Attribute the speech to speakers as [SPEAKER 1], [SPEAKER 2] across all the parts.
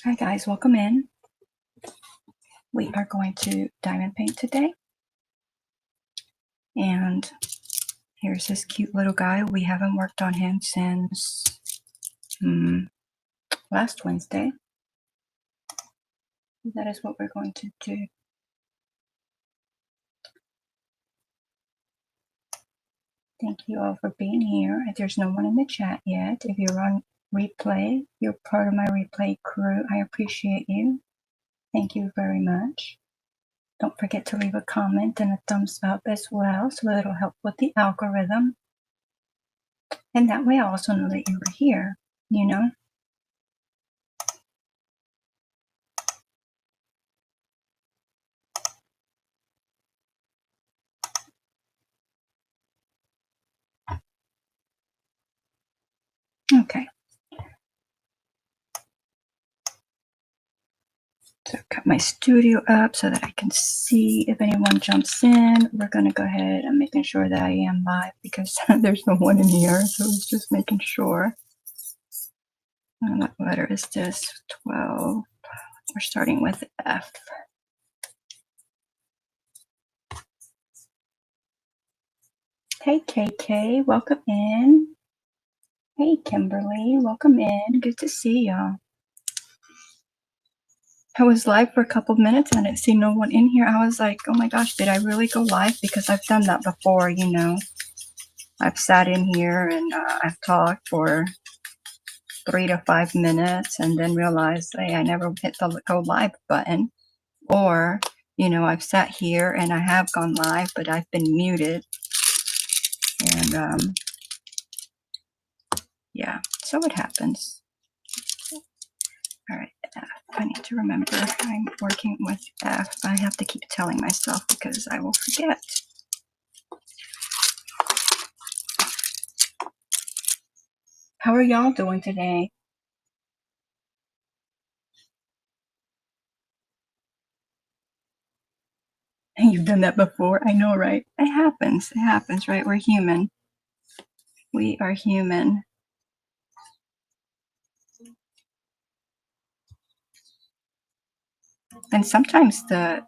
[SPEAKER 1] Hi guys, welcome in. We are going to diamond paint today. And here's this cute little guy. We haven't worked on him since last Wednesday. That is what we're going to do. Thank you all for being here. There's no one in the chat yet. If you're on replay, you're part of my replay crew. I appreciate you. Thank you very much. Don't forget to leave a comment and a thumbs up as well, so it'll help with the algorithm. And that way I also know that you were here, you know? Okay. So I've got my studio up so that I can see if anyone jumps in. We're going to go ahead and making sure that I am live because there's no one in here. So it's just making sure. And what letter is this? 12. We're starting with F. Hey, KK, welcome in. Hey, Kimberly, welcome in. Good to see y'all. I was live for a couple of minutes and I didn't see no one in here. I was like, oh my gosh, did I really go live? Because I've done that before, you know. I've sat in here and I've talked for 3 to 5 minutes and then realized, hey, I never hit the go live button. Or, you know, I've sat here and I have gone live, but I've been muted. And yeah, so it happens. All right, F. I need to remember I'm working with F. I have to keep telling myself because I will forget. How are y'all doing today? You've done that before. I know, right? It happens. It happens, right? We're human. We are human. And sometimes the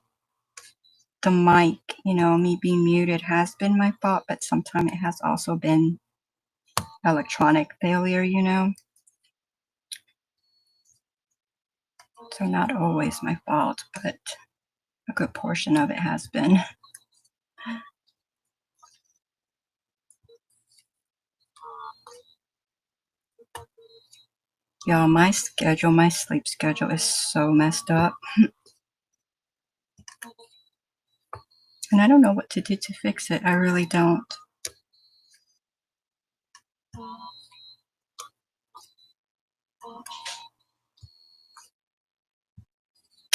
[SPEAKER 1] mic, you know, me being muted has been my fault, but sometimes it has also been electronic failure, you know. So not always my fault, but a good portion of it has been. Y'all, my sleep schedule is so messed up. And I don't know what to do to fix it. I really don't.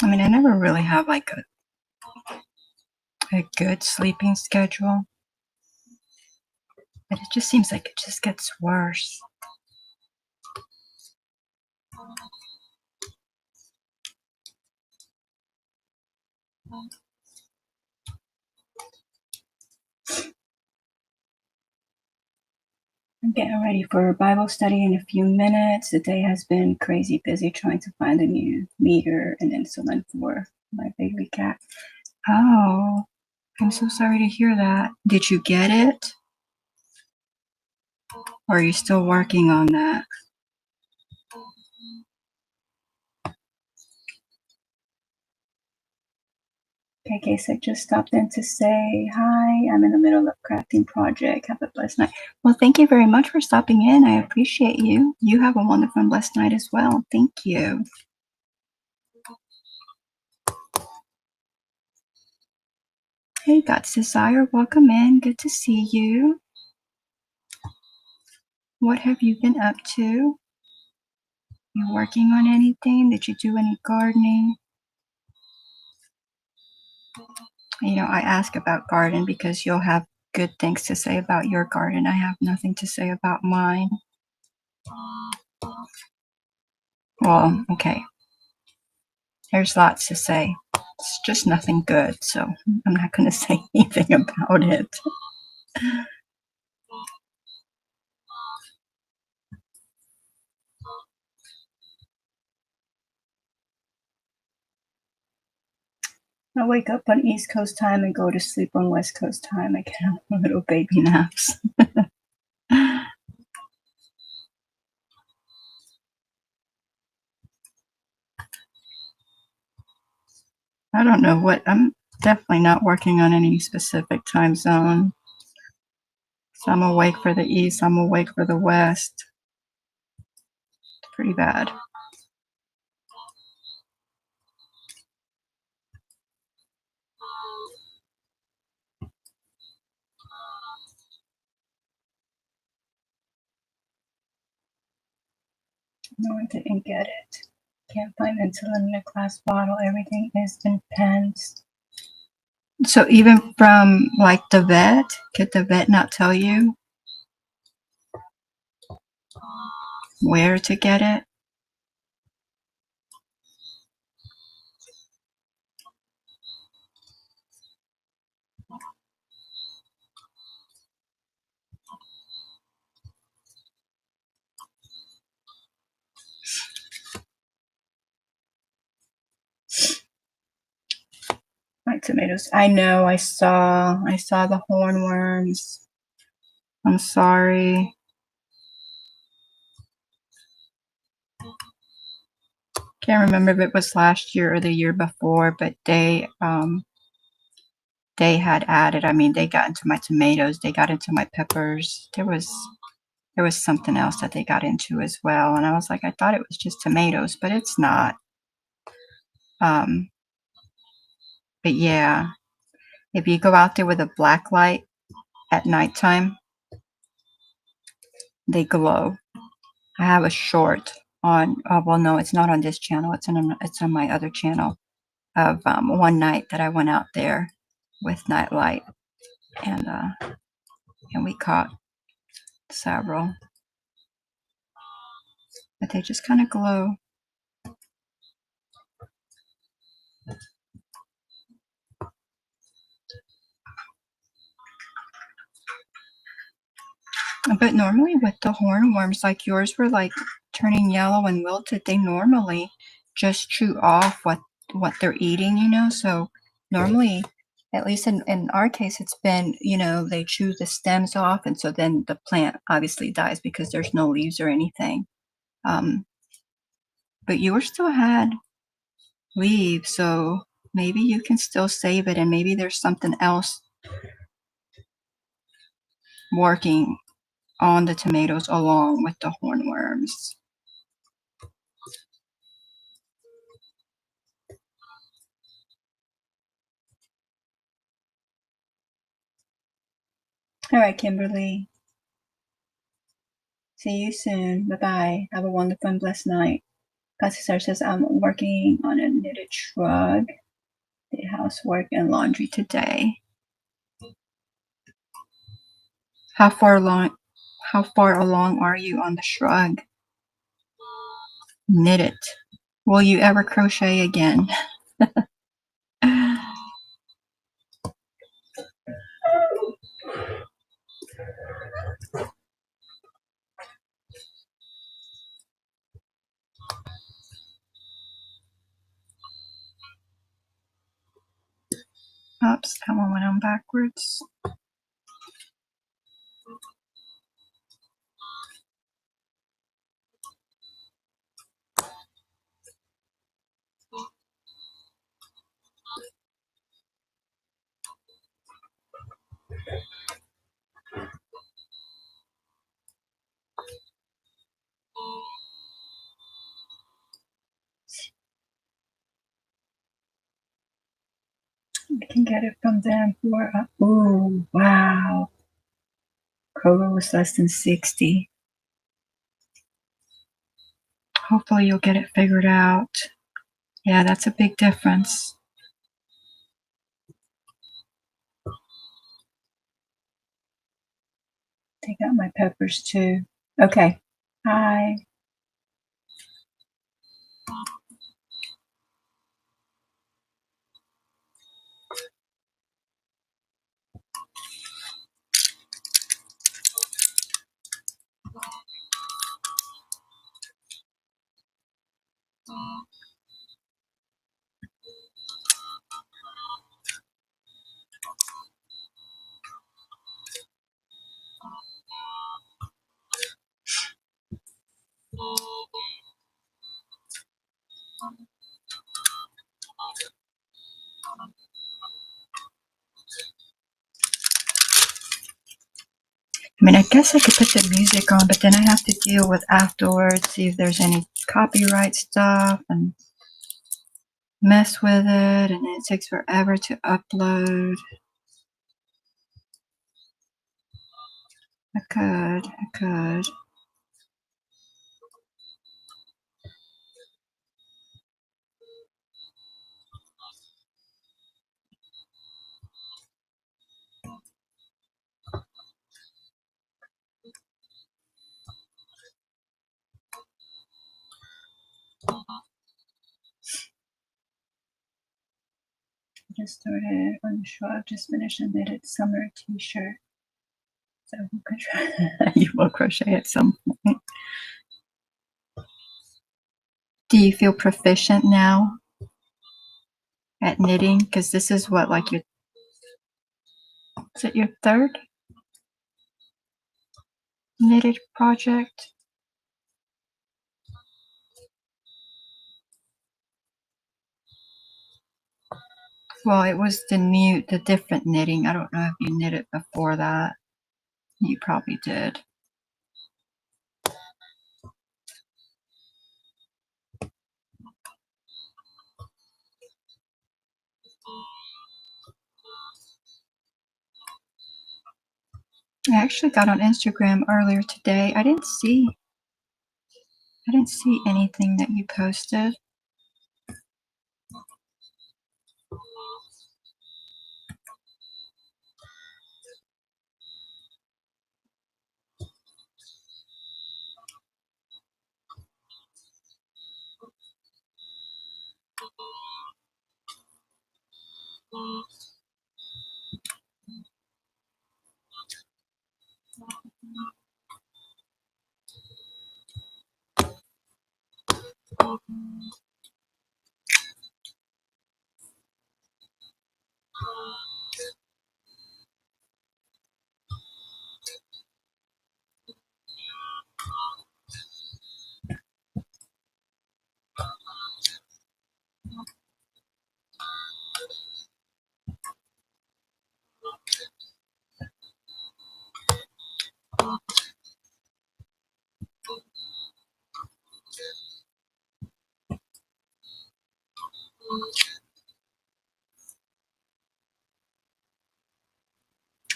[SPEAKER 1] I mean, I never really have like a good sleeping schedule. But it just seems like it just gets worse. I'm getting ready for Bible study in a few minutes. The day has been crazy busy trying to find a new meter and insulin for my baby cat. Oh, I'm so sorry to hear that. Did you get it? Or are you still working on that? KK said just stopped in to say hi. I'm in the middle of crafting project. Have a blessed night. Well, thank you very much for stopping in. I appreciate you. You have a wonderful and blessed night as well. Thank you. Hey, God's Desire, welcome in. Good to see you. What have you been up to? You working on anything? Did you do any gardening? You know, I ask about garden because you'll have good things to say about your garden. I have nothing to say about mine. Well, okay. There's lots to say. It's just nothing good, so I'm not going to say anything about it. I wake up on East Coast time and go to sleep on West Coast time. I get little baby naps. I don't know what, I'm definitely not working on any specific time zone. So I'm awake for the East, I'm awake for the West. It's pretty bad. No, I didn't get it. Can't find insulin in a glass bottle. Everything is in pens. So even from like the vet, could the vet not tell you where to get it? My tomatoes. I know. I saw the hornworms. I'm sorry. Can't remember if it was last year or the year before, but they had added. I mean, they got into my tomatoes. They got into my peppers. There was something else that they got into as well, and I was like, I thought it was just tomatoes, but it's not. But yeah, if you go out there with a black light at nighttime, they glow. I have a short on, well, no, it's not on this channel. It's on my other channel of one night that I went out there with night light, and we caught several. But they just kind of glow. But normally with the hornworms, like yours were like turning yellow and wilted, they normally just chew off what they're eating, you know? So normally, at least in our case, it's been, you know, they chew the stems off, and so then the plant obviously dies because there's no leaves or anything. But yours still had leaves, so maybe you can still save it, and maybe there's something else working on the tomatoes along with the hornworms. All right, Kimberly. See you soon. Bye-bye. Have a wonderful and blessed night. Pastor Sarah says, I'm working on a knitted shrug. Did housework and laundry today. How far along are you on the shrug? Knit it. Will you ever crochet again? Oops, that one went on backwards. We can get it from them for, oh, wow. Kroger was less than 60. Hopefully you'll get it figured out. Yeah, that's a big difference. Take out my peppers too. Okay. Hi. I mean, I guess I could put the music on, but then I have to deal with afterwards, see if there's any copyright stuff and mess with it, and it takes forever to upload. I could. Just started on the show. I've just finished a knitted summer t-shirt. So you will crochet at some point. Do you feel proficient now at knitting? Because this is what, like your, is it your third knitted project? Well, it was the different knitting. I don't know if you knitted before that. You probably did. I actually got on Instagram earlier today. I didn't see anything that you posted.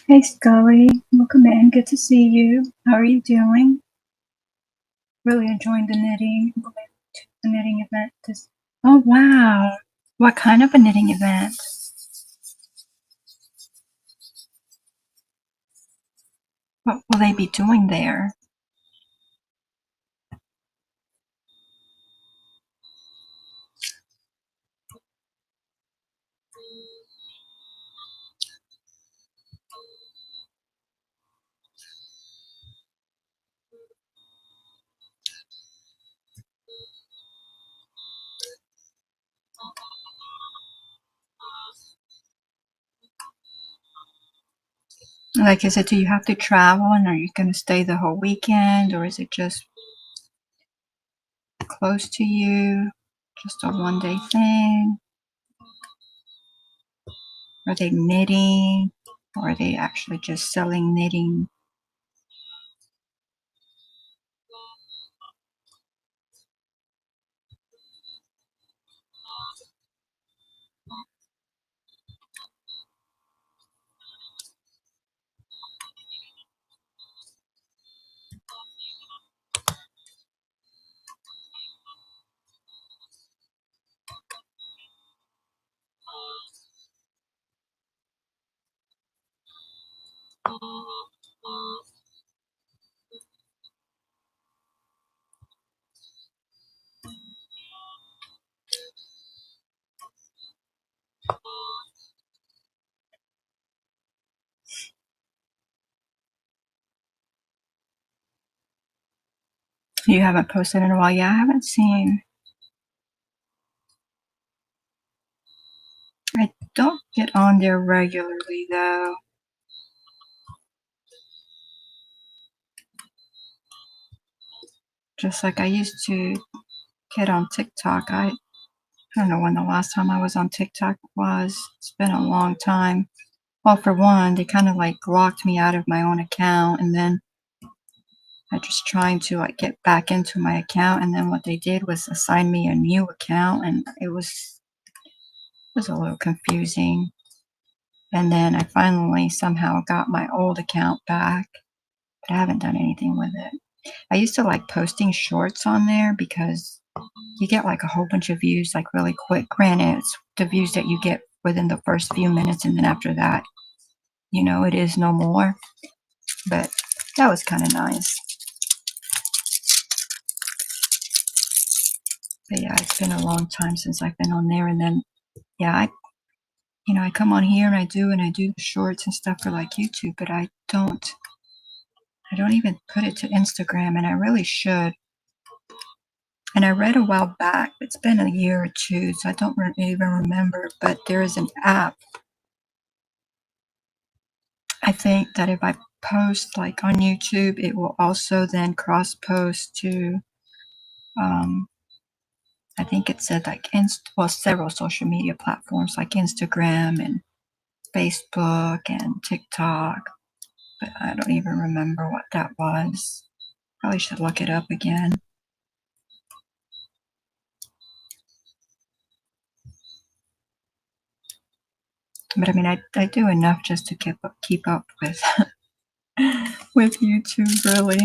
[SPEAKER 1] Hey Scully, welcome in. Good to see you. How are you doing? Really enjoying the knitting. The knitting event. Oh wow! What kind of a knitting event? What will they be doing there? Like, is it, do you have to travel and are you going to stay the whole weekend, or is it just close to you? Just a one-day thing? Are they knitting, or are they actually just selling knitting? You haven't posted in a while. Yeah, I haven't seen. I don't get on there regularly though. Just like I used to get on TikTok. I don't know when the last time I was on TikTok was. It's been a long time. Well, for one, they kind of like locked me out of my own account, and then I just trying to like get back into my account, and then what they did was assign me a new account, and it was a little confusing. And then I finally somehow got my old account back, but I haven't done anything with it. I used to like posting shorts on there because you get like a whole bunch of views like really quick. Granted, it's the views that you get within the first few minutes, and then after that, it is no more. But that was kind of nice. But yeah, it's been a long time since I've been on there. And then, yeah, I come on here and I do the shorts and stuff for like YouTube, but I don't even put it to Instagram, and I really should. And I read a while back, it's been a year or two, so I don't even remember, but there is an app. I think that if I post like on YouTube, it will also then cross post to, I think it said like, several social media platforms like Instagram and Facebook and TikTok, but I don't even remember what that was. Probably should look it up again. But I mean, I do enough just to keep up with with YouTube, really.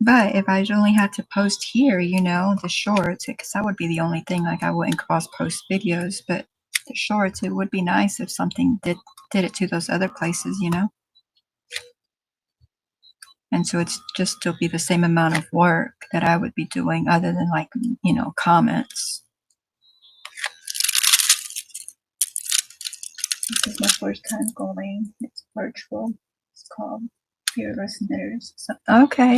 [SPEAKER 1] But if I only had to post here, the shorts, because that would be the only thing, like I wouldn't cross post videos, but the shorts, it would be nice if something did it to those other places, And so it's just still be the same amount of work that I would be doing other than like, comments. This is my first time going. It's virtual. It's called Fearless Knitters. So, okay.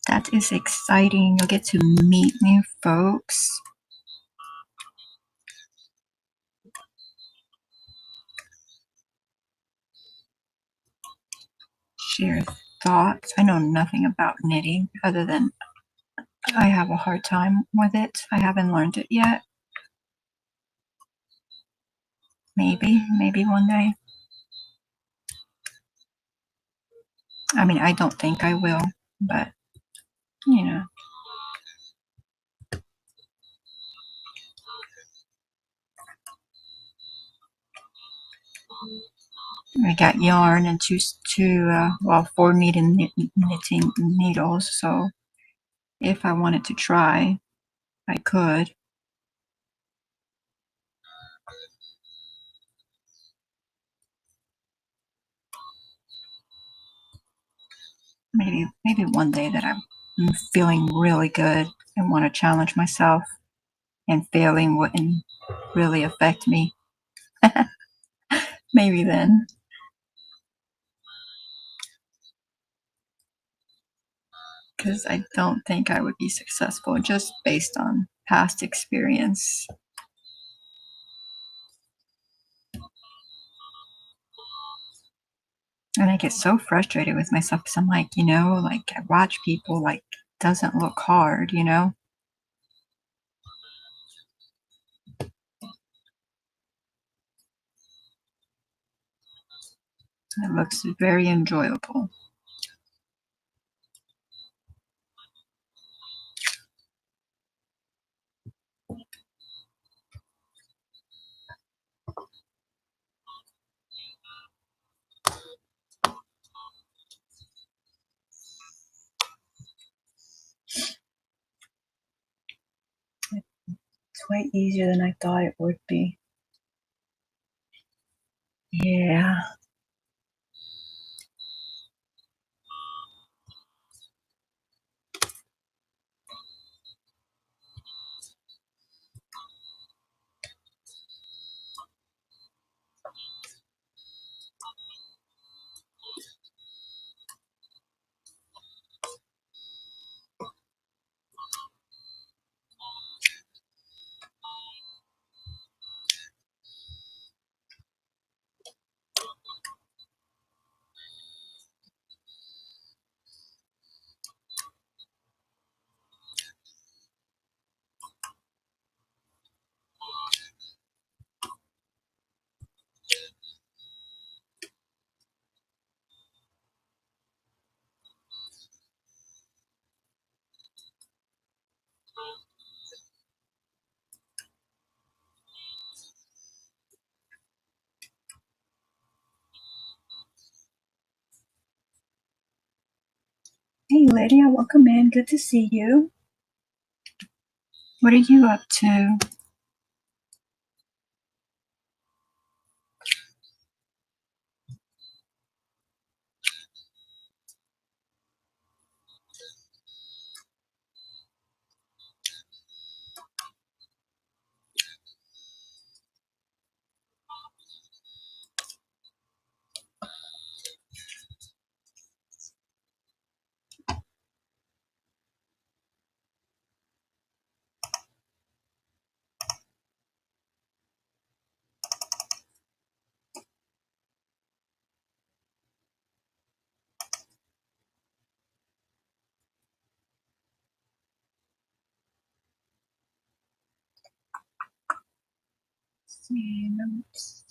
[SPEAKER 1] That is exciting. You'll get to meet new folks. Share thoughts. I know nothing about knitting other than I have a hard time with it. I haven't learned it yet. Maybe one day. I mean, I don't think I will, but I got yarn and four knitting needles. So if I wanted to try, I could. Maybe one day that I'm feeling really good and want to challenge myself, and failing wouldn't really affect me. Maybe then. Because I don't think I would be successful just based on past experience. And I get so frustrated with myself because I'm like, like I watch people like it doesn't look hard, It looks very enjoyable. It's way easier than I thought it would be. Yeah. Hey Lydia, welcome in. Good to see you. What are you up to? See, notes.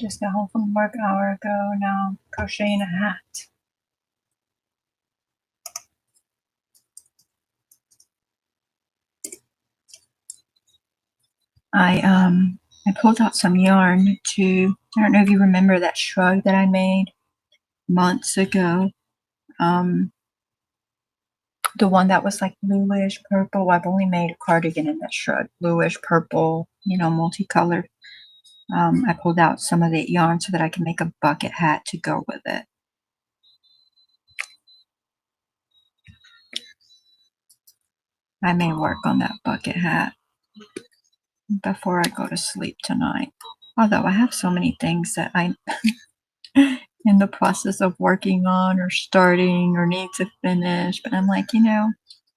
[SPEAKER 1] Just got home from work an hour ago. Now I'm crocheting a hat. I pulled out some yarn to, I don't know if you remember that shrug that I made months ago. The one that was like bluish purple. I've only made a cardigan in that shrug, bluish purple, multicolored. I pulled out some of the yarn so that I can make a bucket hat to go with it. I may work on that bucket hat before I go to sleep tonight. Although I have so many things that I'm in the process of working on or starting or need to finish. But I'm like, I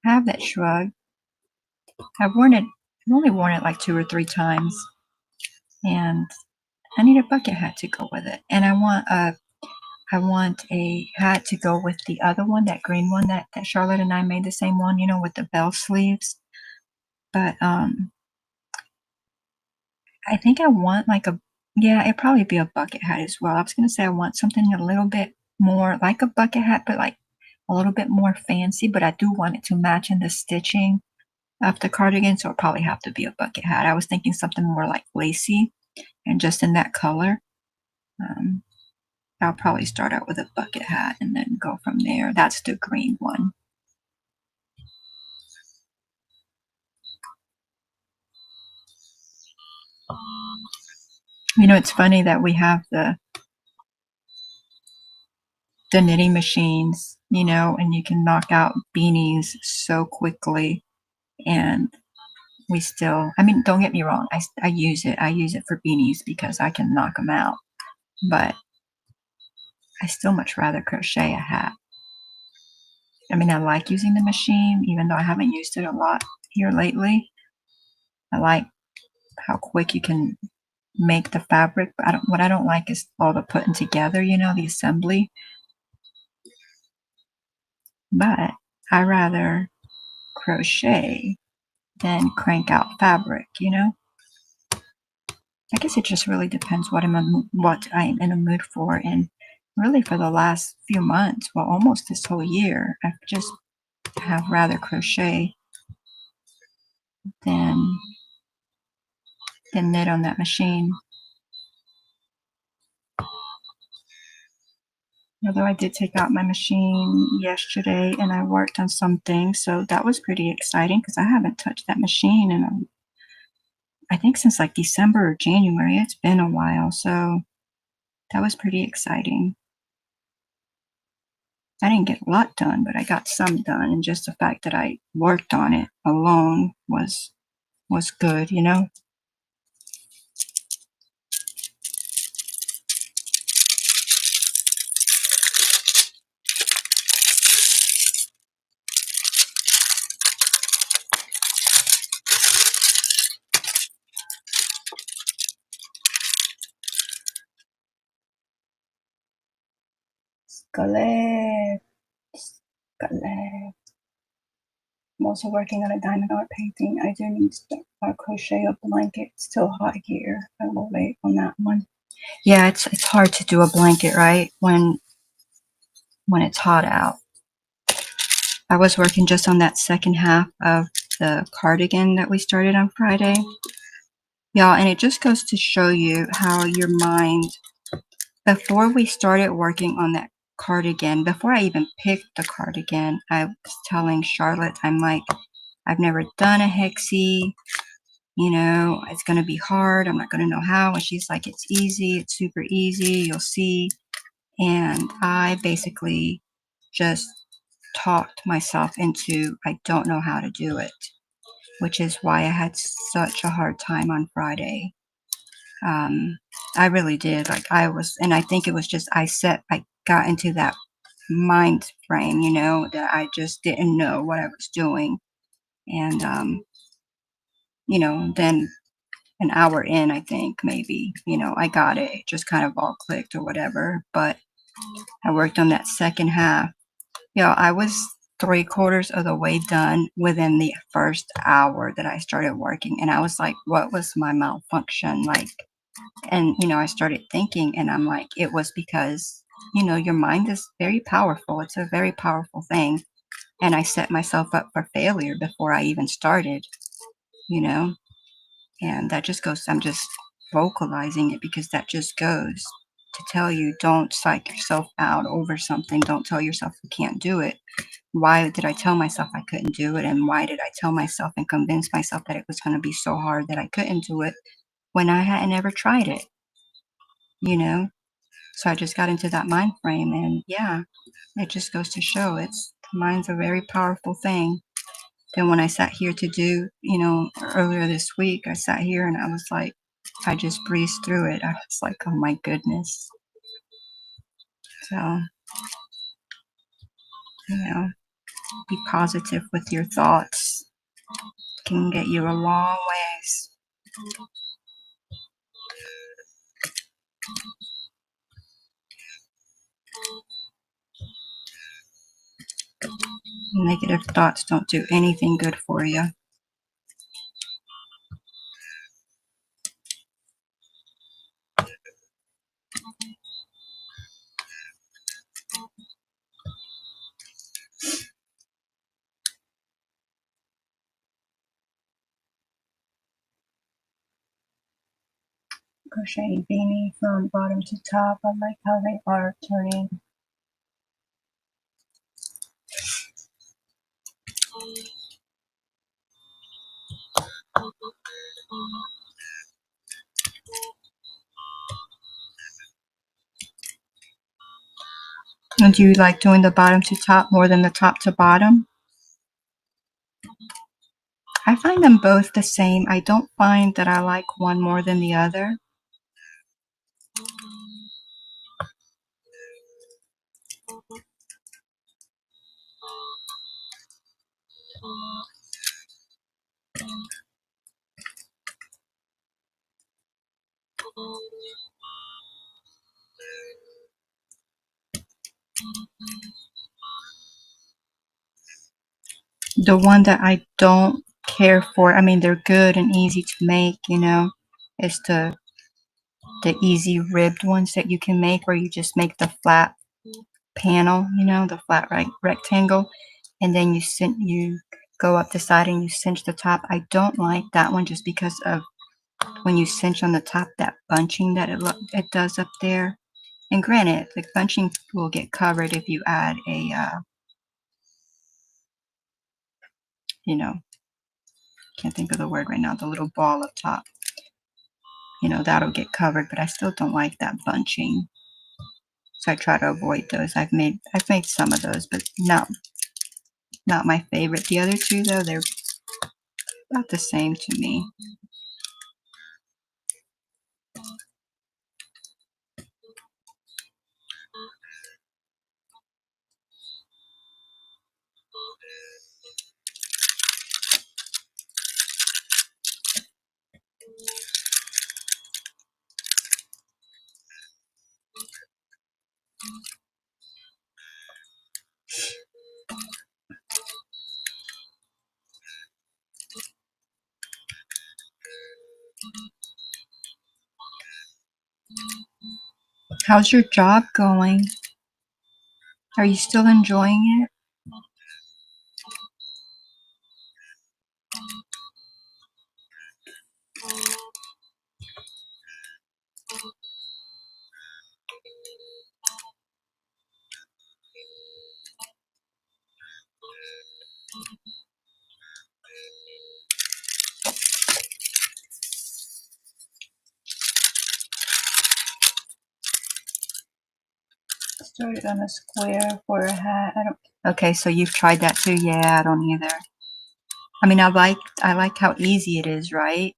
[SPEAKER 1] have that shrug. I've only worn it like 2 or 3 times. And I need a bucket hat to go with it. And I want a hat to go with the other one, that green one that Charlotte and I made, the same one, with the bell sleeves. But I think I want it'd probably be a bucket hat as well. I was going to say I want something a little bit more like a bucket hat, but like a little bit more fancy, but I do want it to match in the stitching of the cardigan, so it'll probably have to be a bucket hat. I was thinking something more like lacy and just in that color. I'll probably start out with a bucket hat and then go from there. That's the green one. It's funny that we have the knitting machines, and you can knock out beanies so quickly, and we still, don't get me wrong, I use it for beanies because I can knock them out, but I still much rather crochet a hat. I like using the machine, even though I haven't used it a lot here lately. I like how quick you can make the fabric, but what I don't like is all the putting together, the assembly. But I rather crochet than crank out fabric, I guess it just really depends what I'm in a mood for. And really for the last few months, well, almost this whole year, I've just have rather crochet than knit on that machine. Although I did take out my machine yesterday and I worked on some things, so that was pretty exciting because I haven't touched that machine in I think since like December or January. It's been a while, so that was pretty exciting. I didn't get a lot done, but I got some done, and just the fact that I worked on it alone was good, Scalette. I'm also working on a diamond art painting. I do need to crochet a blanket. It's still hot here. I will wait on that one. Yeah, it's hard to do a blanket, right? When it's hot out. I was working just on that second half of the cardigan that we started on Friday. Y'all, and it just goes to show you how your mind, before we started working on that cardigan, before I even picked the cardigan, I was telling Charlotte, I'm like, I've never done a hexie, you know, it's going to be hard. I'm not going to know how. And she's like, it's easy. It's super easy. You'll see. And I basically just talked myself into, I don't know how to do it, which is why I had such a hard time on Friday. I really did. Like I was, and I think it was just, I got into that mind frame, you know, that I just didn't know what I was doing. And, you know, then an hour in, I think maybe, you know, I got it. It just kind of all clicked or whatever. But I worked on that second half. You know, I was 3/4 of the way done within the first hour that I started working. And I was like, what was my malfunction? Like, and, you know, I started thinking, and I'm like, it was because, you know, your mind is very powerful. It's a very powerful thing. And I set myself up for failure before I even started, you know, and that just goes, I'm just vocalizing it because that just goes to tell you, don't psych yourself out over something. Don't tell yourself you can't do it. Why did I tell myself I couldn't do it? And why did I tell myself and convince myself that it was going to be so hard that I couldn't do it when I hadn't ever tried it, you know? So I just got into that mind frame, and yeah, it just goes to show the mind's a very powerful thing. Then when I sat here to do, you know, earlier this week, I sat here and I was like, I just breezed through it. I was like, oh my goodness. So, you know, be positive with your thoughts. Can get you a long ways. Negative thoughts don't do anything good for you. Crochet beanie from bottom to top. I like how they are turning. And do you like doing the bottom to top more than the top to bottom? I find them both the same. I don't find that I like one more than the other. The one that I don't care for, I mean, they're good and easy to make, you know, is the easy ribbed ones that you can make where you just make the flat panel, you know, the flat rectangle, and then you go up the side and you cinch the top. I don't like that one just because of when you cinch on the top, that bunching that it does up there. And granted, the bunching will get covered if you add a, you know, can't think of the word right now, the little ball up top. You know, that'll get covered, but I still don't like that bunching. So I try to avoid those. I've made some of those, but not my favorite. The other two though, they're about the same to me. How's your job going? Are you still enjoying it? Started on a square for a hat. I don't. Okay, so you've tried that too? Yeah, I don't either. I mean, I like how easy it is, right?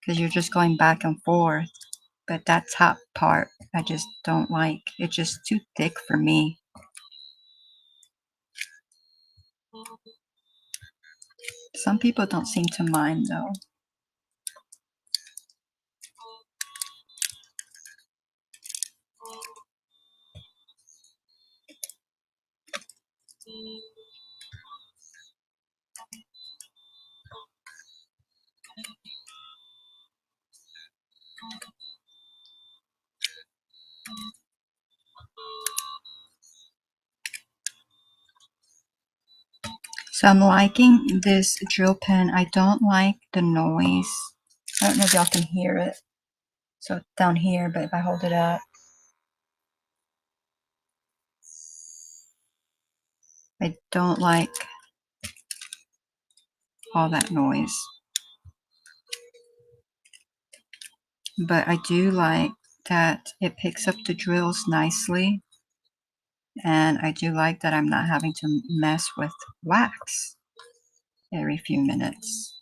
[SPEAKER 1] Because you're just going back and forth. But that top part, I just don't like. It's just too thick for me. Some people don't seem to mind though. So I'm liking this drill pen. I don't like the noise. I don't know if y'all can hear it. So it's down here, but if I hold it up, I don't like all that noise. But I do like that it picks up the drills nicely. And I do like that I'm not having to mess with wax every few minutes.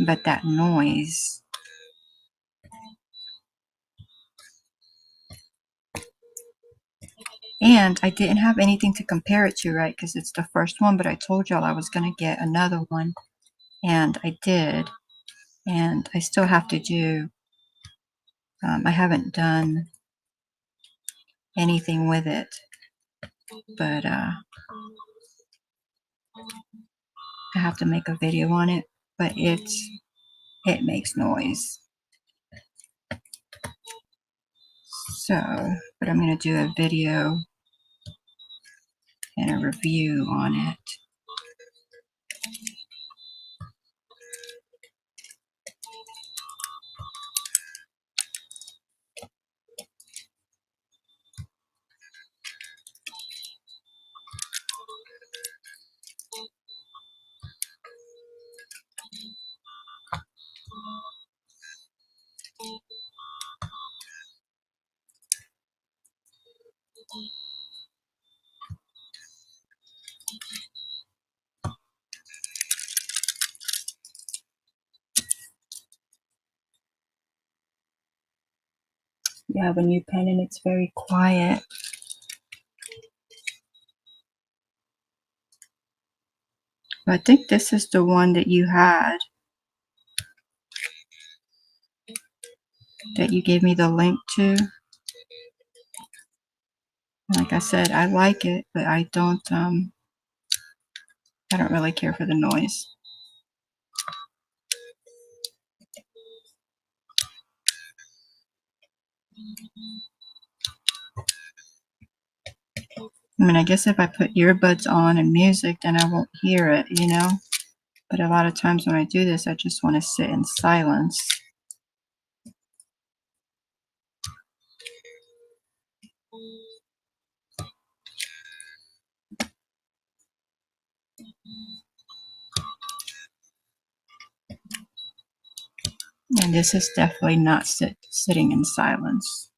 [SPEAKER 1] But that noise, and I didn't have anything to compare it to, right? Because it's the first one, but I told y'all I was going to get another one, and I did. And I still have to do, I haven't done anything with it, but I have to make a video on it, but it makes noise. So, but I'm going to do a video and a review on it. You have a new pen and it's very quiet. I think this is the one that you had, that you gave me the link to. Like I said, I like it, but I don't really care for the noise. I mean, I guess if I put earbuds on and music, then I won't hear it, you know? But a lot of times when I do this, I just want to sit in silence. And this is definitely not sitting in silence.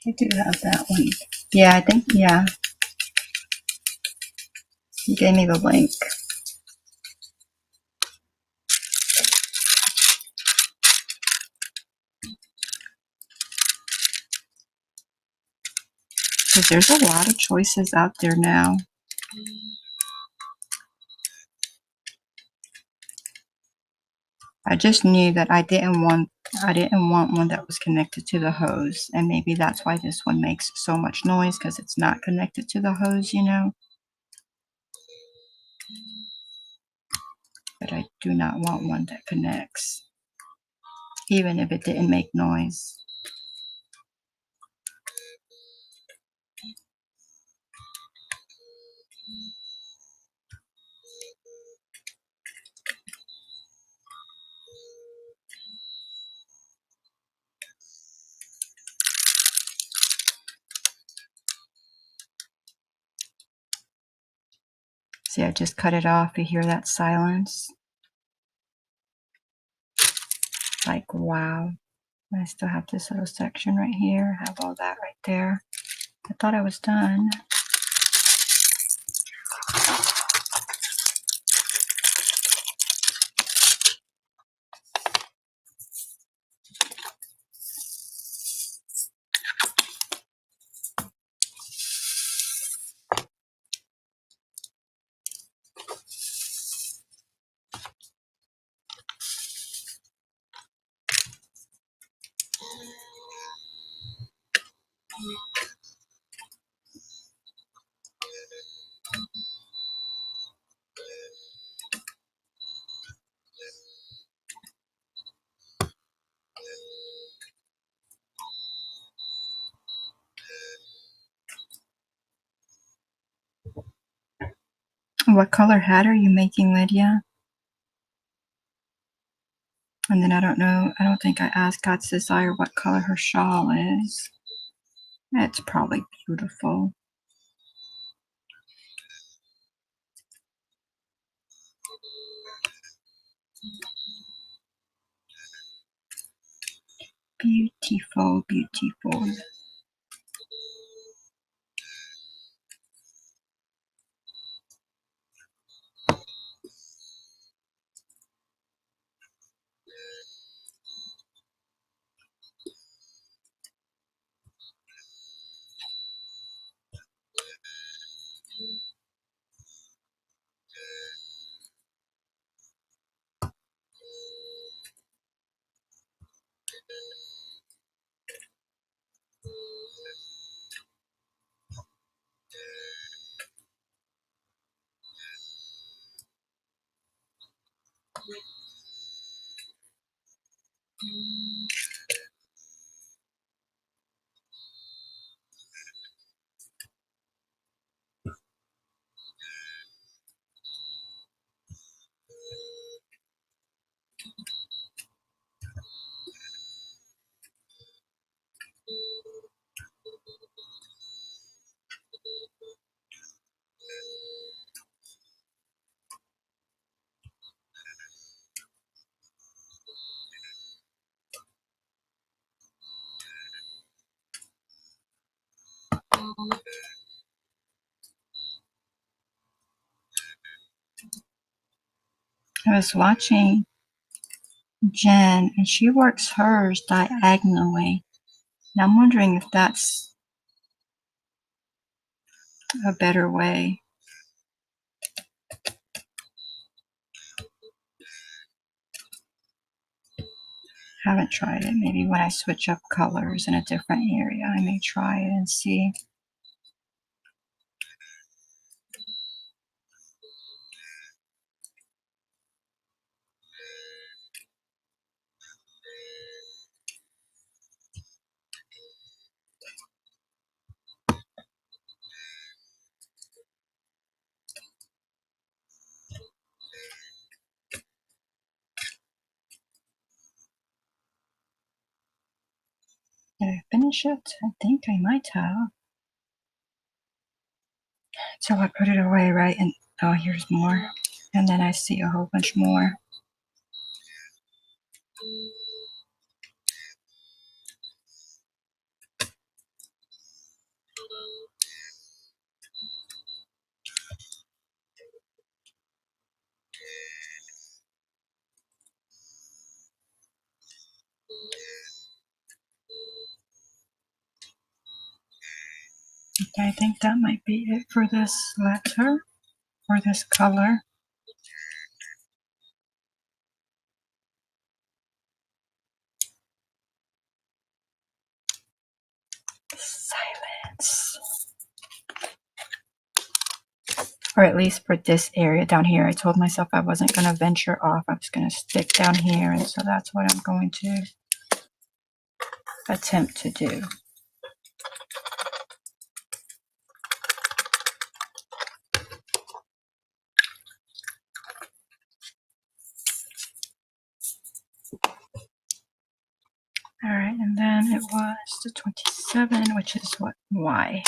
[SPEAKER 1] I do have that one. Yeah, I think, yeah. You gave me the link. Because there's a lot of choices out there now. I just knew that I didn't want one that was connected to the hose, and maybe that's why this one makes so much noise, because it's not connected to the hose, you know. But I do not want one that connects, even if it didn't make noise. See, I just cut it off. You hear that silence? Like, wow. I still have this little section right here. I have all that right there. I thought I was done. What color hat are you making, Lydia? And then I don't know, I don't think I asked God's Desire what color her shawl is. It's probably beautiful. Beautiful, beautiful. I was watching Jen, and she works hers diagonally. And I'm wondering if that's a better way. Haven't tried it. Maybe when I switch up colors in a different area, I may try it and see. Did I finish it? I think I might have. So I put it away, right? And oh, here's more. And then I see a whole bunch more. I think that might be it for this letter, or this color. Silence. Or at least for this area down here. I told myself I wasn't going to venture off. I was going to stick down here, and so that's what I'm going to attempt to do. All right, and then it was the 27, which is what? Why?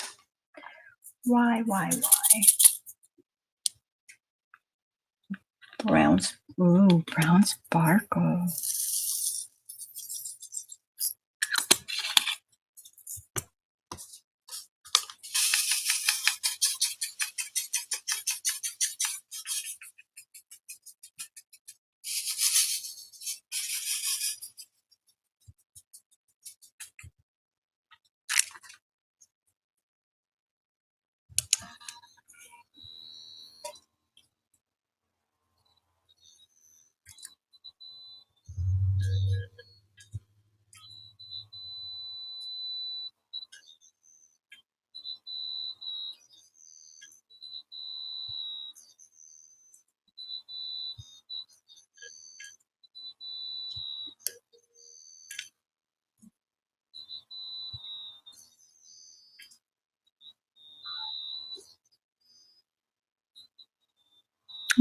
[SPEAKER 1] Why? Browns. Ooh, brown sparkle.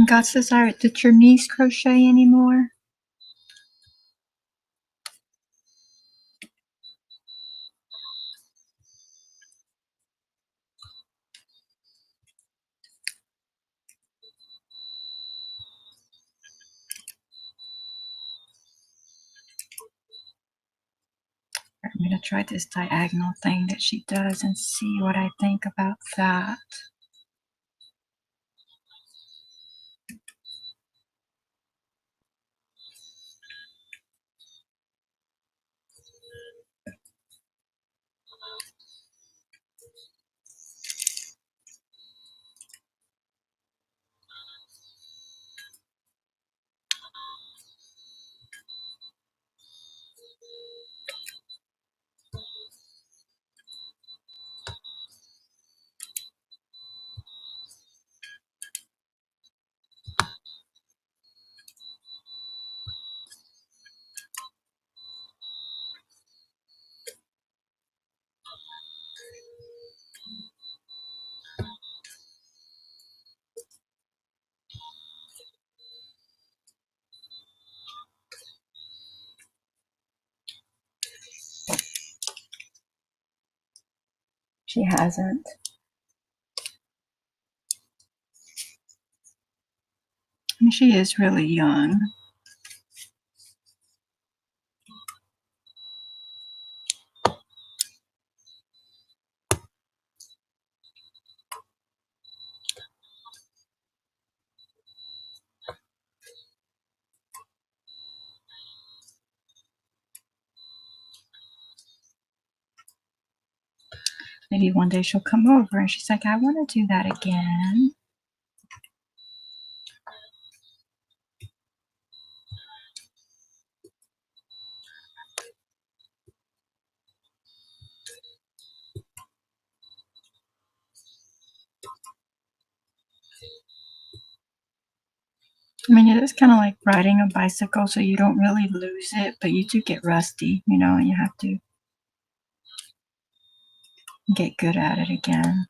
[SPEAKER 1] God says, all right, did your niece crochet anymore? I'm going to try this diagonal thing that she does and see what I think about that. She hasn't. I mean, she is really young. Maybe one day she'll come over and she's like, I want to do that again. I mean, it is kind of like riding a bicycle, so you don't really lose it, but you do get rusty, you know, and you have to get good at it again.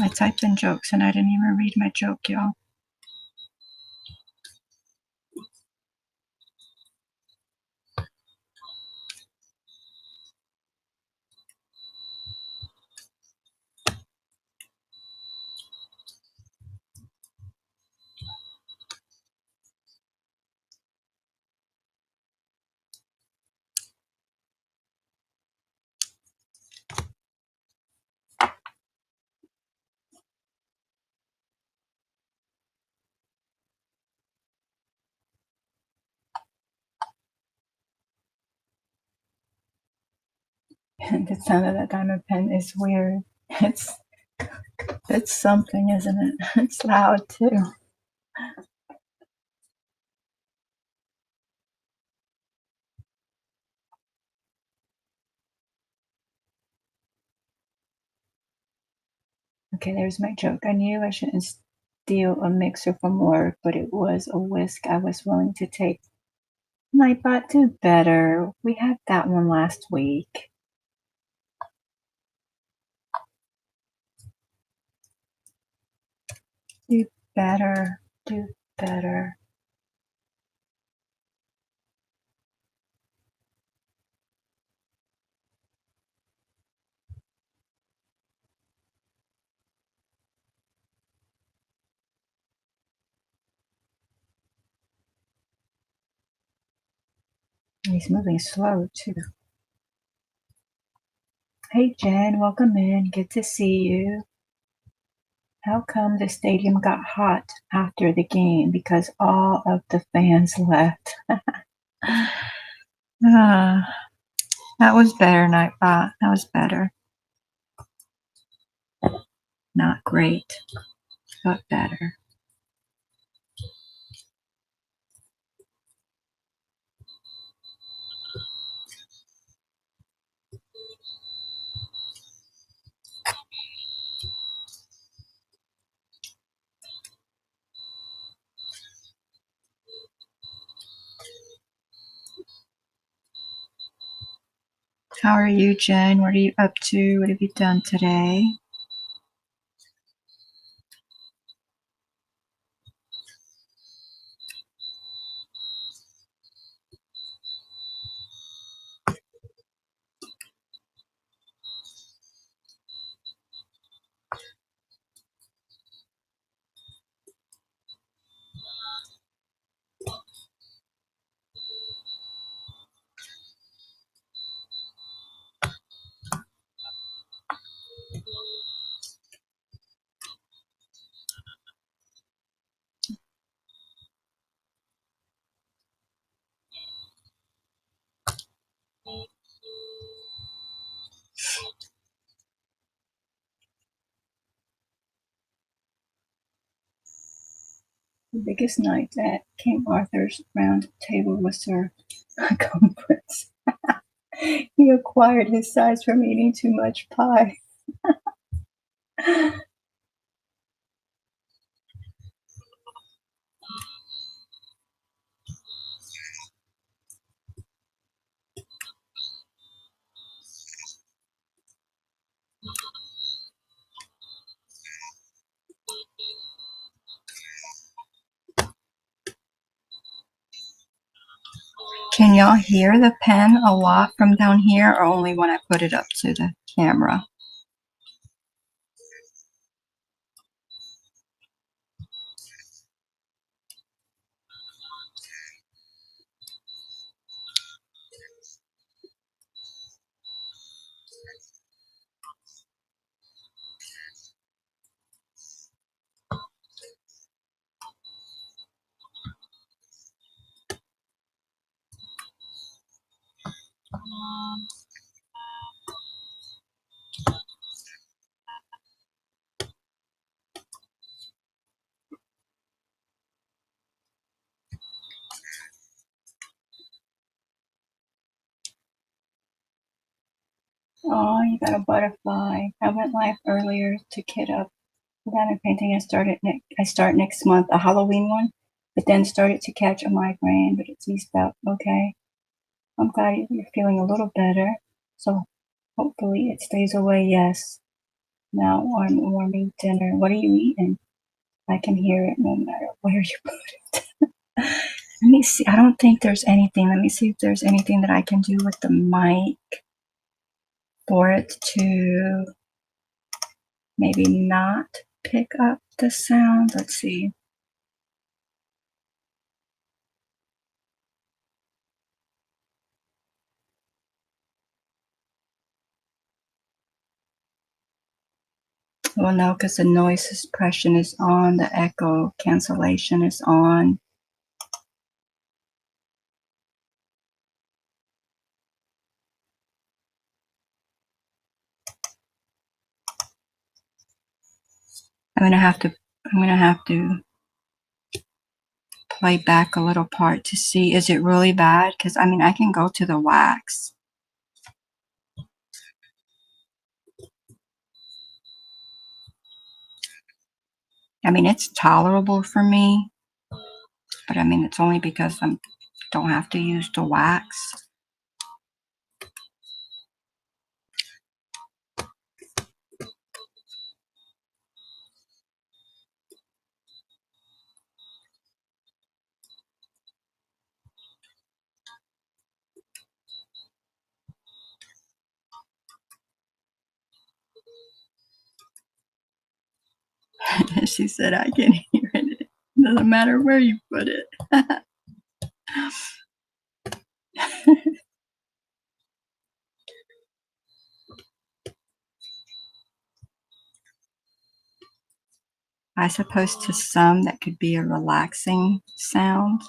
[SPEAKER 1] I typed in jokes and I didn't even read my joke, y'all. The sound of that diamond pen is weird. It's something, isn't it? It's loud too. Okay, there's my joke. I knew I shouldn't steal a mixer from work, but it was a risk I was willing to take. Nightbot, do better. We had that one last week. Do better. Do better. He's moving slow too. Hey Jen, welcome in. Good to see you. How come the stadium got hot after the game? Because all of the fans left. That was better, Nightbot. That was better. Not great, but better. How are you, Jen? What are you up to? What have you done today? The biggest night at King Arthur's Round Table was Sir Conference. He acquired his size from eating too much pie. Can y'all hear the pen a lot from down here, or only when I put it up to the camera? Oh, you got a butterfly. I went live earlier to kit up the diamond painting. I start next month, a Halloween one, but then started to catch a migraine, but it's eased up. Okay. I'm glad you're feeling a little better. So hopefully it stays away. Yes. Now I'm warming dinner. What are you eating? I can hear it no matter where you put it. Let me see. I don't think there's anything. Let me see if there's anything that I can do with the mic for it to maybe not pick up the sound. Let's see. Well, no, because the noise suppression is on, the echo cancellation is on. I'm gonna have to play back a little part to see, is it really bad? Because I mean, I can go to the wax. I mean, it's tolerable for me, but I mean, it's only because I don't have to use the wax. She said, I can hear it. Doesn't matter where you put it. I suppose to some that could be a relaxing sound.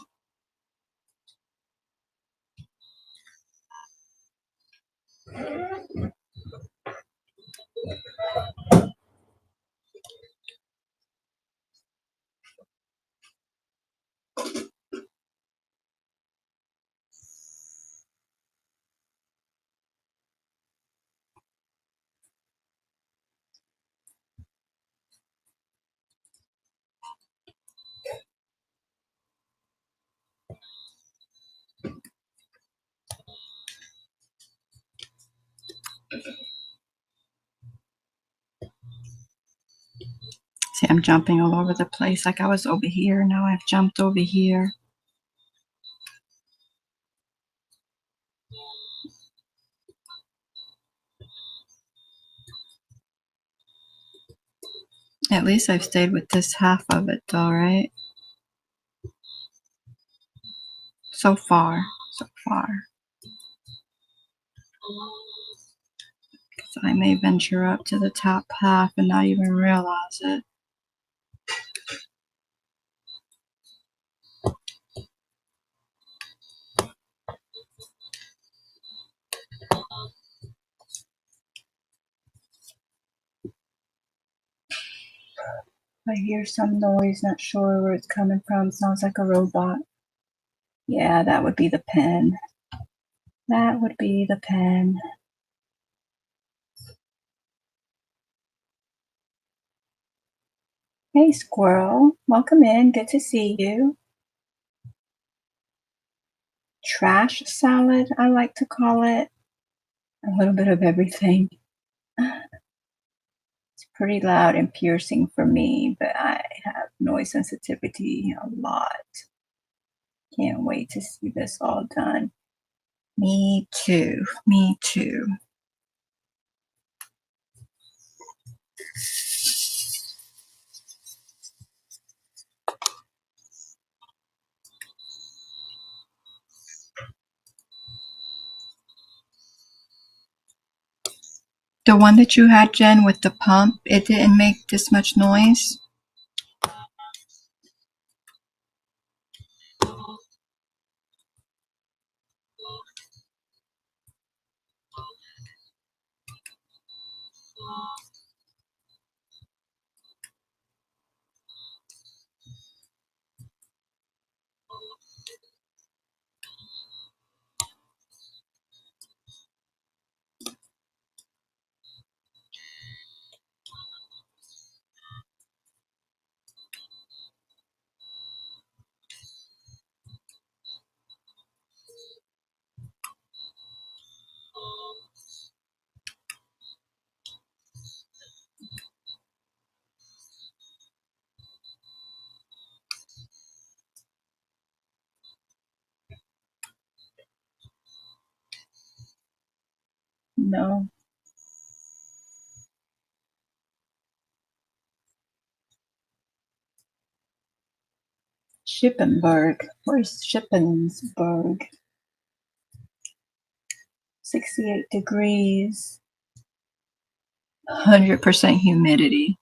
[SPEAKER 1] See, I'm jumping all over the place. Like I was over here, now I've jumped over here. At least I've stayed with this half of it though, right? So far. So I may venture up to the top half and not even realize it. I hear some noise, not sure where it's coming from. Sounds like a robot. Yeah, that would be the pen. That would be the pen. Hey, squirrel. Welcome in. Good to see you. Trash salad, I like to call it. A little bit of everything. It's pretty loud and piercing for me, but I have noise sensitivity a lot. Can't wait to see this all done. Me too. Me too. The one that you had, Jen, with the pump, it didn't make this much noise? No. Shippensburg. Where's Shippensburg? 68 degrees. 100% humidity.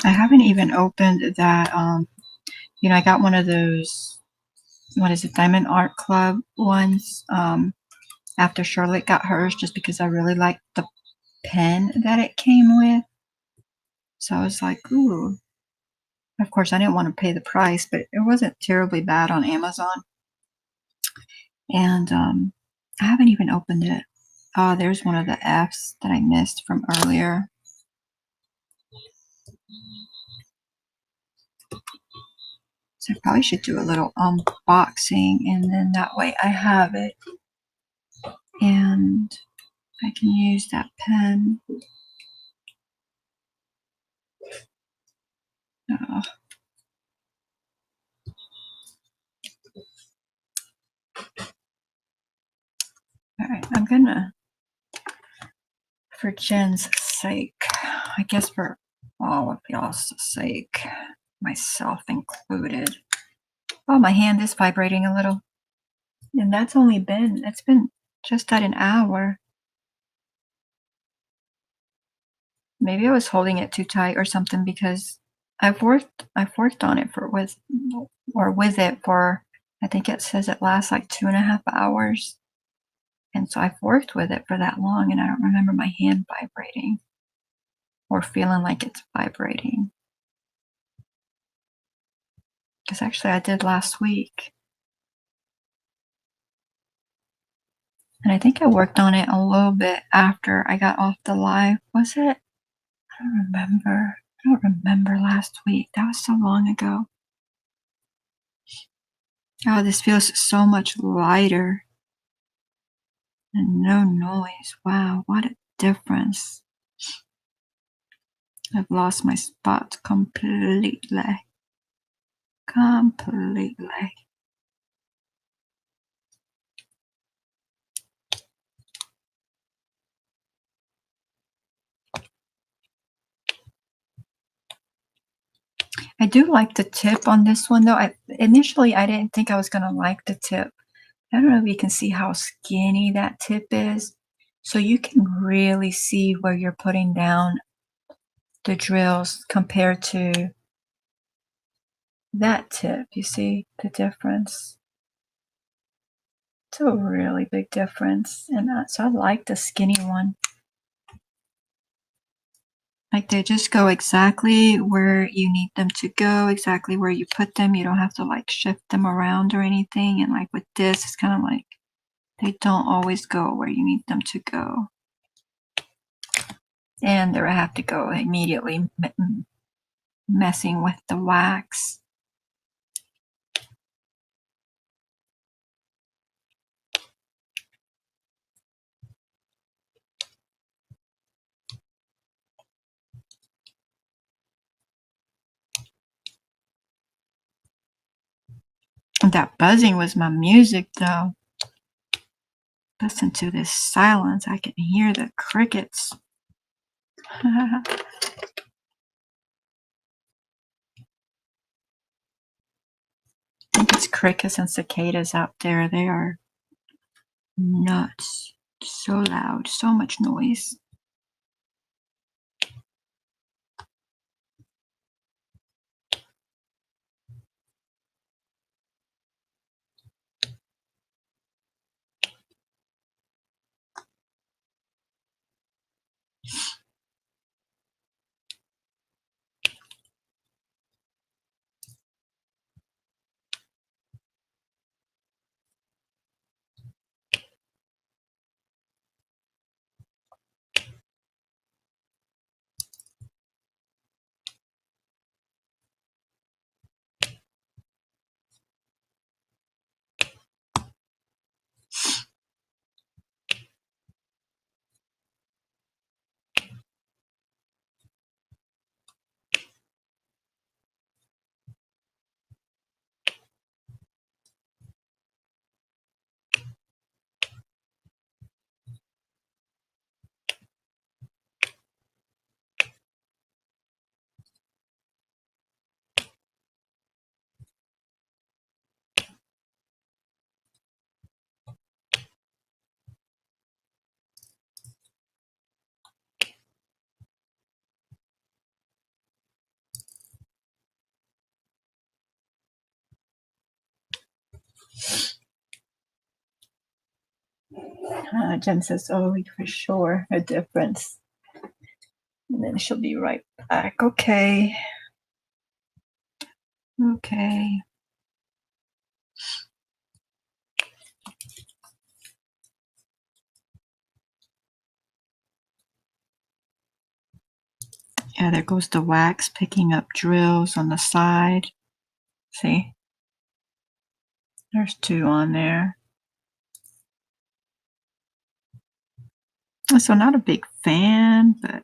[SPEAKER 1] I haven't even opened that, I got one of those, what is it, Diamond Art Club ones, after Charlotte got hers, just because I really liked the pen that it came with. So I was like, ooh. Of course, I didn't want to pay the price, but it wasn't terribly bad on Amazon. And I haven't even opened it. Oh, there's one of the F's that I missed from earlier. So I probably should do a little unboxing, and then that way I have it. And I can use that pen. Oh. All right, I'm gonna, for Jen's sake, I guess for all of y'all's sake, myself included. Oh, my hand is vibrating a little. And it's been just at an hour. Maybe I was holding it too tight or something, because I've worked on it with it for, I think it says it lasts like 2.5 hours. And so I've worked with it for that long, and I don't remember my hand vibrating or feeling like it's vibrating. Because actually I did last week. And I think I worked on it a little bit after I got off the live. Was it? I don't remember last week. That was so long ago. Oh, this feels so much lighter. And no noise. Wow, what a difference. I've lost my spot completely. Completely. I do like the tip on this one, though. Initially I didn't think I was going to like the tip. I don't know if you can see how skinny that tip is. So you can really see where you're putting down the drills compared to that tip. You see the difference? It's a really big difference. And so I like the skinny one. Like, they just go exactly where you need them to go, exactly where you put them. You don't have to like shift them around or anything. And like with this, it's kind of like they don't always go where you need them to go. And there I have to go immediately messing with the wax. That buzzing was my music, though. Listen to this silence. I can hear the crickets. I think it's crickets and cicadas out there. They are nuts. So loud. So much noise. Jen says, oh, for sure, a difference. And then she'll be right back. Okay. Okay. Yeah, there goes the wax picking up drills on the side. See? There's 2 on there. So not a big fan, but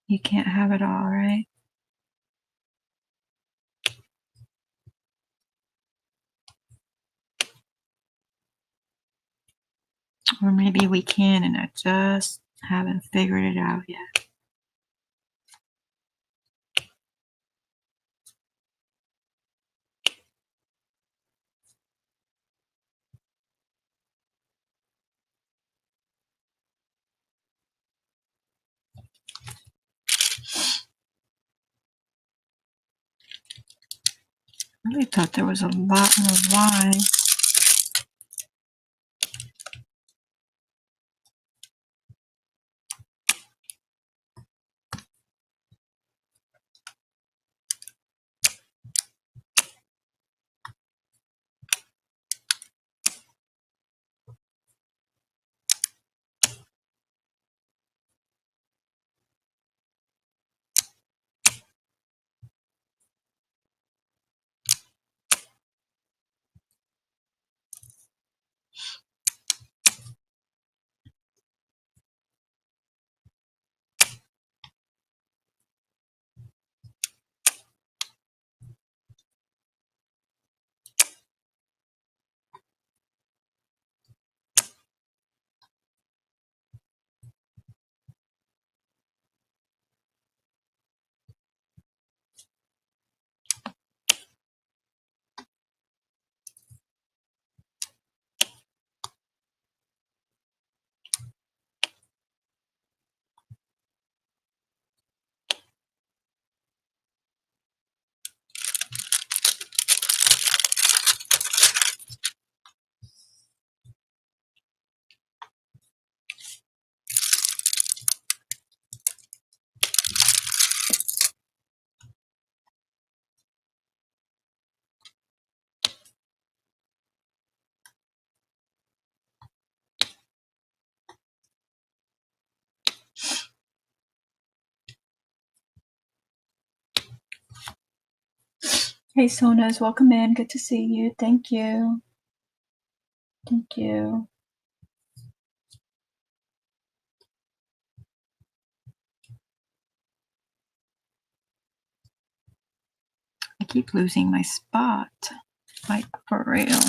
[SPEAKER 1] you can't have it all, right? Or maybe we can, and I just haven't figured it out yet. I really thought there was a lot more wine. Hey, Sonas, welcome in. Good to see you. Thank you. Thank you. I keep losing my spot. Like, for real.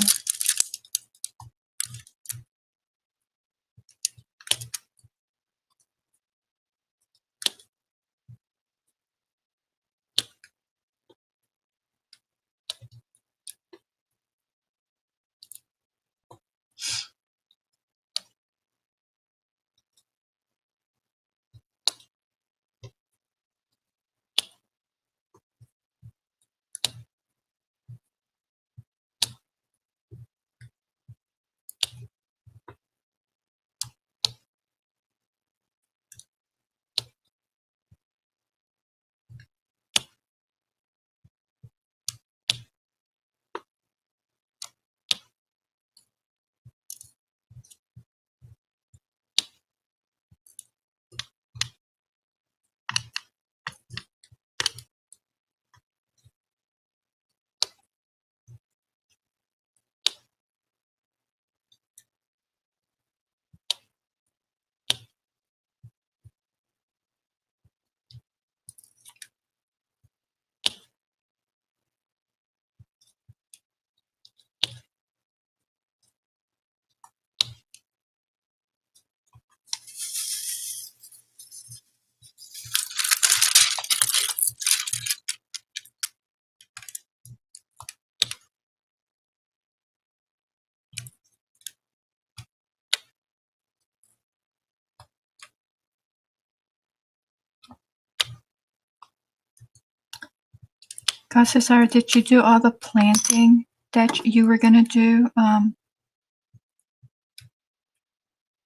[SPEAKER 1] God, Cesar, did you do all the planting? that you were gonna do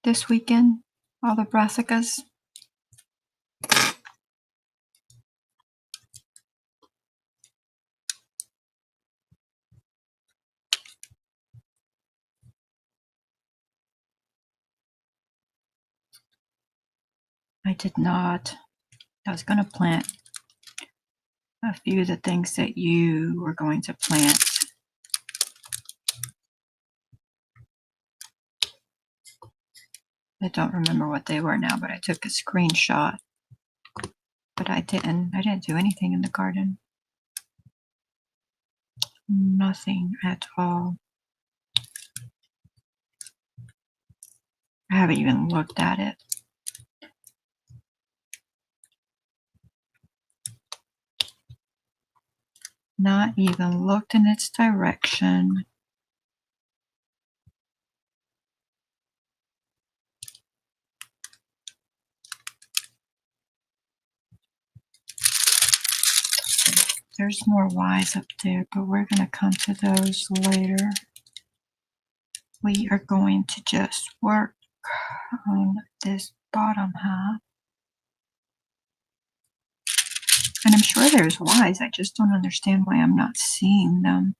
[SPEAKER 1] this weekend? All the brassicas? I did not. I was gonna plant a few of the things that you were going to plant. I don't remember what they were now, but I took a screenshot. But I didn't do anything in the garden. Nothing at all. I haven't even looked at it. Not even looked in its direction. There's more Ys up there, but we're going to come to those later. We are going to just work on this bottom half. And I'm sure there's Ys, I just don't understand why I'm not seeing them.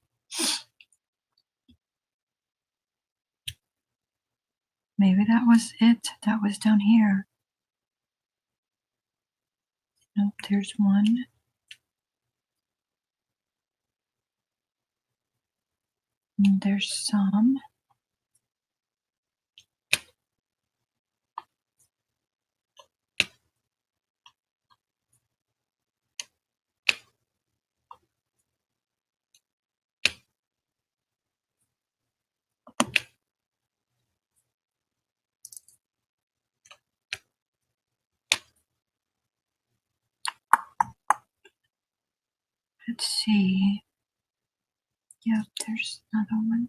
[SPEAKER 1] Maybe that was it. That was down here. Nope, there's one. And there's some. Let's see. Yep, there's another one.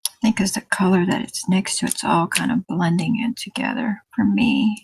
[SPEAKER 1] I think it's the color that it's next to, it's all kind of blending in together for me.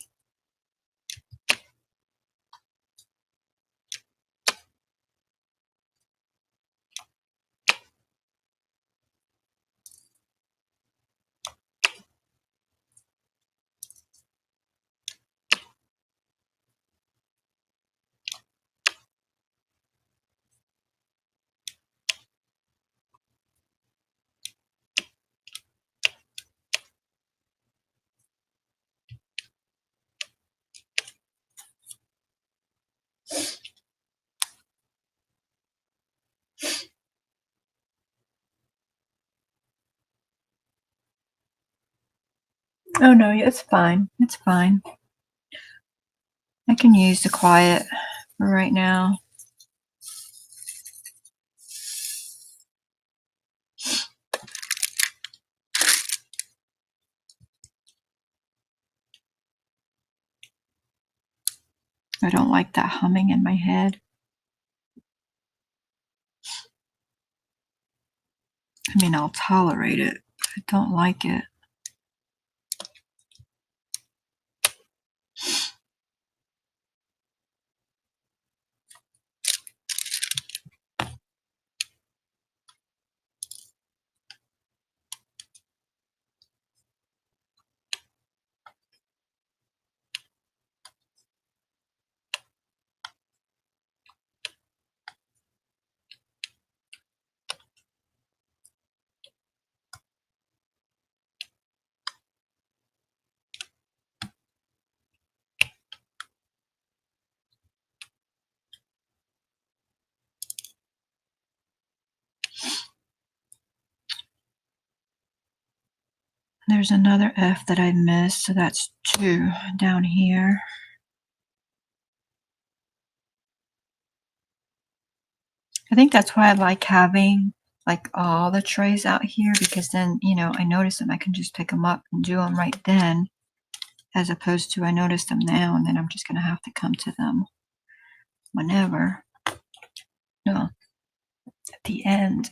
[SPEAKER 1] Oh no, it's fine. It's fine. I can use the quiet for right now. I don't like that humming in my head. I mean, I'll tolerate it, but I don't like it. There's another F that I missed, so that's 2 down here. I think that's why I like having like all the trays out here, because then, you know, I notice them, I can just pick them up and do them right then, as opposed to I notice them now and then I'm just going to have to come to them whenever. No, at the end.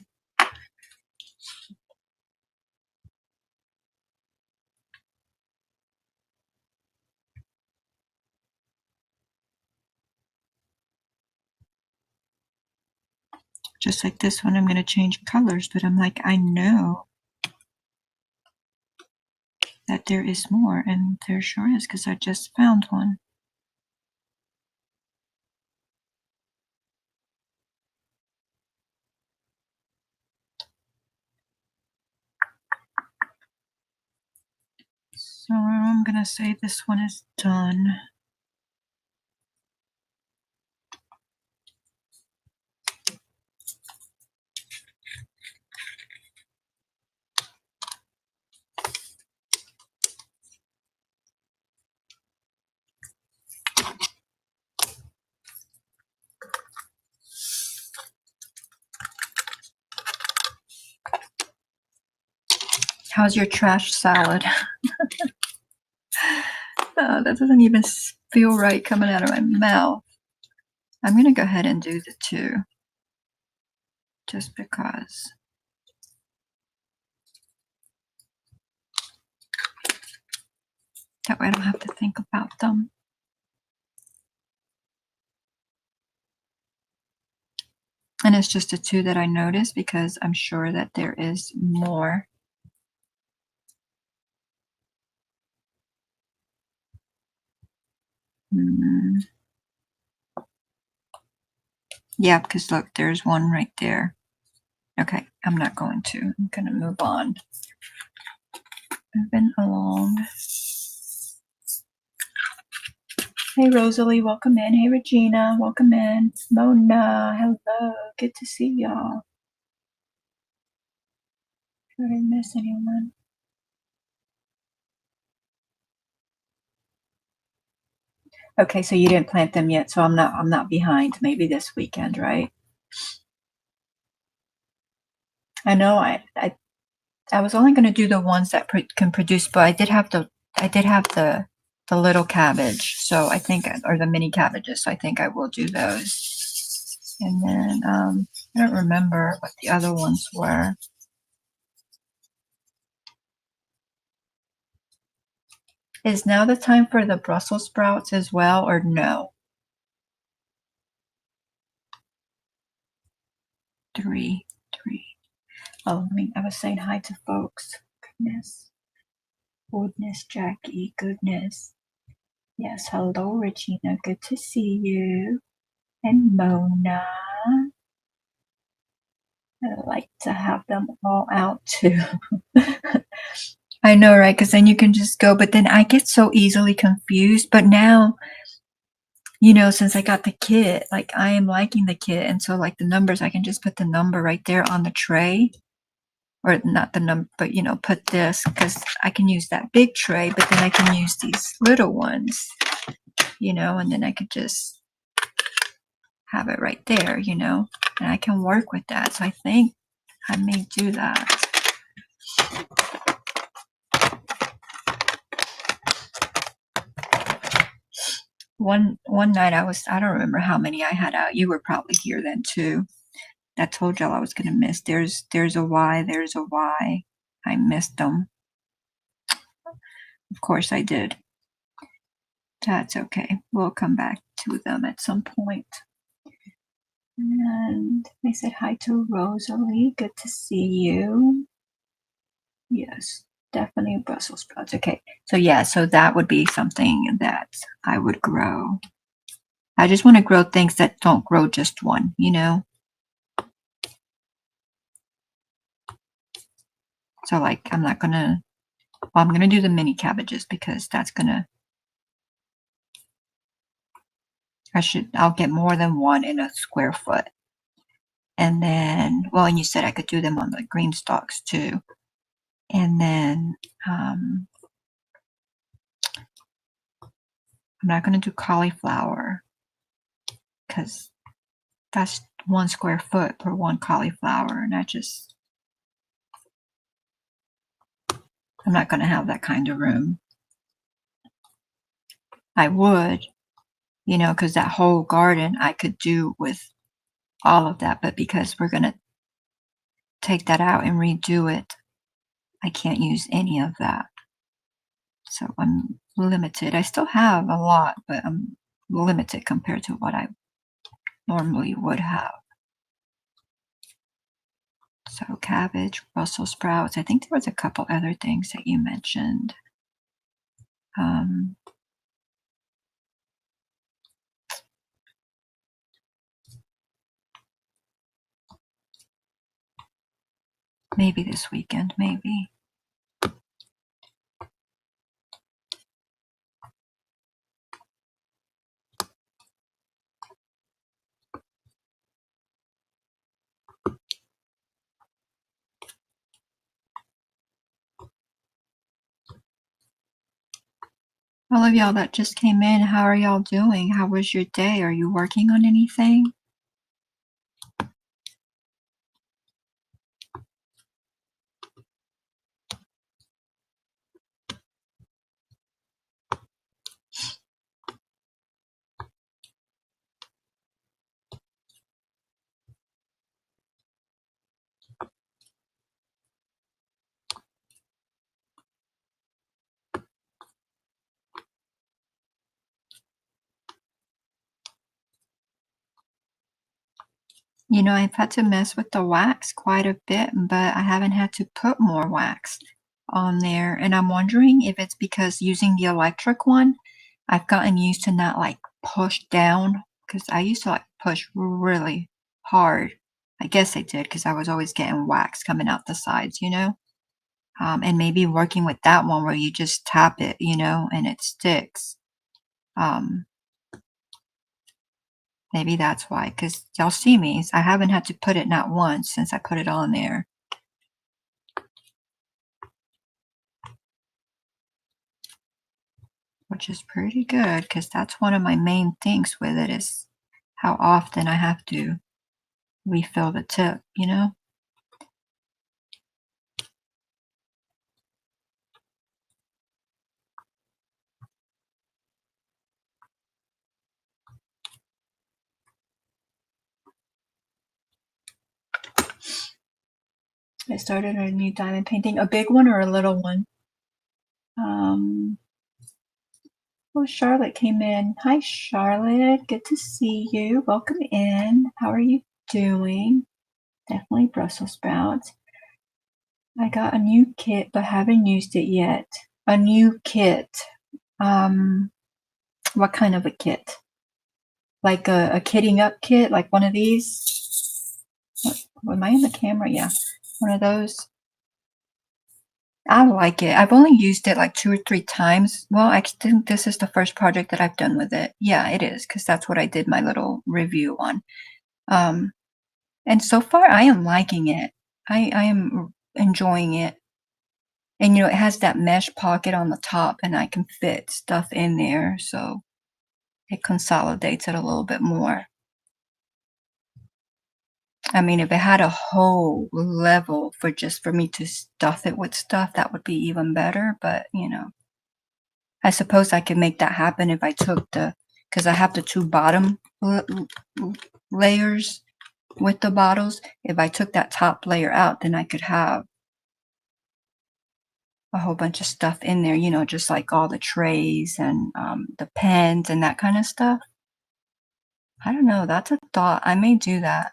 [SPEAKER 1] Just like this one, I'm going to change colors, but I'm like, I know that there is more, and there sure is, because I just found one. So I'm going to say this one is done. How's your trash salad? That doesn't even feel right coming out of my mouth. I'm going to go ahead and do the 2. Just because. That way I don't have to think about them. And it's just a 2 that I noticed because I'm sure that there is more. Yeah, because look, there's one right there. Okay, I'm not going to. I'm going to move on. Moving along. Hey, Rosalie, welcome in. Hey, Regina, welcome in. Mona, hello. Good to see y'all. Did I miss anyone? Okay, so you didn't plant them yet, so I'm not behind. Maybe this weekend, right? I know I was only going to do the ones that can produce, but I did have the little cabbage, so I think, or the mini cabbages, so I think I will do those. And then I don't remember what the other ones were. Is now the time for the Brussels sprouts as well, or no? 3. Oh, I was saying hi to folks. Goodness, Jackie, goodness. Yes, hello, Regina. Good to see you. And Mona. I like to have them all out too. I know, right? Because then you can just go, but then I get so easily confused. But now, since I got the kit, like I am liking the kit. And so, like the numbers, I can just put the number right there on the tray. Or not the number, but put this, because I can use that big tray, but then I can use these little ones, and then I could just have it right there, and I can work with that. So I think I may do that. One night I don't remember how many I had out. You were probably here then too. I told y'all I was gonna miss. There's a why. I missed them. Of course I did. That's okay. We'll come back to them at some point. And I said hi to Rosalie. Good to see you. Yes, definitely Brussels sprouts. Okay, so yeah, so that would be something that I would grow. I just want to grow things that don't grow just one, So like, I'm gonna do the mini cabbages because I'll get more than one in a square foot. And then, well, and you said I could do them on the green stalks too. And then, I'm not gonna do cauliflower because that's 1 square foot per 1 cauliflower. And I'm not gonna have that kind of room. I would, because that whole garden I could do with all of that, but because we're going to take that out and redo it, I can't use any of that. So I'm limited. I still have a lot, but I'm limited compared to what I normally would have. So cabbage, Brussels sprouts. I think there was a couple other things that you mentioned. Um, maybe this weekend, maybe. All of y'all that just came in, how are y'all doing? How was your day? Are you working on anything? You know, I've had to mess with the wax quite a bit, but I haven't had to put more wax on there. And I'm wondering if it's because using the electric one, I've gotten used to not like push down because I used to like push really hard. I guess I did because I was always getting wax coming out the sides, you know? And maybe working with that one where you just tap it, you know, and it sticks. Um, Maybe that's why, because y'all see me. I haven't had to put it not once since I put it on there. Which is pretty good because that's one of my main things with it is how often I have to refill the tip, you know? I started a new diamond painting, a big one or a little one. Oh, Charlotte came in. Hi, Charlotte. Good to see you. Welcome in. How are you doing? Definitely Brussels sprouts. I got a new kit, but haven't used it yet. A new kit. What kind of a kit? Like a kitting up kit, like one of these? Am I in the camera? Yeah. One of those. I like it. I've only used it like 2 or 3 times. Well, I think this is the first project that I've done with it. Yeah, it is, because that's what I did my little review on. Um, and so far I am liking it. I am enjoying it. And you know, it has that mesh pocket on the top and I can fit stuff in there, so it consolidates it a little bit more. I mean, if it had a whole level for just for me to stuff it with stuff, that would be even better, but, you know. I suppose I could make that happen if I took because I have the 2 bottom layers with the bottles. If I took that top layer out, then I could have a whole bunch of stuff in there, you know, just like all the trays and, the pens and that kinda stuff. I don't know, that's a thought. I may do that.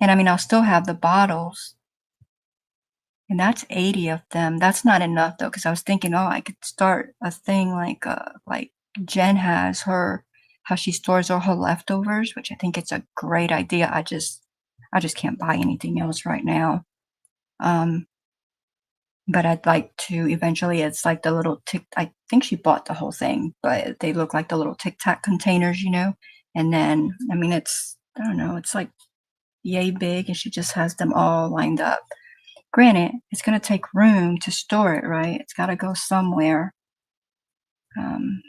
[SPEAKER 1] And I mean, I'll still have the bottles, and that's 80 of them. That's not enough though, because I was thinking, oh, I could start a thing like Jen has her how she stores all her leftovers, which I think it's a great idea. I just can't buy anything else right now. Um, but I'd like to eventually it's like the little tic I think she bought the whole thing, but they look like the little Tic Tac containers, you know? And then I mean it's I don't know, it's like yay big and she just has them all lined up. Granted, it's gonna take room to store it, right? It's gotta go somewhere. Um,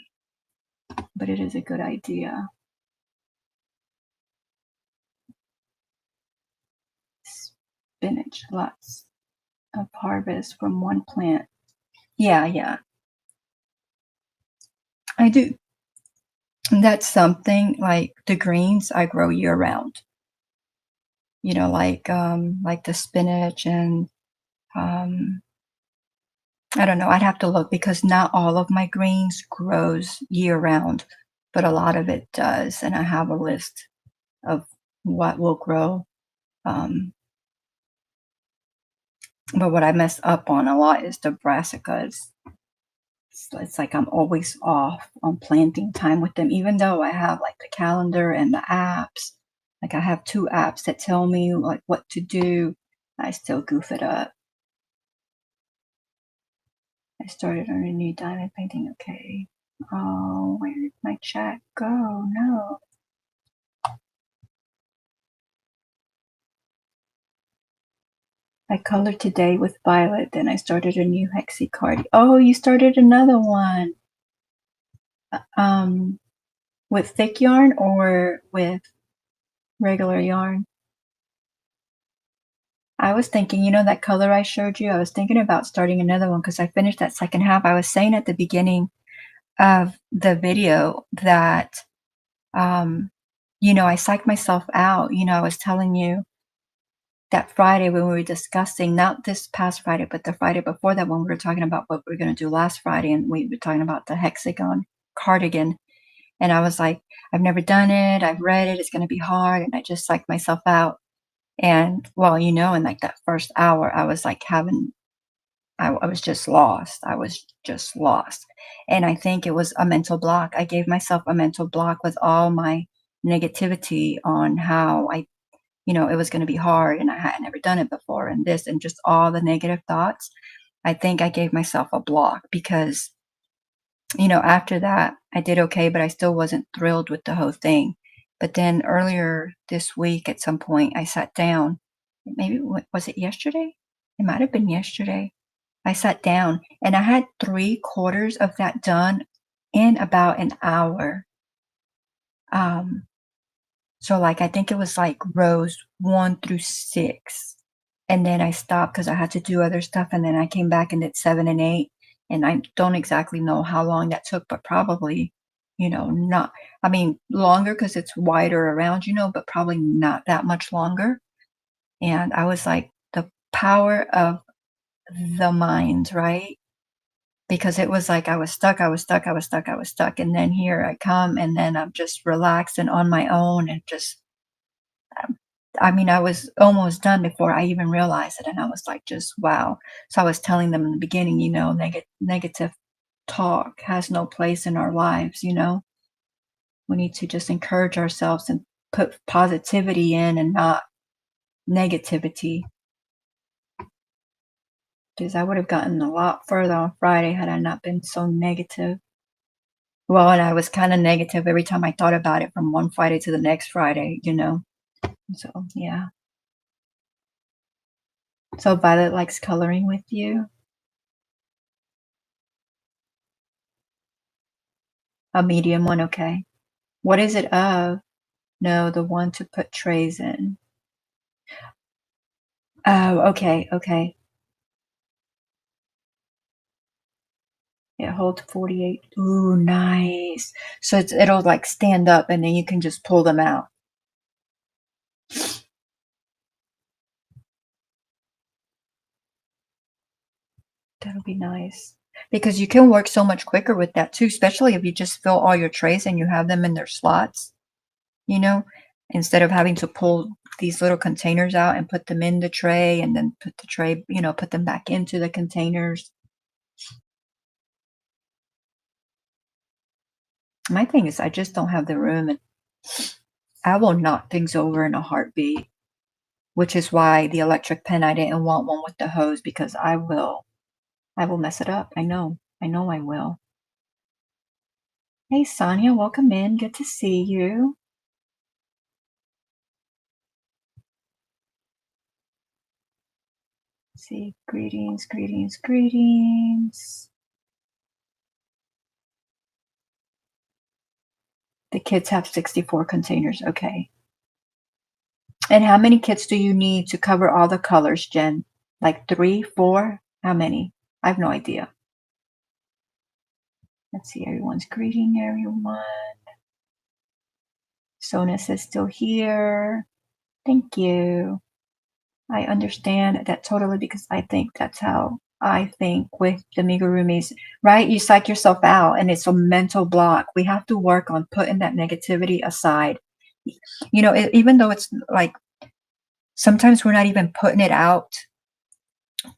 [SPEAKER 1] but it is a good idea. Spinach, lots of harvest from one plant. Yeah, yeah, I do. And that's something like the greens I grow year round. You know, like the spinach and um, I don't know. I'd have to look because not all of my greens grows year round, but a lot of it does, and I have a list of what will grow. Um, But what I mess up on a lot is the brassicas. It's like I'm always off on planting time with them, even though I have like the calendar and the apps. Like I have 2 apps that tell me like what to do. I still goof it up. I started on a new diamond painting. Okay. Oh, where did my chat go? No. I colored today with violet, then I started a new hexie card. Oh, you started another one. With thick yarn or with regular yarn? I was thinking, you know, that color I showed you, I was thinking about starting another one because I finished that second half. I was saying at the beginning of the video that, you know, I psyched myself out. You know, I was telling you that Friday when we were discussing, not this past Friday, but the Friday before that, when we were talking about what we were going to do last Friday, and we were talking about the hexagon cardigan. And I was like, I've never done it. I've read it. It's going to be hard. And I just psyched myself out. And well, you know, in like that first hour, I was like I was just lost. I was just lost. And I think it was a mental block. I gave myself a mental block with all my negativity on how you know, it was going to be hard and I had never done it before and this and just all the negative thoughts. I think I gave myself a block because, you know, after that, I did okay, but I still wasn't thrilled with the whole thing. But then earlier this week, at some point, I sat down. Maybe was it yesterday? It might have been yesterday. I sat down and I had 3/4 of that done in about an hour. Um, so like I think it was like rows 1 through 6. And then I stopped because I had to do other stuff, and then I came back and did 7 and 8, and I don't exactly know how long that took, but probably, you know, not I mean, longer because it's wider around, you know, but probably not that much longer. And I was like, the power of the mind, right? Because it was like I was stuck, I was stuck, I was stuck, I was stuck, and then here I come, and then I'm just relaxed and on my own and just I mean, I was almost done before I even realized it, and I was like, just wow. So I was telling them in the beginning, you know, negative talk has no place in our lives, you know? We need to just encourage ourselves and put positivity in and not negativity. Because I would have gotten a lot further on Friday had I not been so negative. Well, and I was kind of negative every time I thought about it from one Friday to the next Friday, you know? So, yeah. So Violet likes coloring with you? A medium one, okay. What is it of? No, the one to put trays in. Oh, okay, okay. It holds 48. Ooh, nice. So it'll like stand up and then you can just pull them out. That'll be nice. Because you can work so much quicker with that too, especially if you just fill all your trays and you have them in their slots, you know, instead of having to pull these little containers out and put them in the tray and then put the tray, you know, put them back into the containers. My thing is I just don't have the room, and I will knock things over in a heartbeat, which is why the electric pen, I didn't want one with the hose because I will mess it up. I know I will. Hey, Sonia, welcome in. Good to see you. Let's see, greetings, greetings, greetings. The kids have 64 containers. Okay. And how many kits do you need to cover all the colors, Jen? Like 3, 4? How many? I have no idea. Let's see, everyone's greeting everyone. Sonus is still here. Thank you. I understand that totally because I think that's how I think with the amigurumis, right? You psych yourself out and it's a mental block. We have to work on putting that negativity aside. You know, even though it's like sometimes we're not even putting it out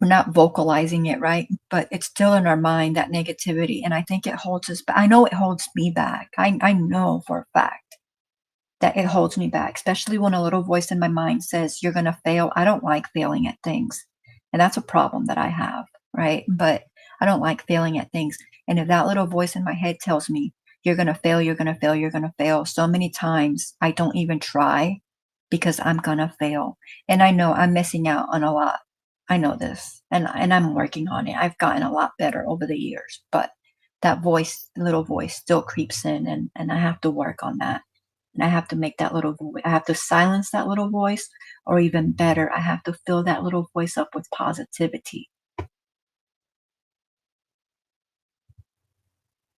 [SPEAKER 1] we're not vocalizing it, right? But it's still in our mind, that negativity. And I think it holds us back. I know it holds me back. I know for a fact that it holds me back, especially when a little voice in my mind says, you're going to fail. I don't like failing at things. And that's a problem that I have, right? But I don't like failing at things. And if that little voice in my head tells me, you're going to fail, you're going to fail, you're going to fail, so many times I don't even try because I'm going to fail. And I know I'm missing out on a lot. I know this, and I'm working on it. I've gotten a lot better over the years, but that voice, little voice, still creeps in, and I have to work on that. And I have to make that little voice, I have to silence that little voice, or even better, I have to fill that little voice up with positivity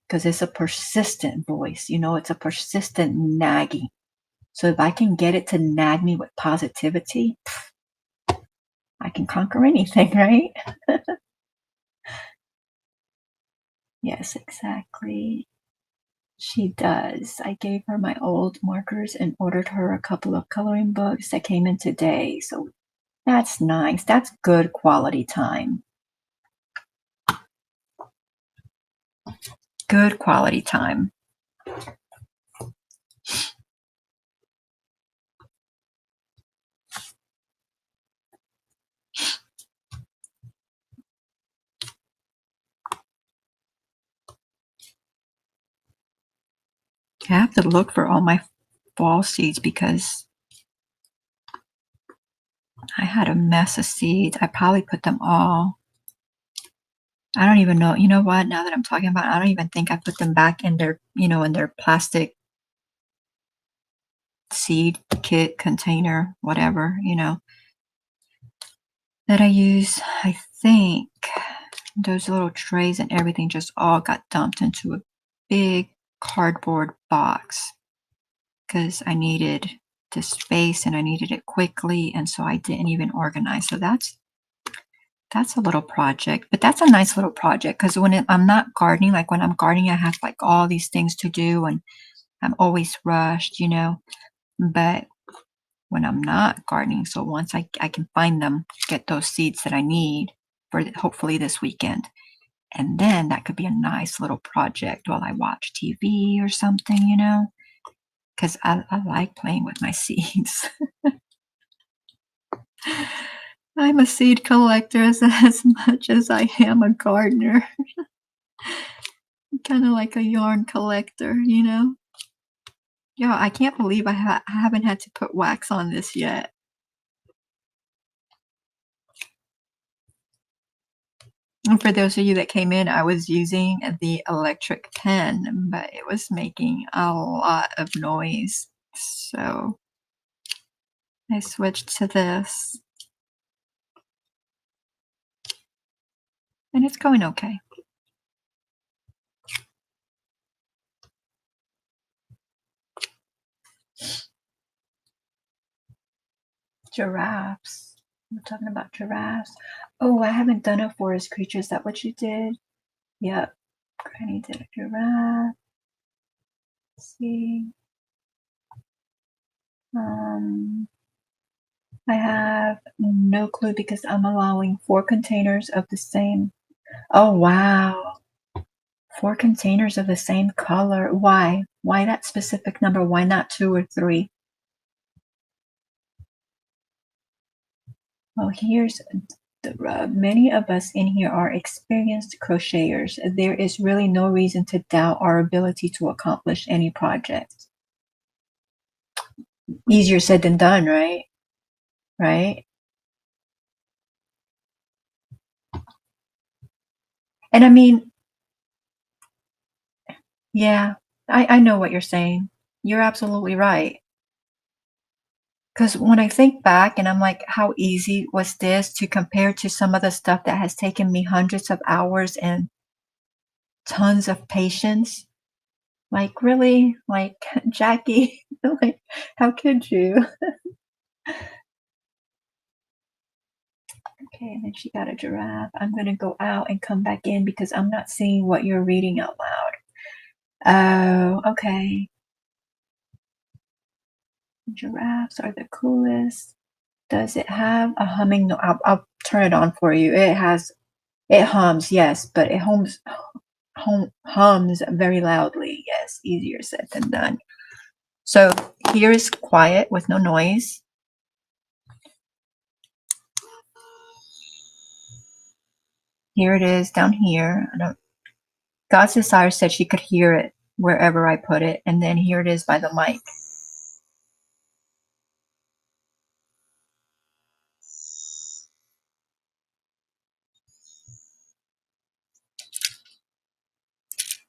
[SPEAKER 1] because it's a persistent voice, it's a persistent nagging. So if I can get it to nag me with positivity, I can conquer anything, right? Yes, exactly. She does. I gave her my old markers and ordered her a couple of coloring books that came in today. So that's nice. That's good quality time. Good quality time. I have to look for all my fall seeds because I had a mess of seeds. I probably put them all. I don't even know. You know what? Now that I'm talking about it, I don't even think I put them back in their, in their plastic seed kit container, whatever, that I use. I think those little trays and everything just all got dumped into a big cardboard box because I needed the space and I needed it quickly, and so I didn't even organize. So that's a little project, but that's a nice little project because I'm not gardening, like when I'm gardening, I have like all these things to do and I'm always rushed, but when I'm not gardening, so once I can find them, get those seeds that I need for hopefully this weekend. And then that could be a nice little project while I watch TV or something, because I like playing with my seeds. I'm a seed collector as much as I am a gardener. Kind of like a yarn collector, Yeah, I can't believe I haven't had to put wax on this yet. And for those of you that came in, I was using the electric pen, but it was making a lot of noise. So I switched to this, and it's going okay. Giraffes. We're talking about giraffes. Oh, I haven't done a forest creature. Is that what you did? Yep. Granny did a giraffe. Let's see. I have no clue because I'm allowing 4 containers of the same. Oh, wow. 4 containers of the same color. Why? Why that specific number? Why not 2 or 3? Well, here's the rub. Many of us in here are experienced crocheters. There is really no reason to doubt our ability to accomplish any project. Easier said than done, right? Right? And I mean, yeah, I know what you're saying. You're absolutely right. Because when I think back and I'm like, how easy was this to compare to some of the stuff that has taken me hundreds of hours and tons of patience? Like, really? Like, Jackie, like, how could you? Okay, and then she got a giraffe. I'm going to go out and come back in because I'm not seeing what you're reading out loud. Oh, okay. Giraffes are the coolest. Does it have a humming noise? I'll turn it on for you. It hums, yes, but it hums very loudly. Yes, easier said than done. So here is quiet with no noise. Here it is down here. God's Desire said she could hear it wherever I put it. And then here it is by the mic.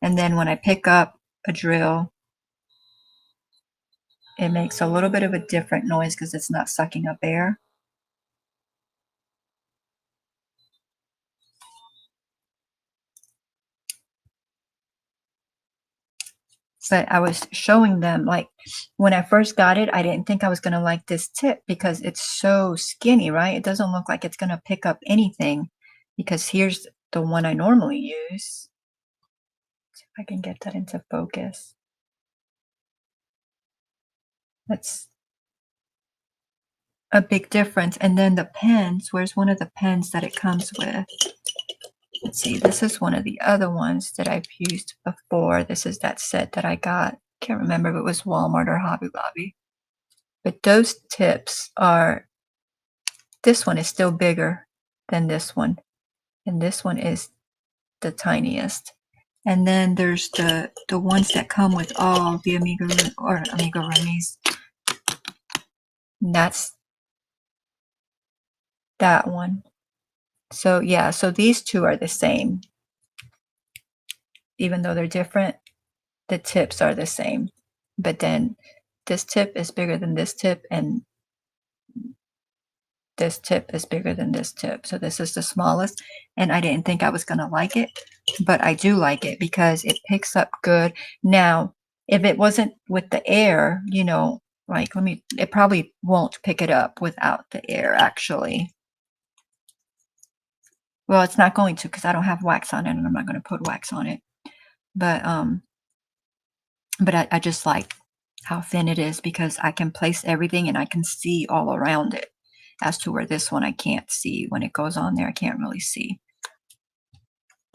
[SPEAKER 1] And then when I pick up a drill, it makes a little bit of a different noise because it's not sucking up air. But I was showing them, like, when I first got it, I didn't think I was going to like this tip because it's so skinny, right? It doesn't look like it's going to pick up anything, because here's the one I normally use. See if I can get that into focus. That's a big difference. And then the pens, where's one of the pens that it comes with? Let's see, this is one of the other ones that I've used before. This is that set that I got. Can't remember if it was Walmart or Hobby Lobby. But those tips are, this one is still bigger than this one. And this one is the tiniest. And then there's the ones that come with all the amigurumis. That's that one. So yeah, so these two are the same. Even though they're different, the tips are the same. But then this tip is bigger than this tip, and this tip is bigger than this tip. So this is the smallest, and I didn't think I was going to like it, but I do like it because it picks up good. Now, if it wasn't with the air, you know, like, it probably won't pick it up without the air, actually. Well, it's not going to, because I don't have wax on it, and I'm not going to put wax on it. But I just like how thin it is, because I can place everything and I can see all around it, as to where this one I can't see. When it goes on there, I can't really see.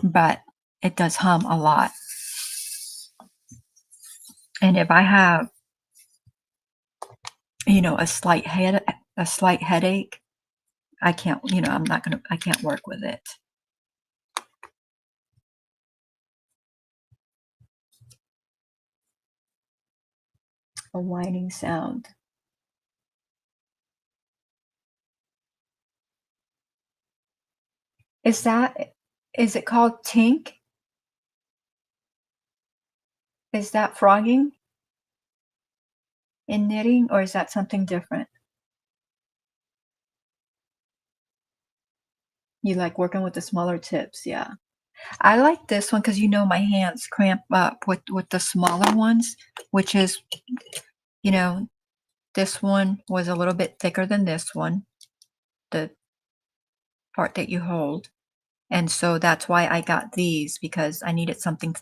[SPEAKER 1] But it does hum a lot. And if I have, you know, a slight headache, I can't, you know, I can't work with it. A whining sound. Is it called tink? Is that frogging in knitting, or is that something different? You like working with the smaller tips, yeah. I like this one because, you know, my hands cramp up with the smaller ones, which is, you know, this one was a little bit thicker than this one, the part that you hold. And so that's why I got these, because I needed something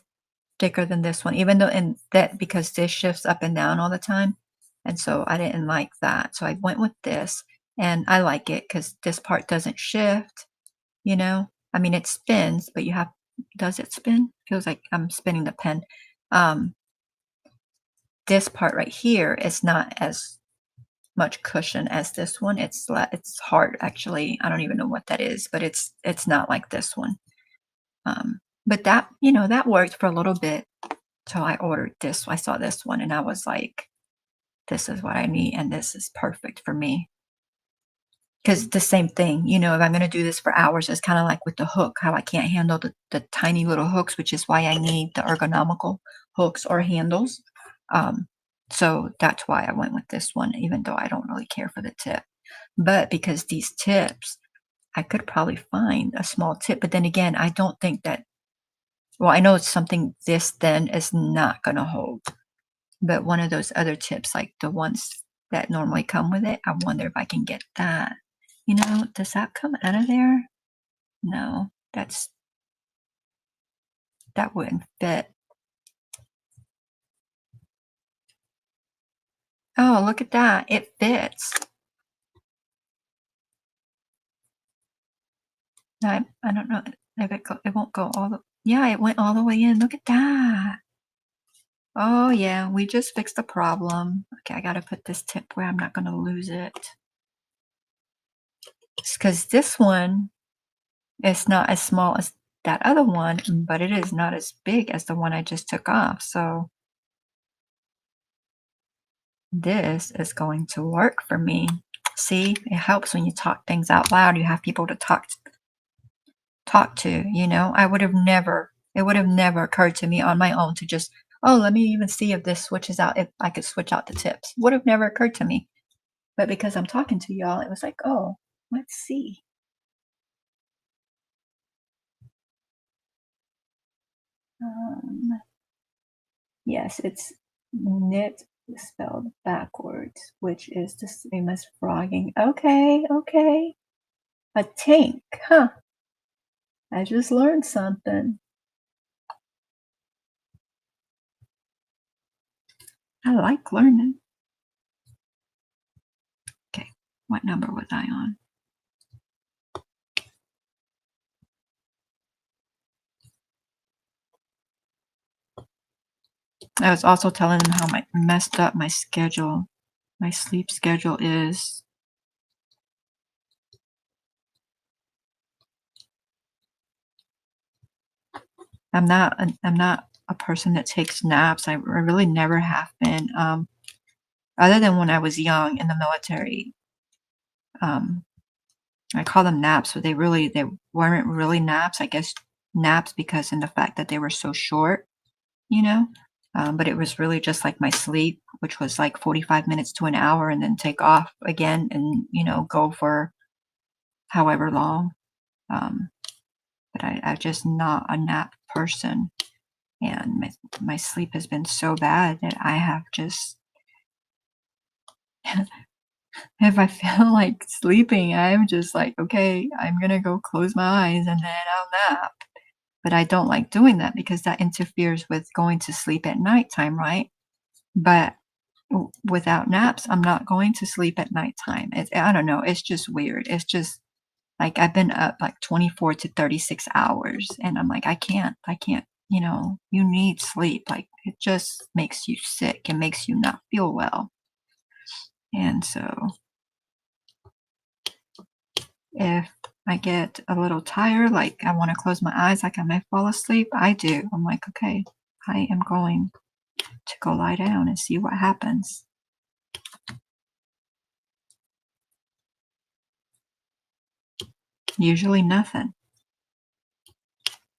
[SPEAKER 1] thicker than this one, even though, because this shifts up and down all the time. And so I didn't like that. So I went with this, and I like it because this part doesn't shift, you know? I mean, it spins, but does it spin? Feels like I'm spinning the pen. This part right here is not as much cushion as this one. It's hard, actually. I don't even know what that is, but it's not like this one. But that, you know, that worked for a little bit till I ordered this. I saw this one and I was like, this is what I need, and this is perfect for me. Because the same thing, you know, if I'm going to do this for hours, it's kind of like with the hook, how I can't handle the tiny little hooks, which is why I need the ergonomical hooks or handles. So that's why I went with this one, even though I don't really care for the tip. But because these tips, I could probably find a small tip. But then again, I don't think that, well, I know it's something this thin is not going to hold. But one of those other tips, like the ones that normally come with it, I wonder if I can get that. You know, does that come out of there? No, that wouldn't fit. Oh, look at that. It fits. I don't know if it won't go all the yeah, it went all the way in. Look at that. Oh, yeah, we just fixed the problem. Okay, I gotta put this tip where I'm not gonna lose it. Because this one is not as small as that other one, but it is not as big as the one I just took off. So this is going to work for me. See, it helps when you talk things out loud. You have people to talk to, you know. It would have never occurred to me on my own to just, oh, let me even see if this switches out, if I could switch out the tips. Would have never occurred to me. But because I'm talking to y'all, it was like, oh, let's see. Um, yes, it's knit spelled backwards, which is the same as frogging. Okay, okay. A tank, huh? I just learned something. I like learning. Okay, what number was I on? I was also telling them how messed up my sleep schedule is. I'm not a person that takes naps. I really never have been. Other than when I was young in the military. Um, I call them naps, but they weren't really naps. I guess naps because in the fact that they were so short, you know. But it was really just like my sleep, which was like 45 minutes to an hour, and then take off again, and go for however long. Um, but I'm just not a nap person, and my sleep has been so bad that I have just if I feel like sleeping, I'm just like, okay, I'm gonna go close my eyes and then I'll nap. But I don't like doing that because that interferes with going to sleep at nighttime, right? But without naps, I'm not going to sleep at nighttime. I don't know. It's just weird. It's just like I've been up like 24 to 36 hours and I'm like, I can't, you need sleep. Like it just makes you sick. It makes you not feel well. And so if I get a little tired, like I want to close my eyes, like I might fall asleep, I do. I'm like, okay, I am going to go lie down and see what happens. Usually nothing,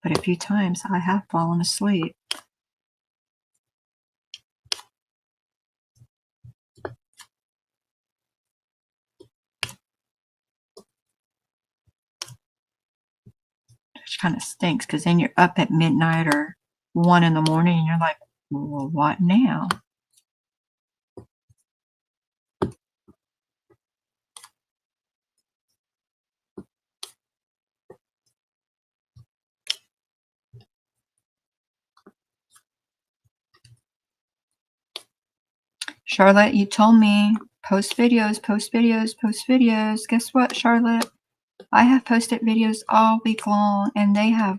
[SPEAKER 1] but a few times I have fallen asleep. Which kind of stinks because then you're up at midnight or 1 in the morning and you're like, well, what now? Charlotte, you told me post videos, post videos, post videos. Guess what, Charlotte? I have posted videos all week long and they have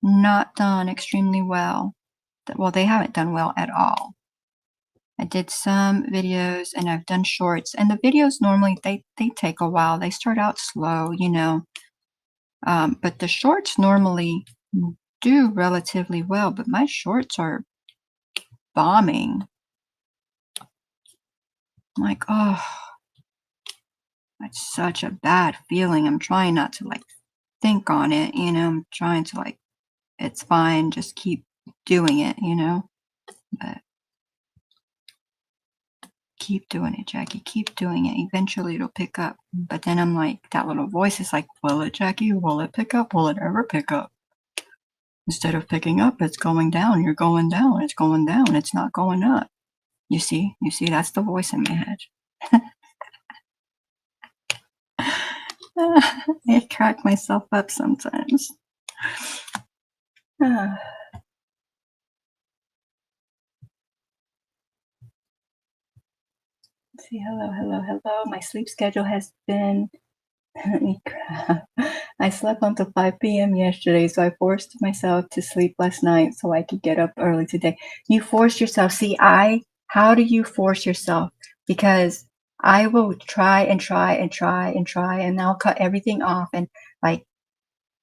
[SPEAKER 1] not done extremely well. Well, they haven't done well at all. I did some videos and I've done shorts, and the videos normally they take a while. They start out slow, but the shorts normally do relatively well, but my shorts are bombing. I'm like, oh, that's such a bad feeling. I'm trying not to like think on it, I'm trying to like, it's fine, just keep doing it. But keep doing it, Jackie. Keep doing it. Eventually it'll pick up. But then I'm like, that little voice is like, will it, Jackie? Will it pick up? Will it ever pick up? Instead of picking up, it's going down. You're going down. It's going down. It's not going up. You see? That's the voice in my head. I crack myself up sometimes. See, hello, hello, hello. My sleep schedule has been, let me grab I slept until 5 p.m. yesterday, so I forced myself to sleep last night so I could get up early today. You forced yourself. See, how do you force yourself? Because I will try and try and try and try, and I'll cut everything off and like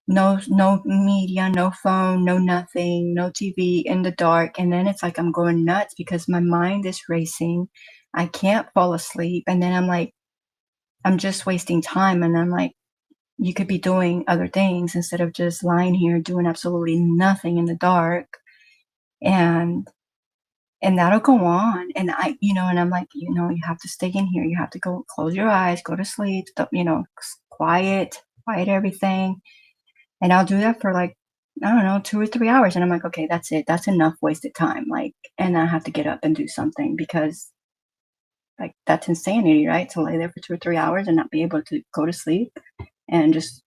[SPEAKER 1] no media, no phone, no nothing, no TV in the dark. And then it's like I'm going nuts because my mind is racing. I can't fall asleep. And then I'm like, I'm just wasting time. And I'm like, you could be doing other things instead of just lying here doing absolutely nothing in the dark. And and that'll go on. And and I'm like, you have to stay in here. You have to go close your eyes, go to sleep, quiet everything. And I'll do that for like, I don't know, 2 or 3 hours. And I'm like, okay, that's it. That's enough wasted time. Like, and I have to get up and do something because like that's insanity, right? To lay there for 2 or 3 hours and not be able to go to sleep and just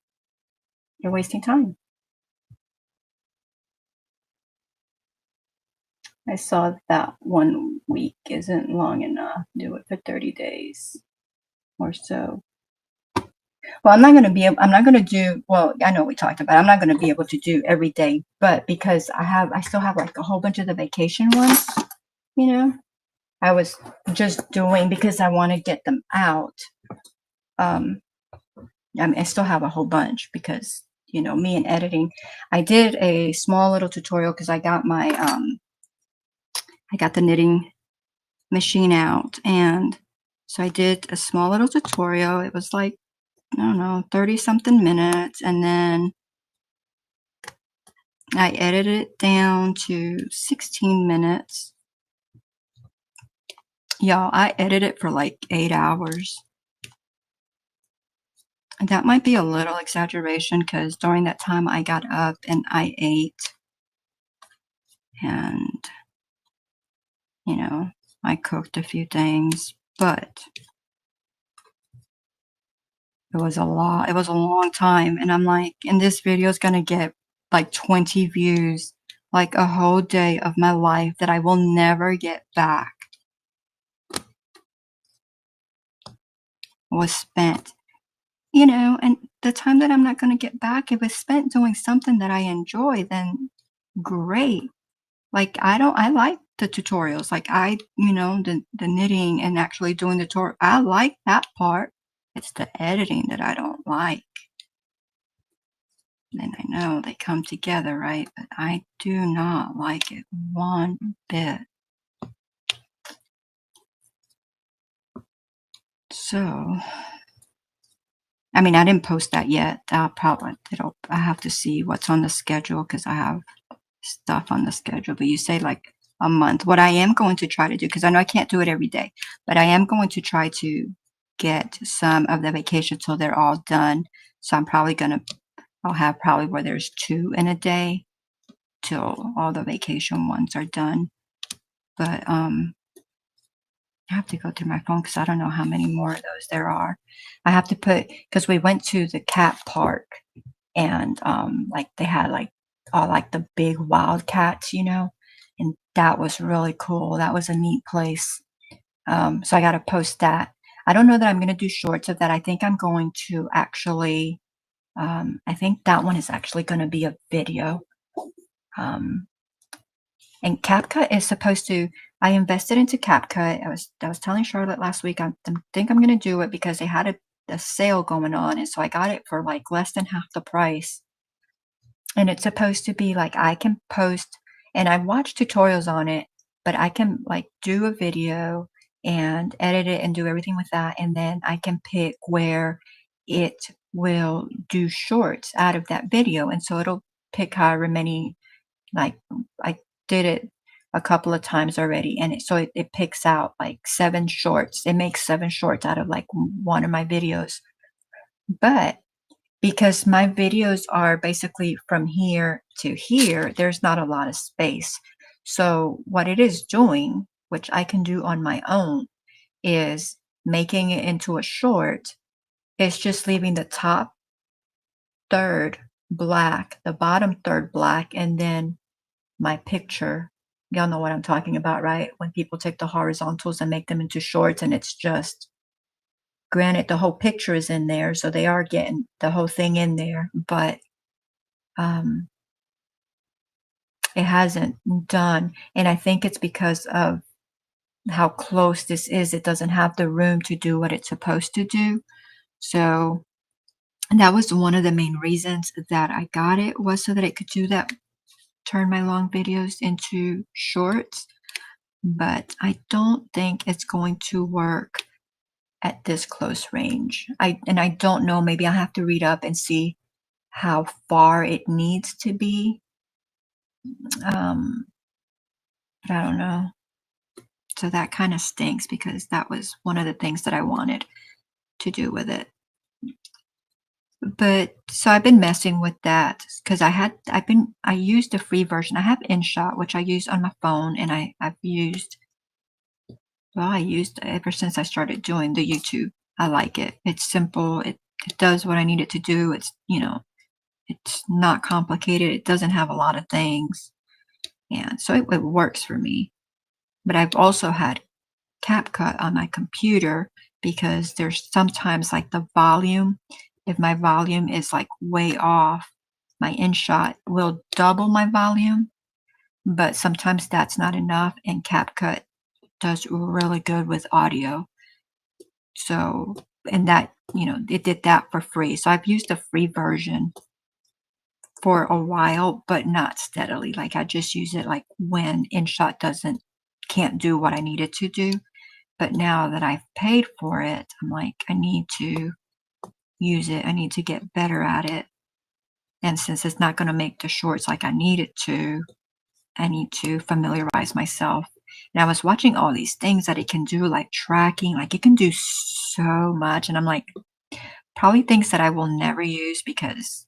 [SPEAKER 1] you're wasting time. I saw that 1 week isn't long enough. Do it for 30 days or so. Well, I'm not gonna do, well, I know we talked about it. I'm not gonna be able to do every day, but because I still have like a whole bunch of the vacation ones, you know, I was just doing because I want to get them out. Um, I mean, I still have a whole bunch because, me and editing. I did a small little tutorial because I got the knitting machine out. And so I did a small little tutorial. It was like, I don't know, 30 something minutes. And then I edited it down to 16 minutes. Y'all, I edited it for like 8 hours. And that might be a little exaggeration because during that time I got up and I ate and, I cooked a few things, but it was a lot. It was a long time. And I'm like, and this video is going to get like 20 views, like a whole day of my life that I will never get back was spent, and the time that I'm not going to get back, if it's spent doing something that I enjoy, then great. Like, I like the tutorials, like, the knitting and actually doing the tour I like that part. It's the editing that I don't like. And I know they come together, right? But I do not like it one bit. So, I mean, I didn't post that yet. I have to see what's on the schedule because I have stuff on the schedule. But you say like a month. What I am going to try to do, because I know I can't do it every day, but I am going to try to get some of the vacation till they're all done. So I'll have probably where there's 2 in a day till all the vacation ones are done. But I have to go through my phone because I don't know how many more of those there are. I have to because we went to the cat park and like they had like all like the big wild cats, and that was really cool. That was a neat place. So I got to post that. I don't know that I'm going to do shorts of that. I think I'm going to actually, I think that one is actually going to be a video. Um, and CapCut is supposed to, I invested into CapCut. I was telling Charlotte last week, I think I'm going to do it because they had a sale going on. And so I got it for like less than half the price. And it's supposed to be like I can post, and I've watched tutorials on it, but I can like do a video and edit it and do everything with that. And then I can pick where it will do shorts out of that video. And so it'll pick however many, like I did it a couple of times already. And it picks out like 7 shorts. It makes 7 shorts out of like one of my videos. But because my videos are basically from here to here, there's not a lot of space. So what it is doing, which I can do on my own, is making it into a short. It's just leaving the top third black, the bottom third black, and then my picture. Y'all know what I'm talking about, right? When people take the horizontals and make them into shorts and it's just Granted, the whole picture is in there, so they are getting the whole thing in there, but um, it hasn't done. And I think it's because of how close this is. It doesn't have the room to do what it's supposed to do. So that was one of the main reasons that I got it, was so that it could do that, turn my long videos into shorts. But I don't think it's going to work at this close range. I don't know, maybe I'll have to read up and see how far it needs to be. Um, but I don't know. So that kind of stinks because that was one of the things that I wanted to do with it. But so I've been messing with that because I used the free version. I have InShot, which I use on my phone, and I've used, well, I used ever since I started doing the YouTube. I like it. It's simple. It does what I need it to do. It's not complicated. It doesn't have a lot of things. And so it works for me. But I've also had CapCut on my computer because there's sometimes like the volume, if my volume is like way off, my InShot will double my volume, but sometimes that's not enough, and CapCut does really good with audio. So, and that, it did that for free. So I've used the free version for a while, but not steadily. Like I just use it like when InShot can't do what I need it to do. But now that I've paid for it, I'm like, I need to use it. I need to get better at it. And since it's not going to make the shorts like I need it to, I need to familiarize myself. And I was watching all these things that it can do, like tracking, like it can do so much. And I'm like, probably things that I will never use because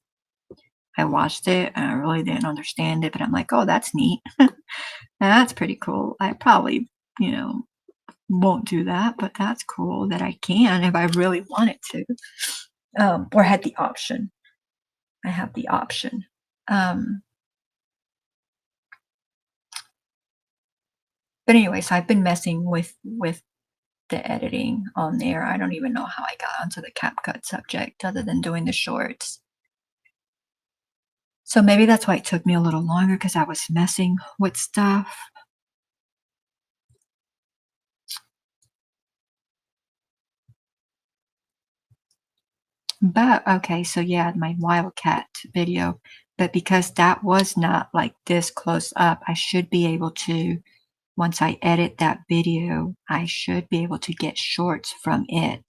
[SPEAKER 1] I watched it and I really didn't understand it. But I'm like, oh, that's neat. That's pretty cool. I probably, won't do that, but that's cool that I can if I really wanted to, or had the option. I have the option. Um, but anyway, so I've been messing with the editing on there. I don't even know how I got onto the CapCut subject other than doing the shorts. So maybe that's why it took me a little longer because I was messing with stuff. But okay, so yeah, my wildcat video, but because that was not like this close up, I should be able to, once I edit that video, I should be able to get shorts from it.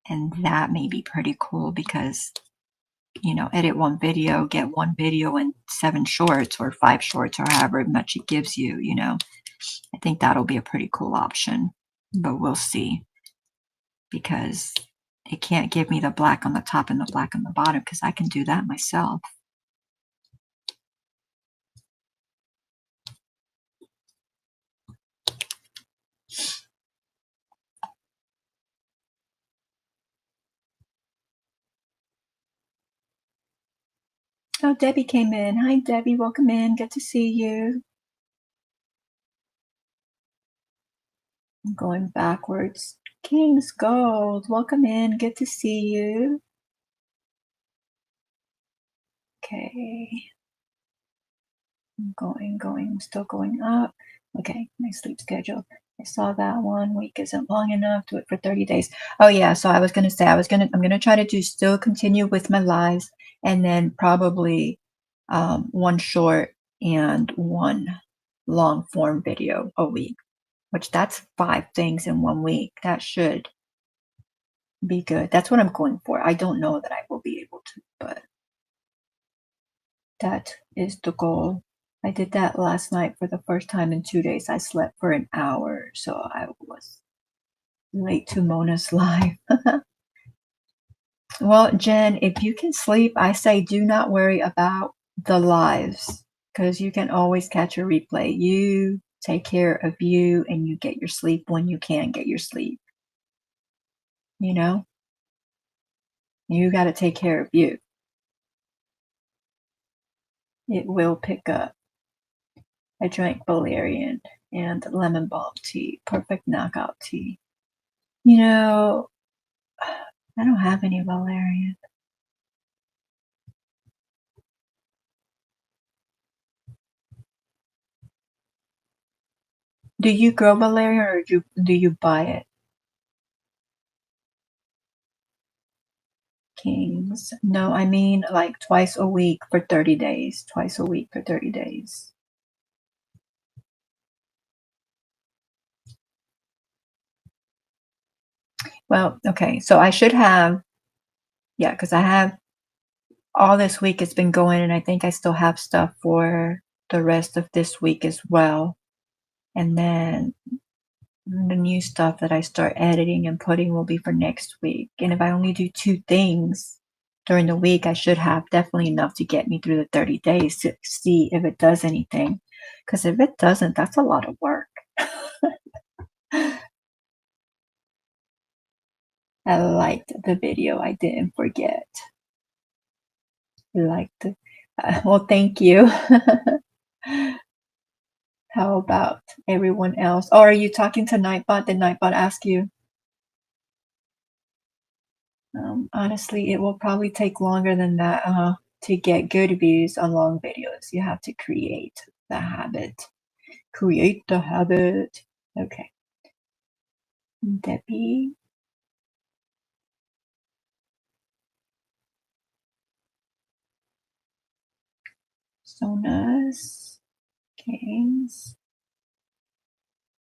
[SPEAKER 1] And that may be pretty cool because, edit one video, get one video and 7 shorts or 5 shorts or however much it gives you, I think that'll be a pretty cool option, but we'll see because it can't give me the black on the top and the black on the bottom because I can do that myself. Oh, Debbie came in. Hi, Debbie. Welcome in. Good to see you. I'm going backwards. King's Gold. Welcome in. Good to see you. Okay. I'm going, still going up. Okay, my sleep schedule. I saw that 1 week isn't long enough. Do it for 30 days. Oh yeah, so I was gonna say I'm gonna try to still continue with my lives and then probably one short and one long form video a week, which that's 5 things in 1 week. That should be good. That's what I'm going for. I don't know that I will be able to, but that is the goal. I did that last night for the first time in 2 days. I slept for an hour, so I was late to Mona's live. Well, Jen, if you can sleep, I say do not worry about the lives because you can always catch a replay. You take care of you and you get your sleep when you can get your sleep. You got to take care of you. It will pick up. I drank valerian and lemon balm tea, perfect knockout tea. I don't have any valerian. Do you grow valerian or do you buy it? Kings. No, I mean like twice a week for 30 days. Twice a week for 30 days. Well, okay, so I should have, yeah, because I have all this week it's been going, and I think I still have stuff for the rest of this week as well. And then the new stuff that I start editing and putting will be for next week. And if I only do 2 things during the week, I should have definitely enough to get me through the 30 days to see if it does anything. Because if it doesn't, that's a lot of work. I liked the video. I didn't forget. I liked it. Well, thank you. How about everyone else? Or are you talking to Nightbot? Did Nightbot ask you? Honestly, it will probably take longer than that to get good views on long videos. You have to create the habit. Create the habit. Okay. Debbie. Sonas. Kings.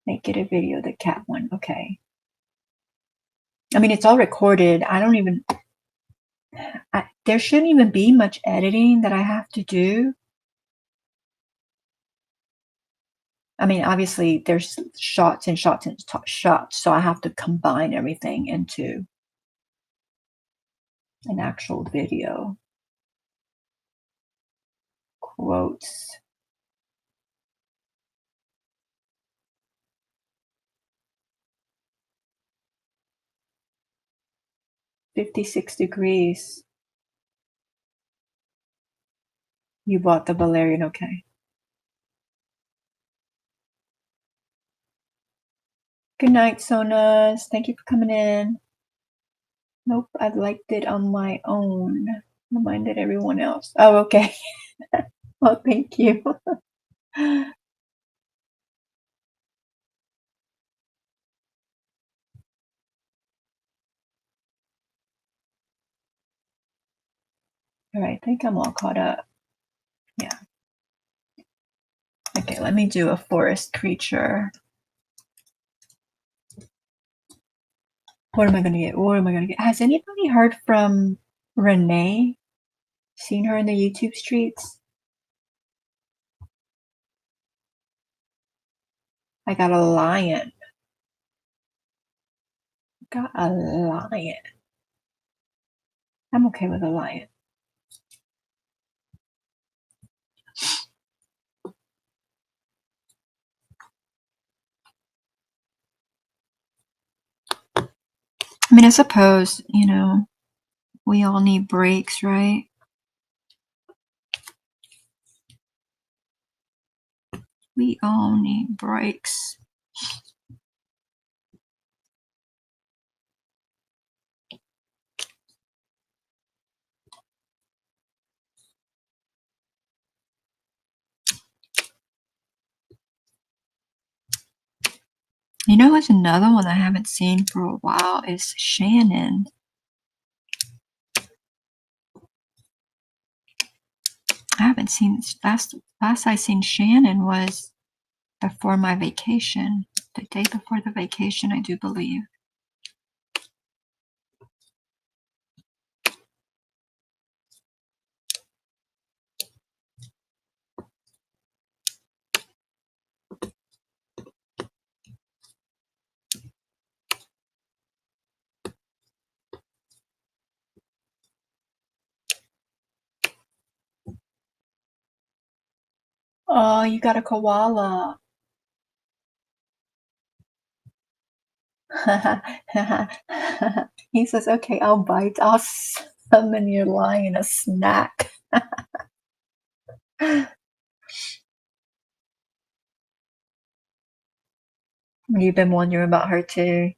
[SPEAKER 1] Make it a video, the cat one. Okay. I mean, it's all recorded. I don't even, there shouldn't even be much editing that I have to do. I mean, obviously there's shots and shots and shots, so I have to combine everything into an actual video. Quotes. "56 degrees." You bought the valerian, okay. Good night, Sonas. Thank you for coming in. Nope, I liked it on my own. Reminded everyone else. Oh, okay. Well, thank you. All right, I think I'm all caught up. Yeah. Okay, let me do a forest creature. What am I gonna get? What am I gonna get? Has anybody heard from Renee? Seen her in the YouTube streets? I got a lion. Got a lion. I'm okay with a lion. I mean, I suppose, you know, we all need breaks, right? We all need breaks. You know what's another one I haven't seen for a while is Shannon. I haven't seen last I seen Shannon was before my vacation. The day before the vacation, I do believe. Oh, you got a koala. He says, okay, I'll bite. I'll summon your lion a snack. You've been wondering about her too.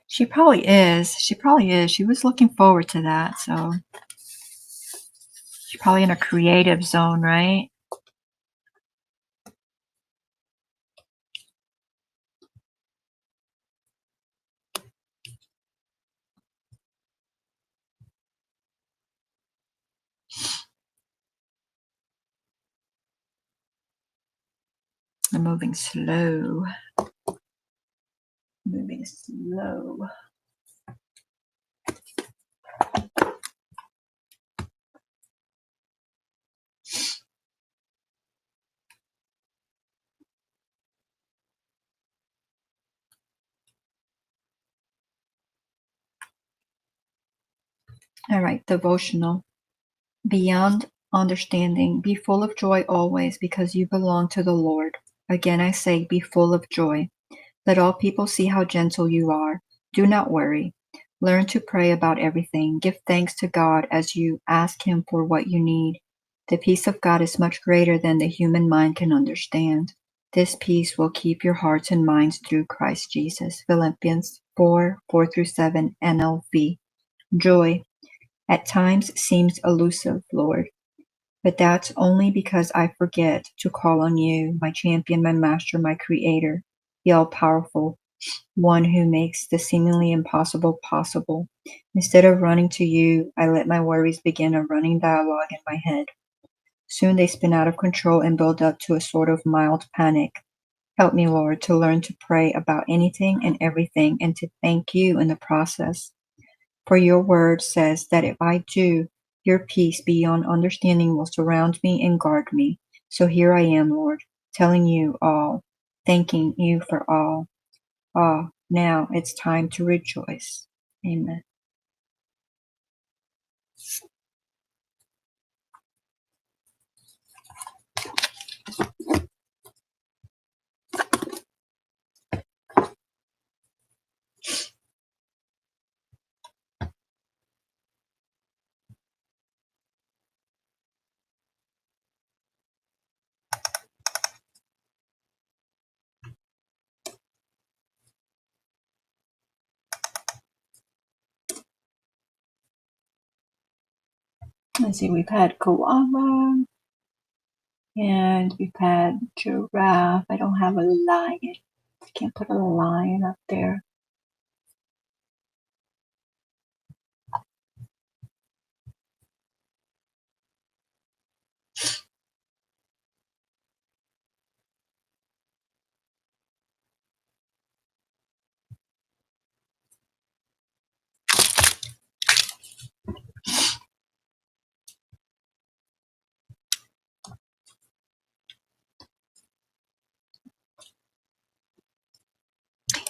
[SPEAKER 1] She probably is. She probably is. She was looking forward to that, so she's probably in a creative zone, right? I'm moving slow. Moving slow. All right, devotional. Beyond understanding, be full of joy always because you belong to the Lord. Again, I say, be full of joy. Let all people see how gentle you are. Do not worry. Learn to pray about everything. Give thanks to God as you ask Him for what you need. The peace of God is much greater than the human mind can understand. This peace will keep your hearts and minds through Christ Jesus. Philippians 4 through 7, NLV. Joy at times seems elusive, Lord, but that's only because I forget to call on you, my champion, my master, my creator, the all powerful one who makes the seemingly impossible possible. Instead of running to you, I let my worries begin a running dialogue in my head. Soon they spin out of control and build up to a sort of mild panic. Help me, Lord, to learn to pray about anything and everything and to thank you in the process. For your word says that if I do, your peace beyond understanding will surround me and guard me. So here I am, Lord, telling you all, thanking you for all. Ah, now it's time to rejoice. Amen. Let's see, we've had koala and we've had giraffe. I don't have a lion. I can't put a lion up there.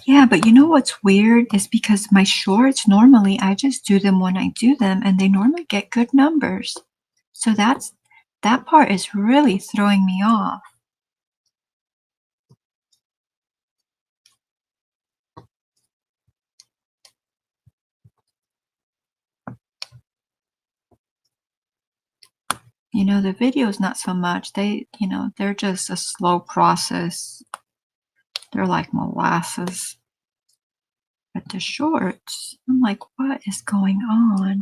[SPEAKER 1] Yeah, but you know what's weird is because my shorts, normally I just do them when I do them and they normally get good numbers. So that part is really throwing me off. You know, the videos not so much. They're just a slow process. They're like molasses. But the shorts, I'm like, what is going on?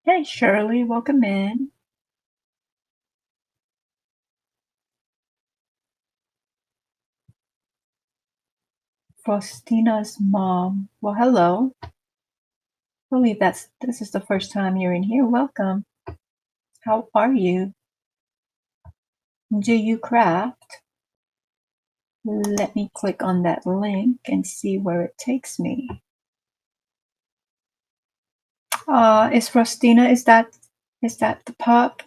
[SPEAKER 1] Hey, Shirley, welcome in. Faustina's mom. Well, hello. I believe this is the first time you're in here. Welcome. How are you? Do you craft? Let me click on that link and see where it takes me. Is Faustina, is that the pup?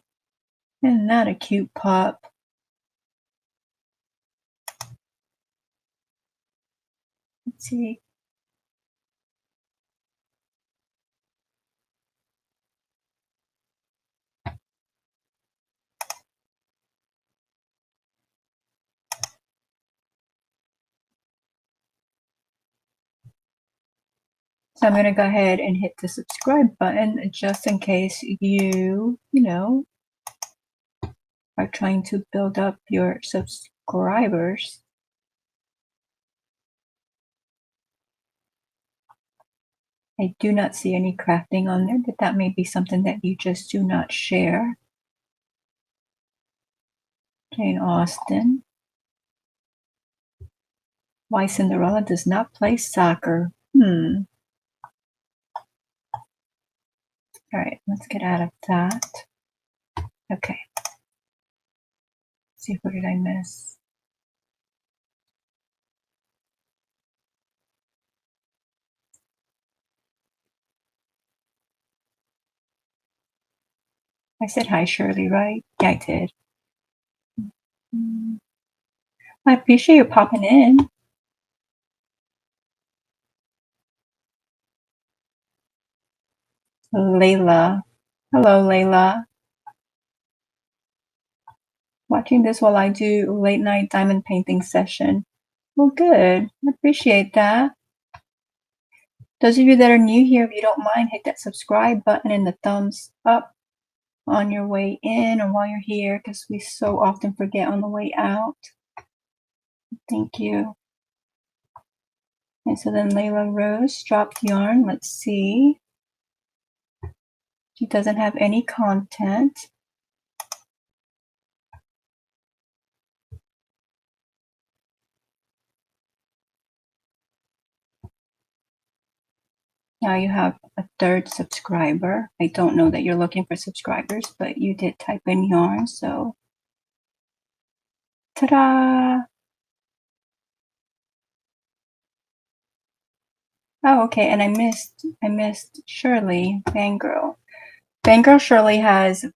[SPEAKER 1] Isn't that a cute pup? Let's see. So I'm going to go ahead and hit the subscribe button just in case you know, are trying to build up your subscribers. I do not see any crafting on there, but that may be something that you just do not share. Jane Austen. Why Cinderella does not play soccer. All right, let's get out of that. Okay. Let's see, what did I miss? I said hi, Shirley, right? Yeah, I did. I appreciate you popping in. Layla. Hello, Layla. Watching this while I do late night diamond painting session. Well, good. I appreciate that. Those of you that are new here, if you don't mind, hit that subscribe button and the thumbs up on your way in or while you're here, because we so often forget on the way out. Thank you. And so then Layla Rose dropped yarn. Let's see. She doesn't have any content. Now you have a third subscriber. I don't know that you're looking for subscribers, but you did type in yarn, so ta-da! Oh, okay, and I missed Shirley Fangirl. Fangirl Shirley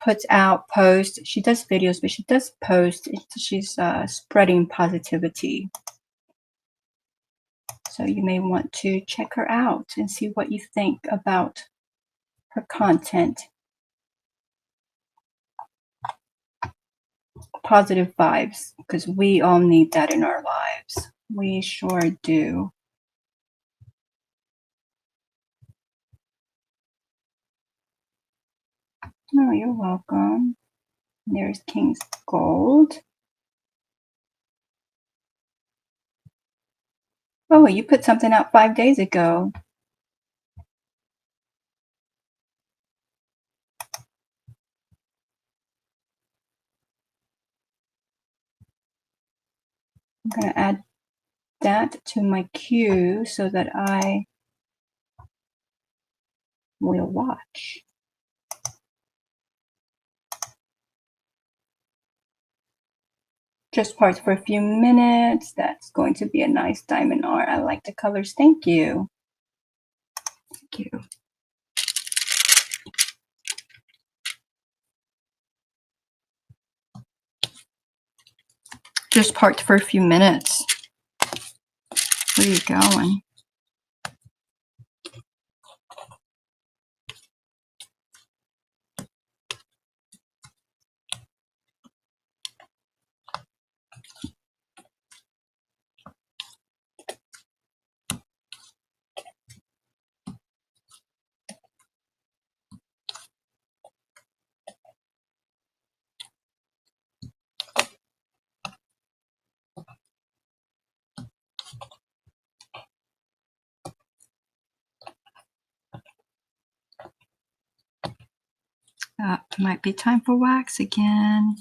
[SPEAKER 1] puts out posts. She does videos, but she does post. She's spreading positivity. So you may want to check her out and see what you think about her content. Positive vibes, because we all need that in our lives. We sure do. Oh, you're welcome. There's King's Gold. Oh, you put something out 5 days ago. I'm going to add that to my queue so that I will watch. Just parts for a few minutes. That's going to be a nice diamond art. I like the colors. Thank you. Thank you. Just parked for a few minutes. Where are you going? Might be time for wax again.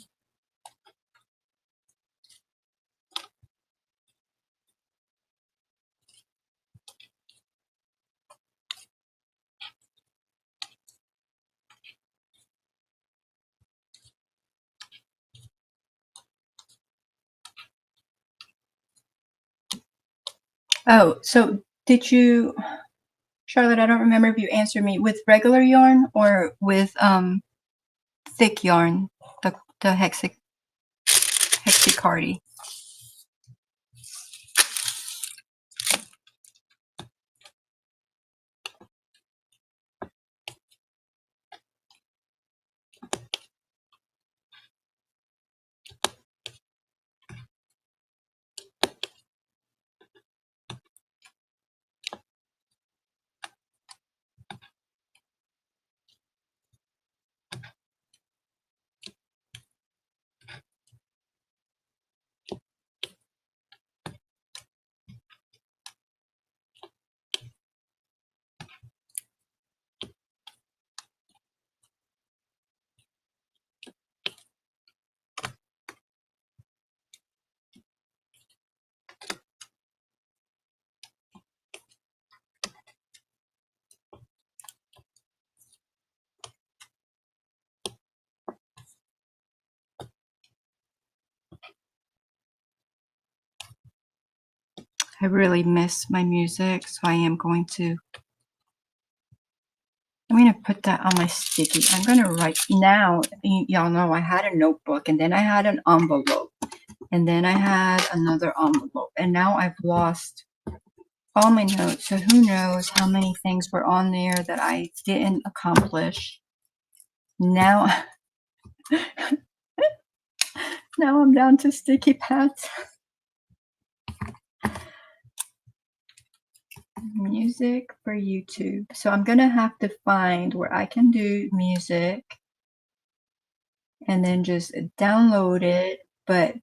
[SPEAKER 1] Oh, so did you, Charlotte, I don't remember if you answered me with regular yarn or with thick yarn, the Hexicardi. I really miss my music, so I'm going to put that on my sticky. I'm going to write now. Y'all know I had a notebook, and then I had an envelope, and then I had another envelope, and now I've lost all my notes. So who knows how many things were on there that I didn't accomplish. Now, now I'm down to sticky pads. Music for YouTube. So I'm gonna have to find where I can do music and then just download it, but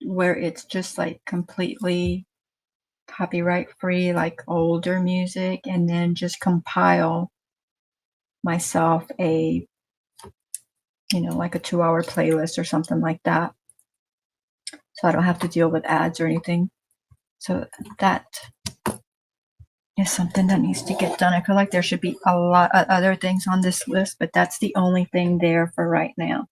[SPEAKER 1] where it's just like completely copyright free, like older music, and then just compile myself a, like a 2-hour playlist or something like that. So I don't have to deal with ads or anything. So that is something that needs to get done. I feel like there should be a lot of other things on this list, but that's the only thing there for right now.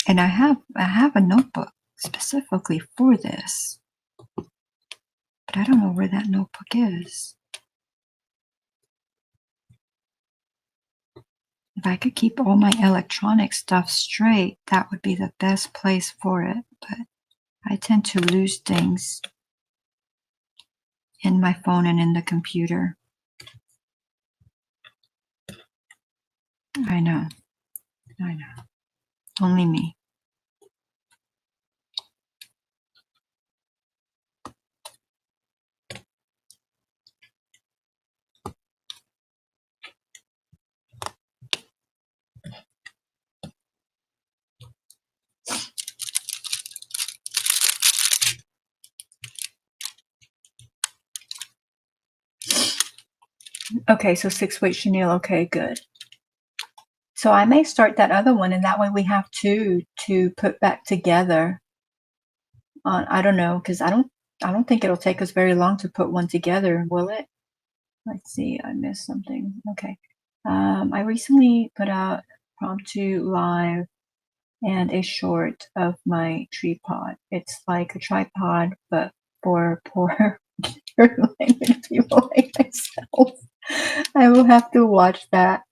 [SPEAKER 1] And I have a notebook specifically for this, but I don't know where that notebook is. If I could keep all my electronic stuff straight, that would be the best place for it. But I tend to lose things in my phone and in the computer. I know. Only me. Okay, so 6-weight chenille. Okay, good. So I may start that other one, and that way we have two to put back together. I don't know, because I don't think it'll take us very long to put one together, will it? Let's see, I missed something. Okay. I recently put out Promptu Live and a short of my tripod. It's like a tripod, but for poor language people like myself. I will have to watch that.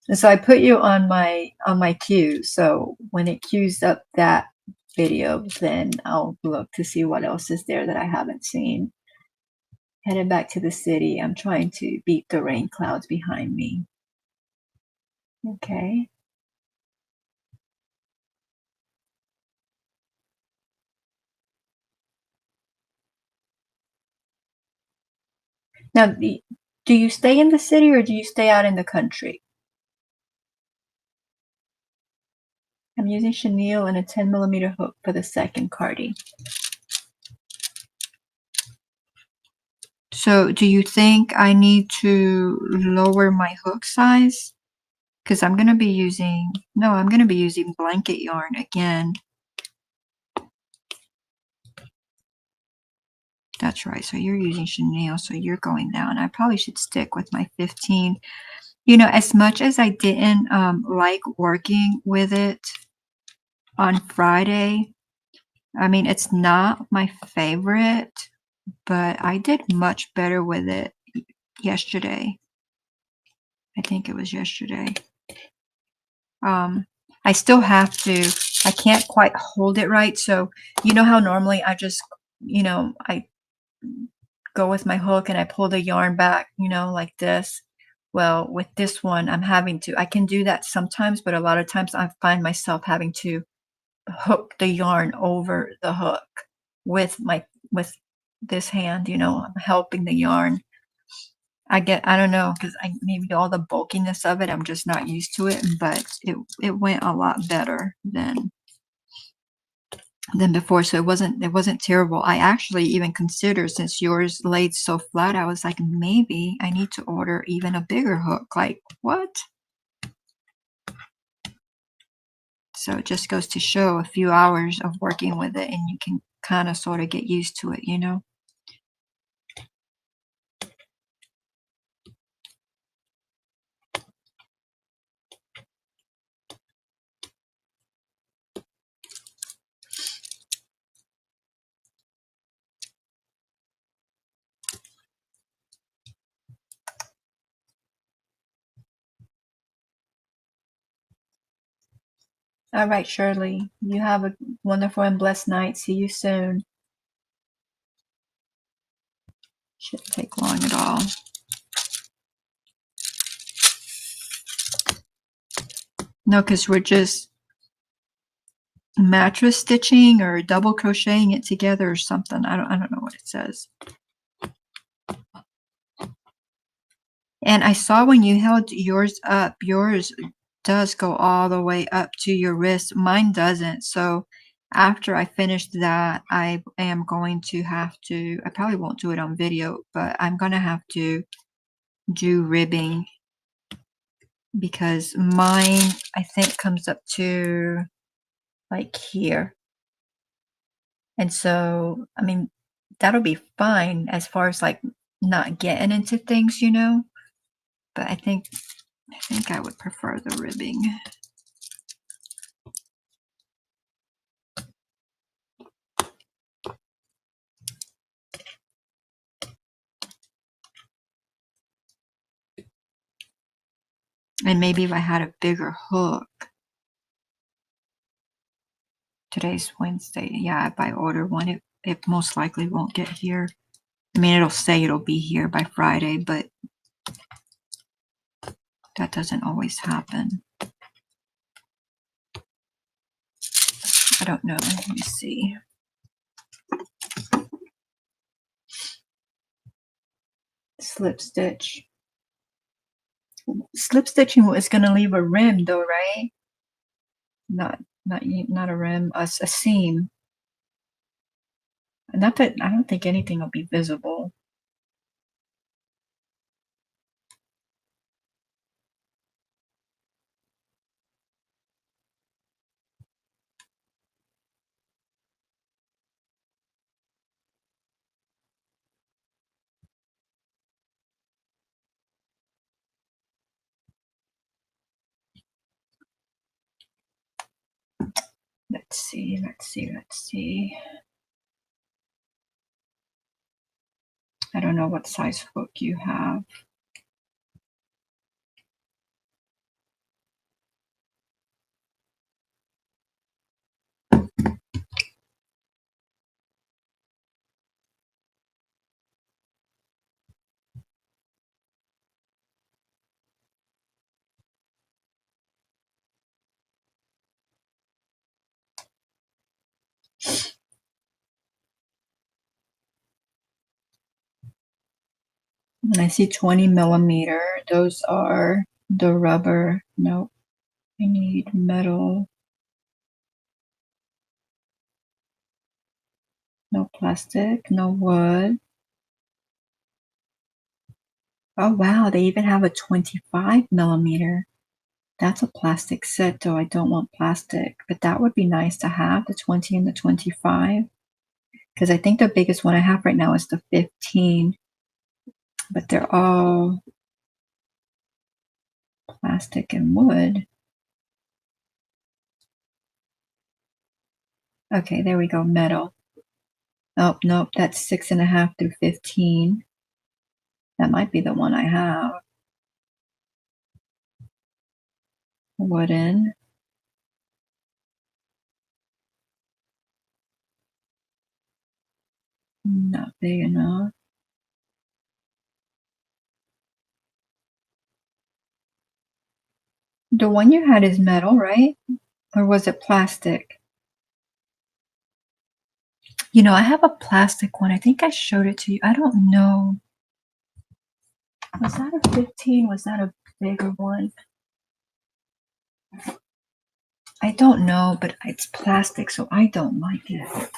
[SPEAKER 1] And so I put you on my queue. So when it queues up that video, then I'll look to see what else is there that I haven't seen. Headed back to the city. I'm trying to beat the rain clouds behind me. Okay. Now, do you stay in the city or do you stay out in the country? I'm using chenille and a 10mm hook for the second cardie. So do you think I need to lower my hook size? Because I'm going to be using, no, I'm going to be using blanket yarn again. That's right. So you're using chenille, so you're going down. I probably should stick with my 15. You know, as much as I didn't like working with it on Friday, I mean, it's not my favorite, but I did much better with it yesterday. I think it was yesterday. I still have to, I can't quite hold it right. So, you know how normally I just, you know, I go with my hook and I pull the yarn back, you know, like this. Well, with this one, I'm having to, I can do that sometimes, but a lot of times I find myself having to hook the yarn over the hook with with this hand, you know, I'm helping the yarn. I don't know, because maybe all the bulkiness of it, I'm just not used to it, but it went a lot better than before. So it wasn't terrible. I actually even considered, since yours laid so flat, I was like, maybe I need to order even a bigger hook. Like, what? So it just goes to show a few hours of working with it and you can kind of sort of get used to it, you know? All right, Shirley, you have a wonderful and blessed night. See you soon. Shouldn't take long at all. No, because we're just mattress stitching or double crocheting it together or something. I don't know what it says. And I saw when you held yours up, yours does go all the way up to your wrist. Mine doesn't. So after I finish that, I am going to have to, I probably won't do it on video, but I'm going to have to do ribbing because mine, I think, comes up to like here. And so, I mean, that'll be fine as far as like not getting into things, you know, but I think I would prefer the ribbing. And maybe if I had a bigger hook. Today's Wednesday. Yeah, if I order one, it most likely won't get here. I mean, it'll say it'll be here by Friday, but that doesn't always happen. I don't know. Let me see. Slip stitch. Slip stitching is going to leave a rim though, right? Not a rim, a seam. Not that I don't think anything will be visible. Let's see, let's see, let's see. I don't know what size hook you have. And I see 20mm. Those are the rubber. Nope. I need metal. No plastic, no wood. Oh wow, they even have a 25 millimeter. That's a plastic set, though I don't want plastic, but that would be nice to have, the 20 and the 25, because I think the biggest one I have right now is the 15, but they're all plastic and wood. Okay, there we go, metal. Oh, nope, that's 6.5 through 15. That might be the one I have. Wooden. Not big enough. The one you had is metal, right? Or was it plastic? You know, I have a plastic one. I think I showed it to you. I don't know. Was that a 15? Was that a bigger one? I don't know, but it's plastic, so I don't like it.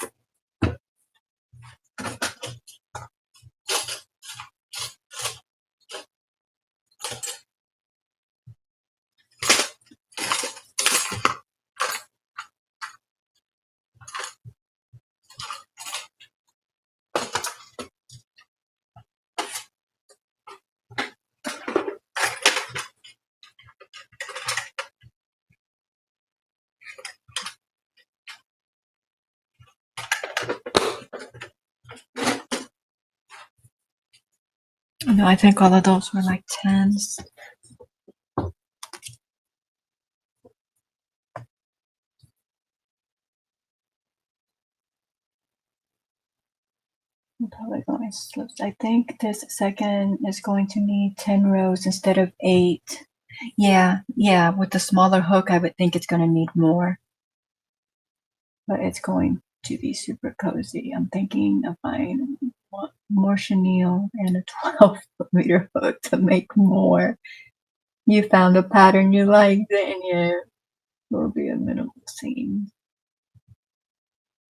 [SPEAKER 1] No, I think all of those were like 10s. I'm probably going to slip. I think this second is going to need 10 rows instead of 8. Yeah, with the smaller hook, I would think it's going to need more. But it's going to be super cozy. I'm thinking if I want more chenille and a 12-meter hook to make more. You found a pattern you like, didn't you? It will be a minimal seam.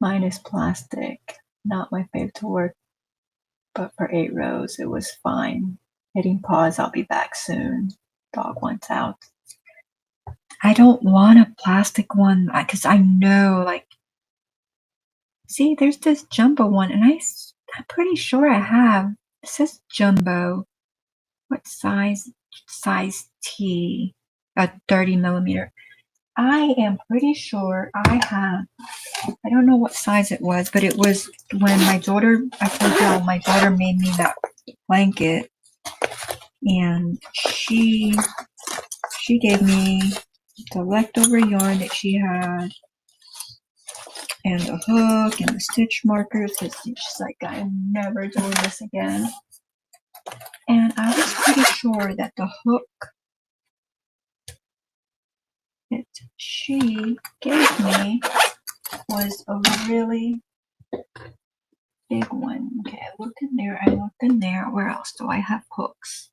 [SPEAKER 1] Mine is plastic. Not my favorite to work, but for 8 rows, it was fine. Hitting pause, I'll be back soon. Dog wants out. I don't want a plastic one because I know, like, see, there's this jumbo one, and I'm pretty sure I have. It says jumbo. What size? Size T. A 30 millimeter. I am pretty sure I have. I don't know what size it was, but it was when my daughter, I told you, my daughter made me that blanket, and she gave me the leftover yarn that she had, and the hook and the stitch markers, because she's like, I'm never doing this again. And I was pretty sure that the hook that she gave me was a really big one. Okay, I looked in there. Where else do I have hooks?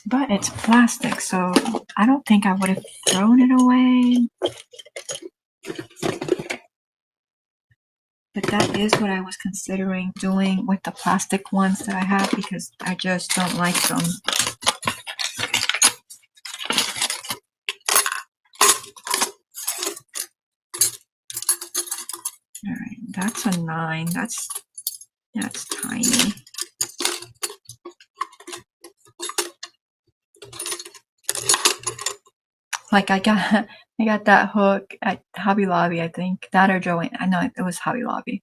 [SPEAKER 1] But it's plastic, so I don't think I would have thrown it away. But that is what I was considering doing with the plastic ones that I have, because I just don't like them. All right, that's a 9. That's tiny. Like I got that hook at Hobby Lobby, I think. That or Joann. I know it was Hobby Lobby.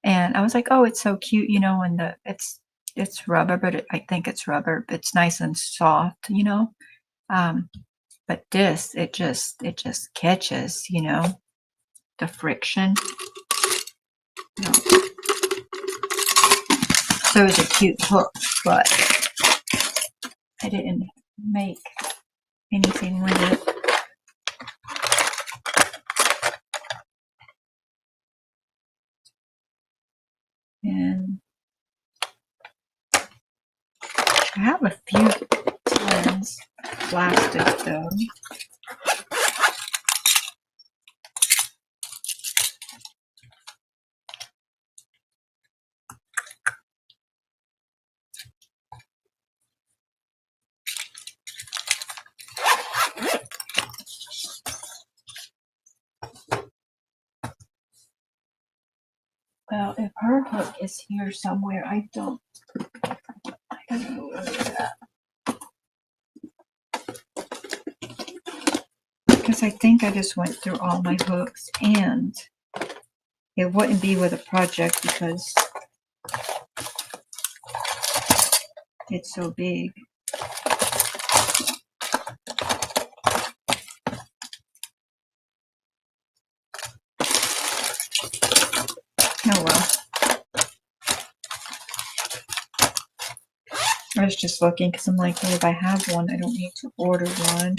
[SPEAKER 1] And I was like, oh, it's so cute, you know, and it's rubber, but I think it's rubber. It's nice and soft, you know. But this, it just catches, you know, the friction. No. So it's a cute hook, but I didn't make anything with it. And I have a few tins, plastic though. Well, if her hook is here somewhere, I don't know where it's at. Because I think I just went through all my hooks, and it wouldn't be with a project because it's so big. Oh well. I was just looking because I'm like, well, if I have one, I don't need to order one.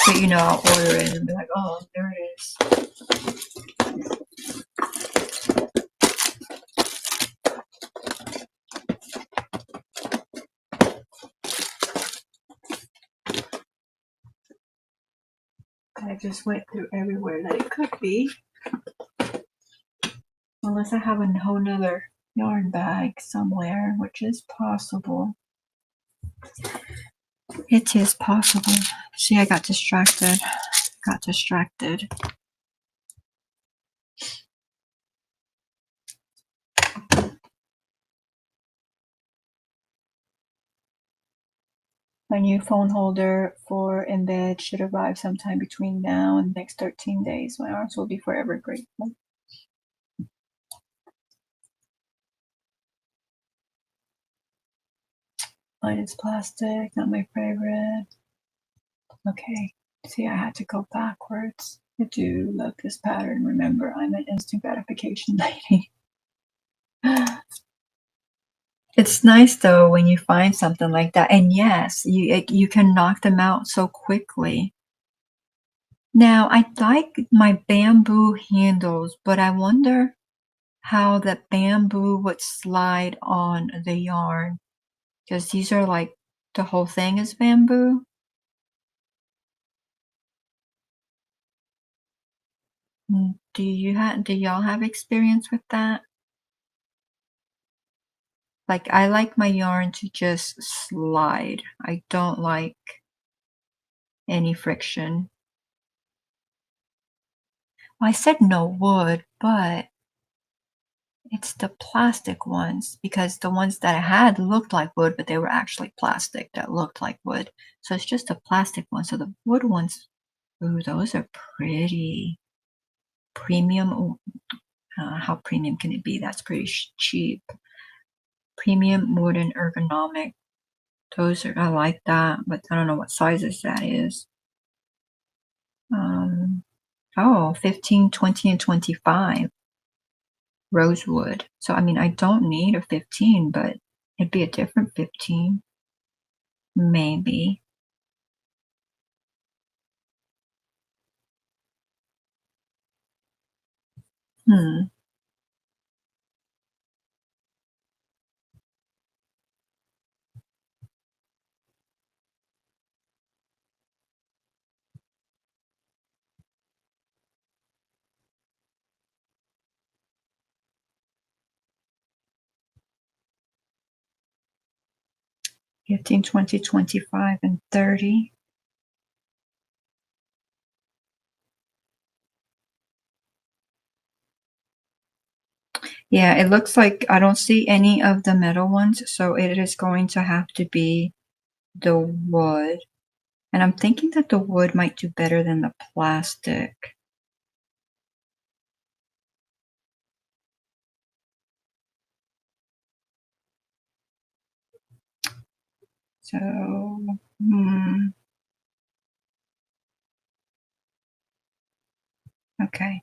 [SPEAKER 1] But you know, I'll order it and be like, oh, there it is. I just went through everywhere that it could be. Unless I have a whole nother yarn bag somewhere, which is possible. It is possible. See, I got distracted. My new phone holder for Embed should arrive sometime between now and the next 13 days. My arms will be forever grateful. Mine is plastic, not my favorite. Okay, see, I had to go backwards. I do love this pattern. Remember, I'm an instant gratification lady. It's nice though when you find something like that, and yes, you can knock them out so quickly. Now, I like my bamboo handles, but I wonder how the bamboo would slide on the yarn, because these are like the whole thing is bamboo. Do y'all have experience with that? Like, I like my yarn to just slide. I don't like any friction. Well, I said no wood, but it's the plastic ones, because the ones that I had looked like wood, but they were actually plastic that looked like wood. So it's just a plastic one. So the wood ones, ooh, those are pretty premium. Ooh, how premium can it be? That's pretty cheap. Premium wooden ergonomic. Those are, I like that, but I don't know what sizes that is. Oh, 15, 20, and 25. Rosewood. So, I mean, I don't need a 15, but it'd be a different 15. Maybe. Hmm. Fifteen, 20, 25, and 30. Yeah, it looks like I don't see any of the metal ones, so it is going to have to be the wood. And I'm thinking that the wood might do better than the plastic. So, okay.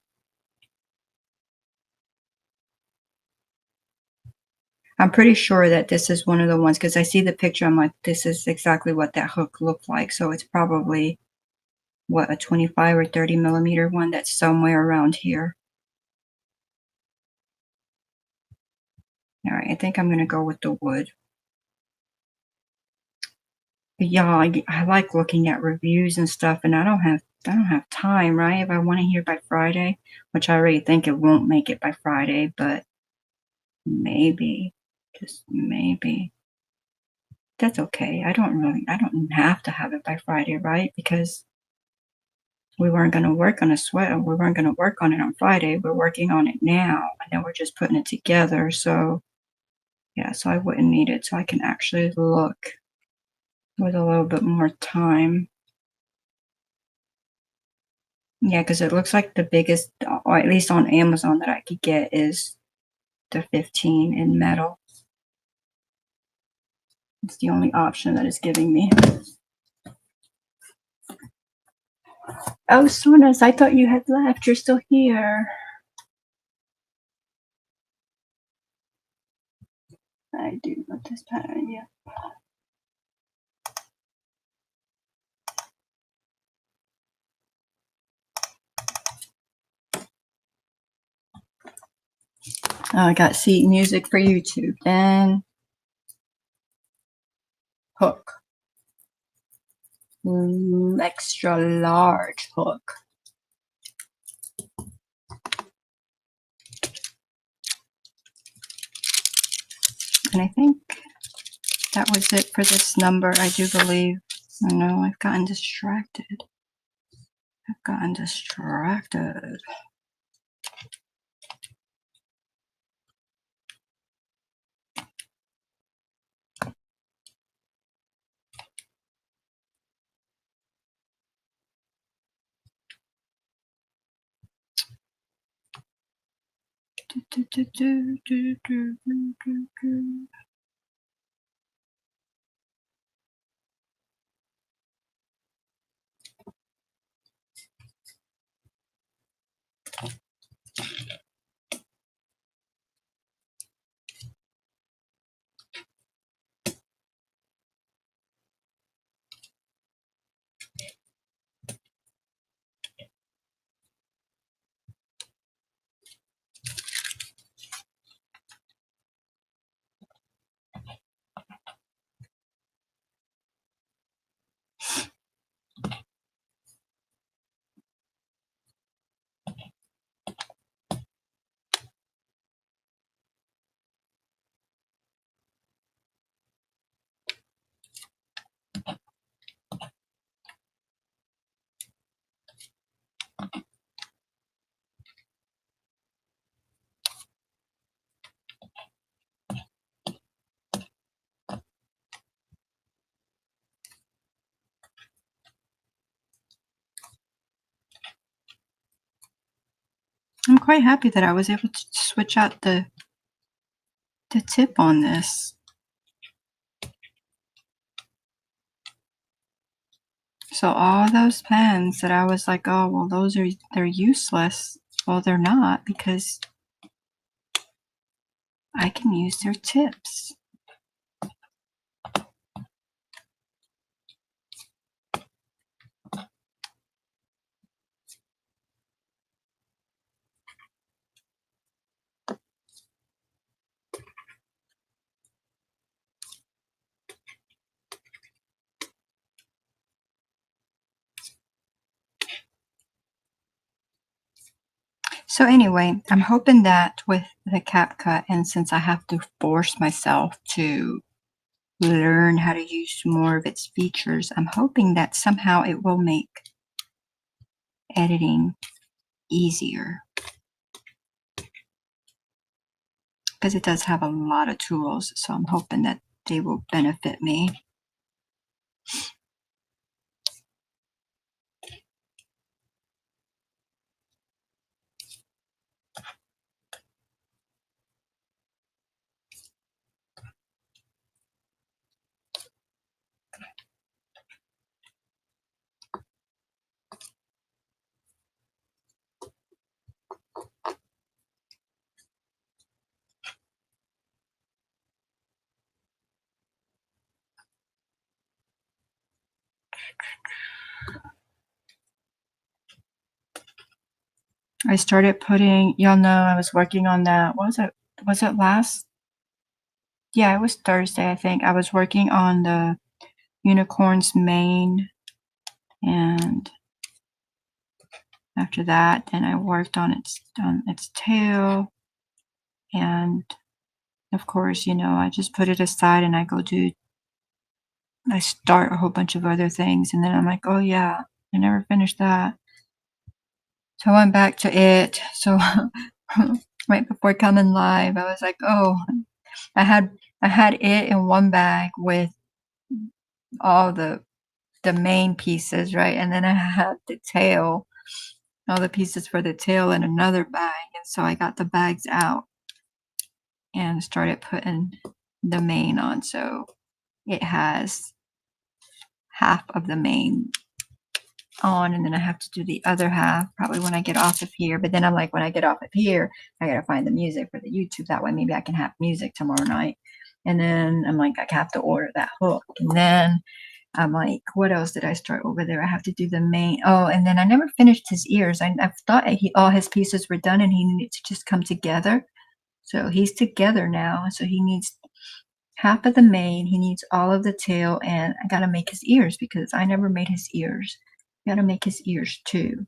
[SPEAKER 1] I'm pretty sure that this is one of the ones, because I see the picture, I'm like, this is exactly what that hook looked like. So it's probably, what, a 25 or 30 millimeter one that's somewhere around here. All right, I think I'm going to go with the wood. yeah, I like looking at reviews and stuff, and I don't have time, right? If I want to hear by Friday, which I already think it won't make it by Friday, but maybe, just maybe. That's okay. I don't have to have it by Friday, right? Because we weren't going to work on a sweat, we weren't going to work on it on Friday. We're working on it now, and then we're just putting it together. So, yeah, so I wouldn't need it. So I can actually look with a little bit more time. Yeah, because it looks like the biggest, or at least on Amazon, that I could get is the 15 in metal. It's the only option that it's giving me. Oh, Sonas, I thought you had left. You're still here. I do love this pattern, yeah. Oh, I got sheet music for YouTube. Then hook. Extra large hook. And I think that was it for this number, I do believe. I know I've gotten distracted. I'm quite happy that I was able to switch out the tip on this. So all those pens that I was like, oh, well, they're useless. Well, they're not, because I can use their tips. So anyway, I'm hoping that with the CapCut, and since I have to force myself to learn how to use more of its features, I'm hoping that somehow it will make editing easier, because it does have a lot of tools. So I'm hoping that they will benefit me. I started putting, y'all know I was working on that. What was it? Was it last? Yeah, it was Thursday, I think. I was working on the unicorn's mane, and after that, then I worked on its tail, and of course, you know, I just put it aside and I start a whole bunch of other things, and then I'm like, oh yeah, I never finished that. So I went back to it. So right before coming live, I was like, oh, I had it in one bag with all the main pieces, right? And then I had the tail, all the pieces for the tail in another bag. And so I got the bags out and started putting the mane on. So it has half of the mane on, and then I have to do the other half probably when I get off of here. But then I'm like, when I get off of here, I gotta find the music for the YouTube. That way maybe I can have music tomorrow night. And then I'm like, I have to order that hook. And then I'm like, what else did I start over there? I have to do the main. Oh, and then I never finished his ears. I thought all his pieces were done and he needed to just come together. So he's together now. So he needs half of the mane, he needs all of the tail, and I gotta make his ears because I never made his ears. I gotta make his ears too.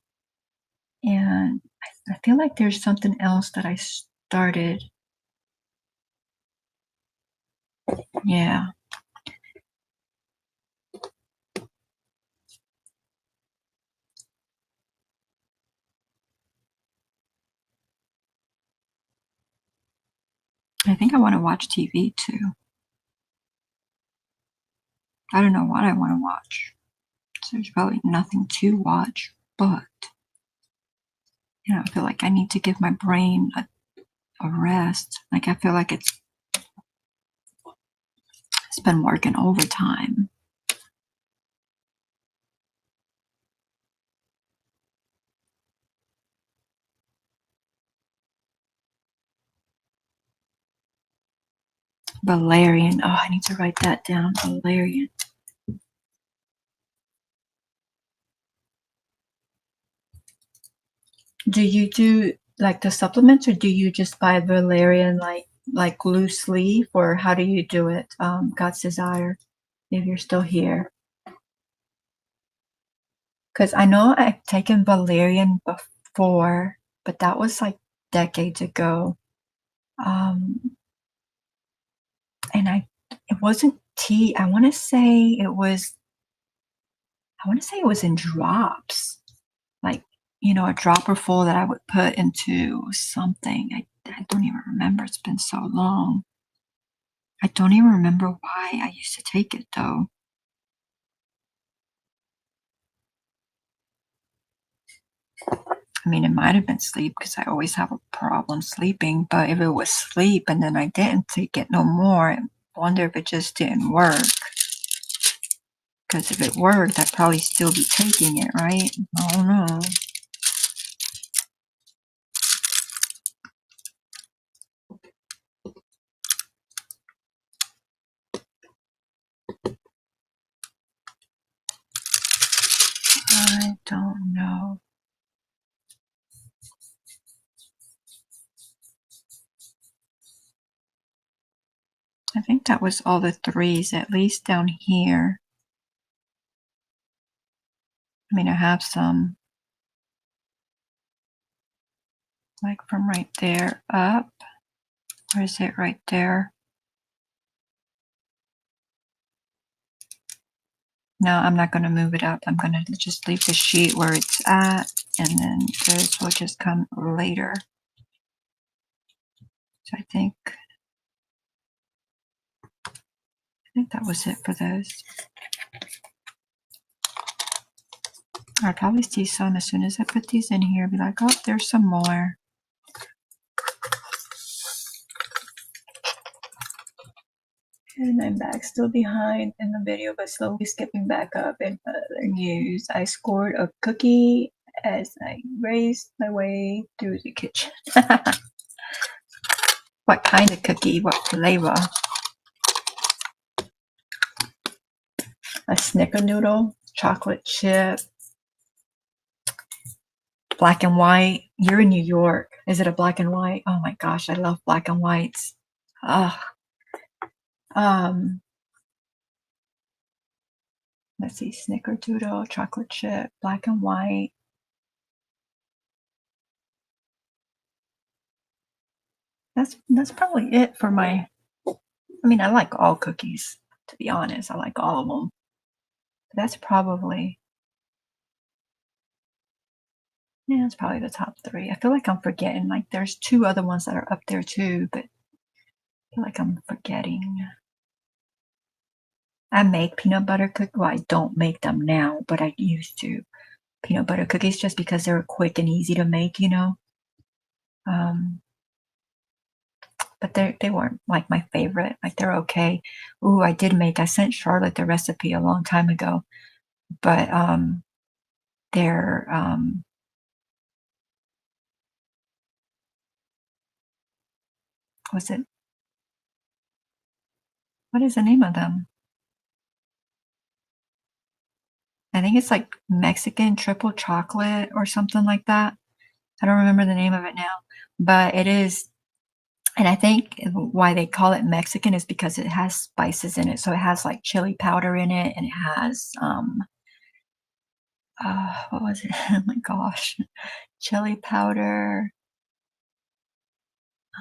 [SPEAKER 1] And I feel like there's something else that I started. Yeah. I think I want to watch TV too. I don't know what I want to watch. So there's probably nothing to watch, but you know, I feel like I need to give my brain a rest. Like I feel like it's been working overtime. Valerian. Oh, I need to write that down. Valerian. Do you do like the supplements, or do you just buy valerian like loose leaf, or how do you do it? God's desire, if you're still here, because I know I've taken valerian before, but that was like decades ago. And it wasn't tea. I want to say it was. I want to say it was in drops, like, you know, a dropper full that I would put into something. I don't even remember. It's been so long. I don't even remember why I used to take it though. I mean, it might have been sleep because I always have a problem sleeping, but if it was sleep and then I didn't take it no more, I wonder if it just didn't work. Because if it worked, I'd probably still be taking it, right? I don't know. I don't know. I think that was all the threes, at least down here. I mean, I have some, like from right there up. Where is it? Right there. No, I'm not going to move it up. I'm going to just leave the sheet where it's at, and then those will just come later. So I think that was it for those. I'll probably see some as soon as I put these in here. Be like, oh, there's some more. And I'm back, still behind in the video, but slowly skipping back up in other news. I scored a cookie as I raced my way through the kitchen. What kind of cookie? What flavor? A snickerdoodle, chocolate chip, black and white. You're in New York. Is it a black and white? Oh my gosh, I love black and whites. Ugh. Let's see, Snickerdoodle, chocolate chip, black and white. That's probably it for my. I mean, I like all cookies, to be honest. I like all of them. But that's probably, yeah, that's probably the top three. I feel like I'm forgetting. Like, there's two other ones that are up there too, but I feel like I'm forgetting. I make peanut butter cookies. Well, I don't make them now, but I used to. Peanut butter cookies just because they're quick and easy to make, you know. Um, but they weren't like my favorite. Like they're okay. Ooh, I sent Charlotte the recipe a long time ago, but they're was it what is the name of them? I think it's like Mexican triple chocolate or something like that. I don't remember the name of it now, but it is. And I think why they call it Mexican is because it has spices in it. So it has like chili powder in it, and it has what was it? Oh my gosh, chili powder.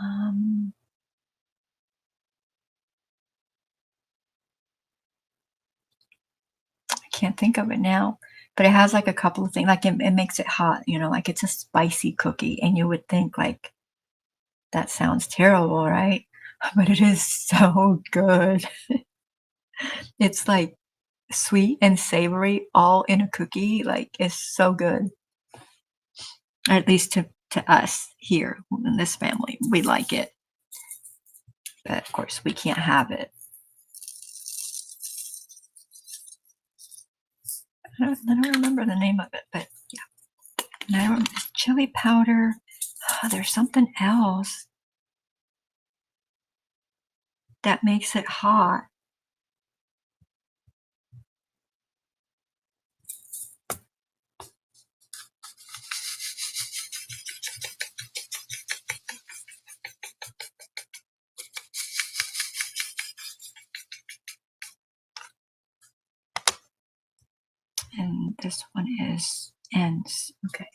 [SPEAKER 1] Um, I can't think of it now, but it has like a couple of things. Like it makes it hot, you know, like it's a spicy cookie, and you would think like that sounds terrible, right? But it is so good. It's like sweet and savory all in a cookie. Like it's so good. Or at least to us here in this family, we like it. But of course, we can't have it. I don't remember the name of it, but yeah. And I don't chili powder. Oh, there's something else that makes it hot. And this one is ends. Okay.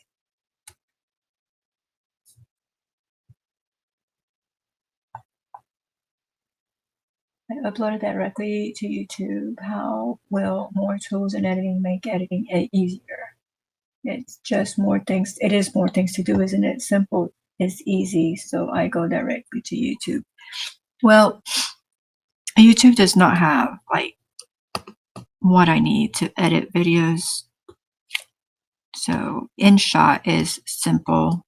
[SPEAKER 1] I uploaded that directly to YouTube. How will more tools in editing make editing easier? It's just more things. It is more things to do, isn't it? Simple is easy. So I go directly to YouTube. Well, YouTube does not have like what I need to edit videos. So InShot is simple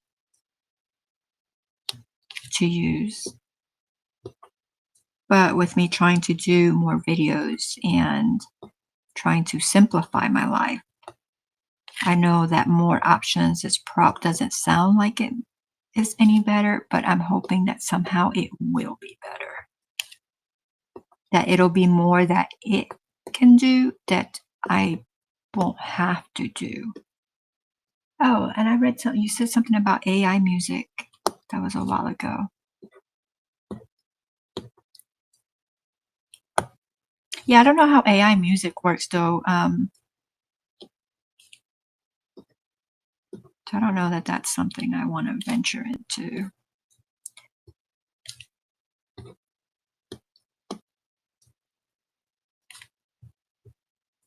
[SPEAKER 1] to use. But with me trying to do more videos and trying to simplify my life, I know that more options is doesn't sound like it is any better, but I'm hoping that somehow it will be better. That it'll be more that it can do that I won't have to do. Oh, and I read something, you said something about AI music. That was a while ago. Yeah, I don't know how AI music works though. So I don't know that that's something I want to venture into.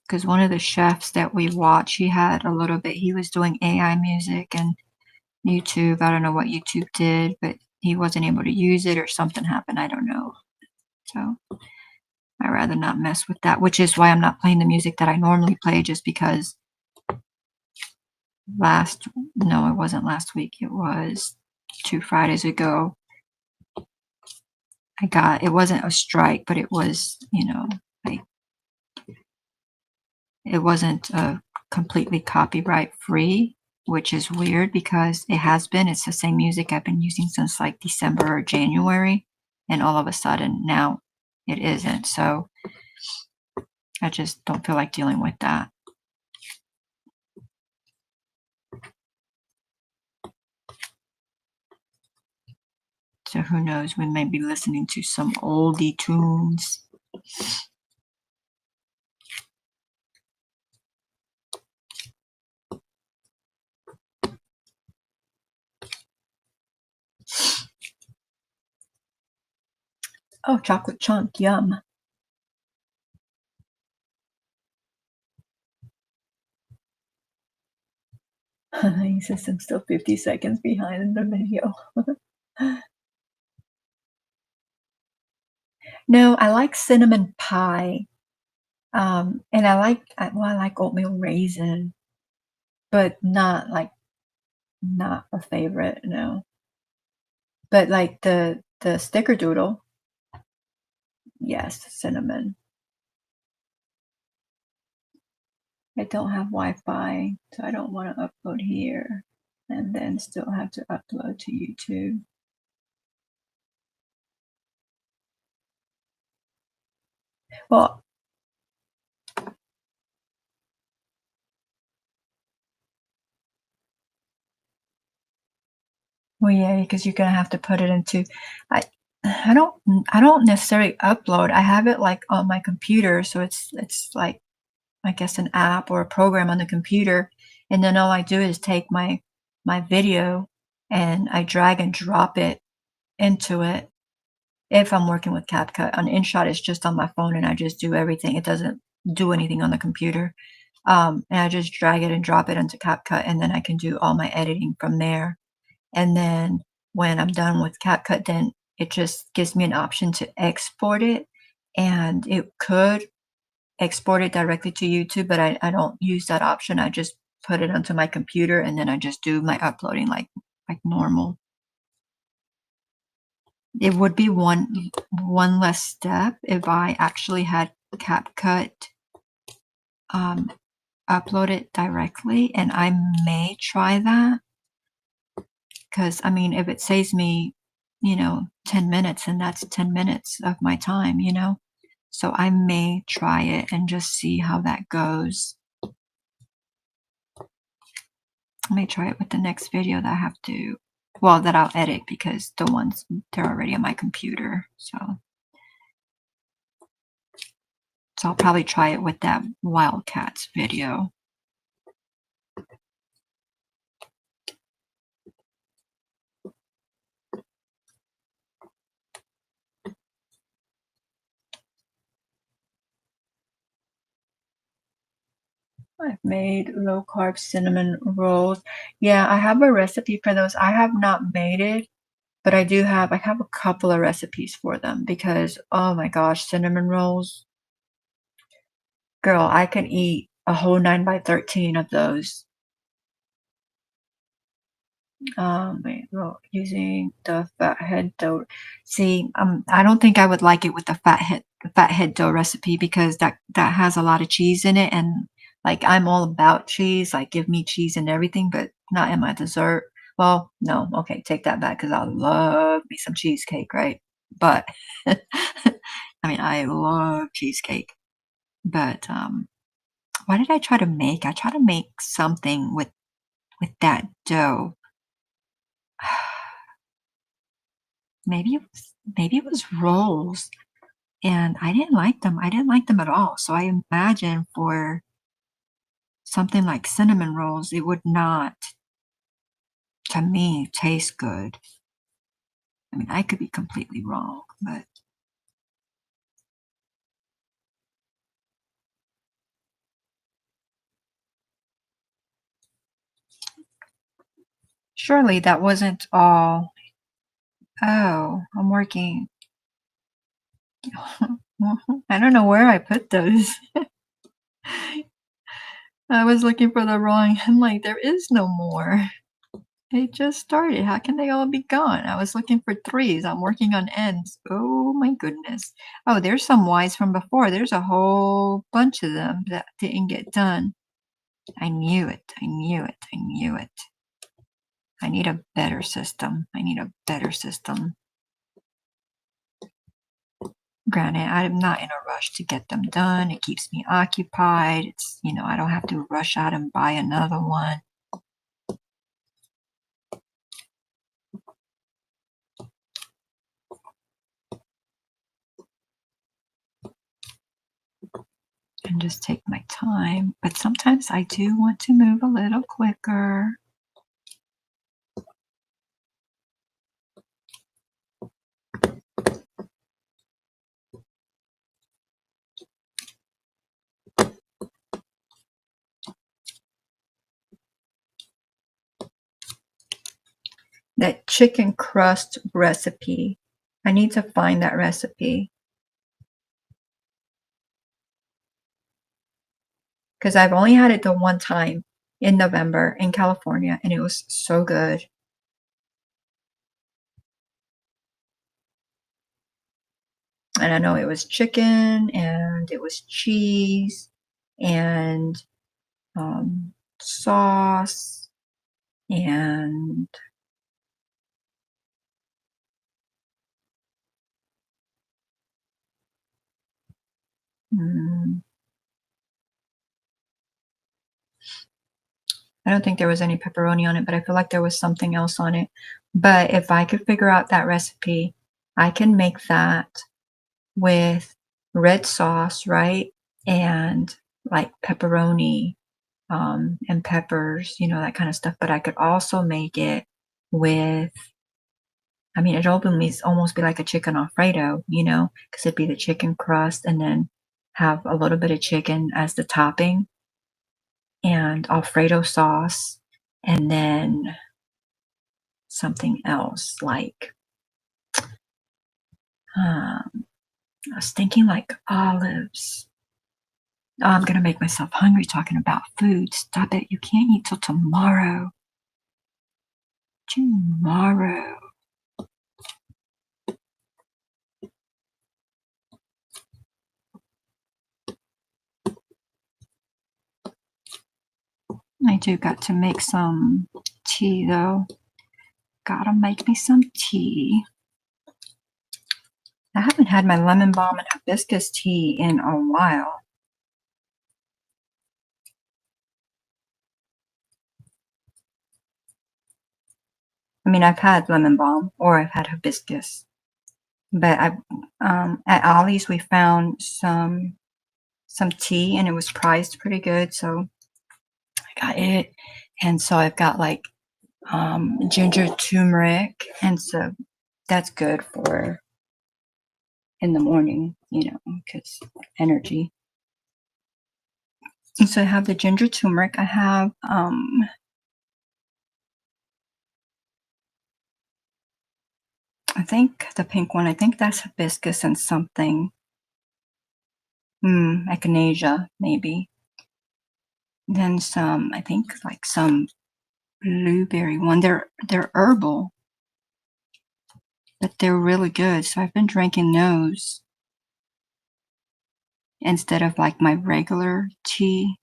[SPEAKER 1] Because one of the chefs that we watch, he had a little bit, he was doing AI music and YouTube. I don't know what YouTube did, but he wasn't able to use it or something happened. I don't know. So I'd rather not mess with that, which is why I'm not playing the music that I normally play just because no, it wasn't last week. It was 2 Fridays ago. It wasn't a strike, but it was, like it wasn't completely copyright free, which is weird because it's the same music I've been using since like December or January. And all of a sudden now it isn't. So I just don't feel like dealing with that. So who knows? We may be listening to some oldie tunes. Oh, chocolate chunk, yum. He says I'm still 50 seconds behind in the video. No, I like cinnamon pie. And I like oatmeal raisin, but not a favorite, no. But like the snickerdoodle, yes, cinnamon. I don't have Wi-Fi, so I don't want to upload here and then still have to upload to YouTube. Well, well, yeah, because you're gonna have to put it into. I, I don't, I don't necessarily upload. I have it like on my computer, so it's like I guess an app or a program on the computer, and then all I do is take my video and I drag and drop it into it if I'm working with CapCut. On InShot, it's just on my phone and I just do everything. It doesn't do anything on the computer. And I just drag it and drop it into CapCut, and then I can do all my editing from there. And then when I'm done with CapCut, then it just gives me an option to export it, and it could export it directly to YouTube, but I don't use that option. I just put it onto my computer and then I just do my uploading like normal. It would be one less step if I actually had CapCut um, upload it directly, and I may try that because I mean, if it saves me, 10 minutes, and that's 10 minutes of my time, So I may try it and just see how that goes. I may try it with the next video that I have to, well, that I'll edit because the ones, they're already on my computer. So I'll probably try it with that Wildcats video. I've made low carb cinnamon rolls. Yeah, I have a recipe for those. I have not made it, but I have a couple of recipes for them because oh my gosh, cinnamon rolls. Girl, I can eat a whole 9 by 13 of those. Wait, well, using the fathead dough. See, I don't think I would like it with the fathead dough recipe because that has a lot of cheese in it, and like I'm all about cheese. Like, give me cheese and everything, but not in my dessert. Well, no, okay, take that back because I love me some cheesecake, right? But I mean, I love cheesecake, but what did I try to make? I tried to make something with that dough. Maybe it was rolls, and I didn't like them. I didn't like them at all. So I imagine for something like cinnamon rolls, it would not, to me, taste good. I mean, I could be completely wrong, but surely that wasn't all. Oh, I'm working. I don't know where I put those. I was looking for the wrong. I'm like, there is no more. It just started. How can they all be gone? I was looking for threes. I'm working on ends. Oh my goodness. Oh, there's some Ys from before. There's a whole bunch of them that didn't get done. I knew it. I knew it. I knew it. I need a better system. I need a better system. Granted, I'm not in a rush to get them done. It keeps me occupied. It's, I don't have to rush out and buy another one. And just take my time. But sometimes I do want to move a little quicker. That chicken crust recipe. I need to find that recipe. Because I've only had it the one time in November in California, and it was so good. And I know it was chicken, and it was cheese, and sauce, and mm, I don't think there was any pepperoni on it, but I feel like there was something else on it. But if I could figure out that recipe, I can make that with red sauce, right? And like pepperoni, and peppers, that kind of stuff. But I could also make it with, I mean, almost be like a chicken Alfredo, because it'd be the chicken crust and then have a little bit of chicken as the topping and Alfredo sauce, and then something else like, um, I was thinking like olives. Oh, I'm gonna make myself hungry talking about food. Stop it. You can't eat till tomorrow. Tomorrow. I do got to make some tea though. Gotta make me some tea. I haven't had my lemon balm and hibiscus tea in a while. I mean, I've had lemon balm or I've had hibiscus, but at Ollie's we found some tea and it was priced pretty good, so I got it. And so I've got like ginger turmeric, and so that's good for in the morning, because energy. And so I have the ginger turmeric. I have I think the pink one. I think that's hibiscus and something. Echinacea maybe. Then some. I think like some blueberry one. They're herbal, but they're really good. So I've been drinking those instead of like my regular tea.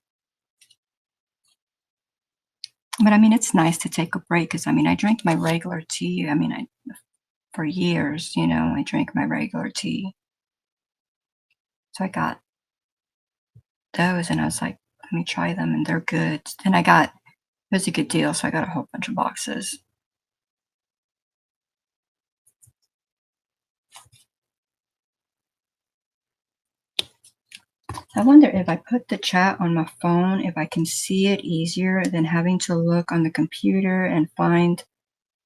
[SPEAKER 1] But I mean, it's nice to take a break because I mean, I drink my regular tea. I mean, for years, I drank my regular tea. So I got those and I was like, let me try them and they're good. And it was a good deal, so I got a whole bunch of boxes. I wonder if I put the chat on my phone, if I can see it easier than having to look on the computer and find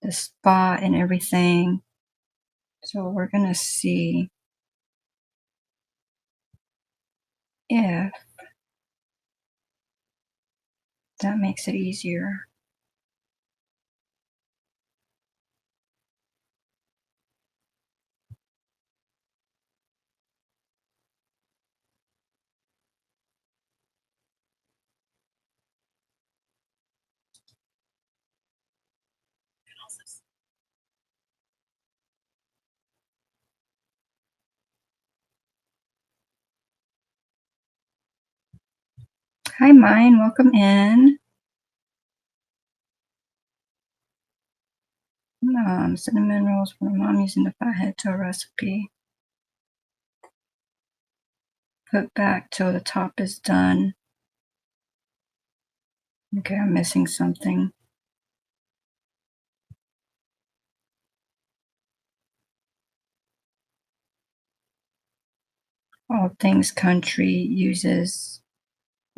[SPEAKER 1] the spot and everything. So we're gonna see if that makes it easier. Hi, Mine. Welcome in. Cinnamon rolls for my mom using the fathead to a recipe. Put back till the top is done. Okay, I'm missing something. All Things Country uses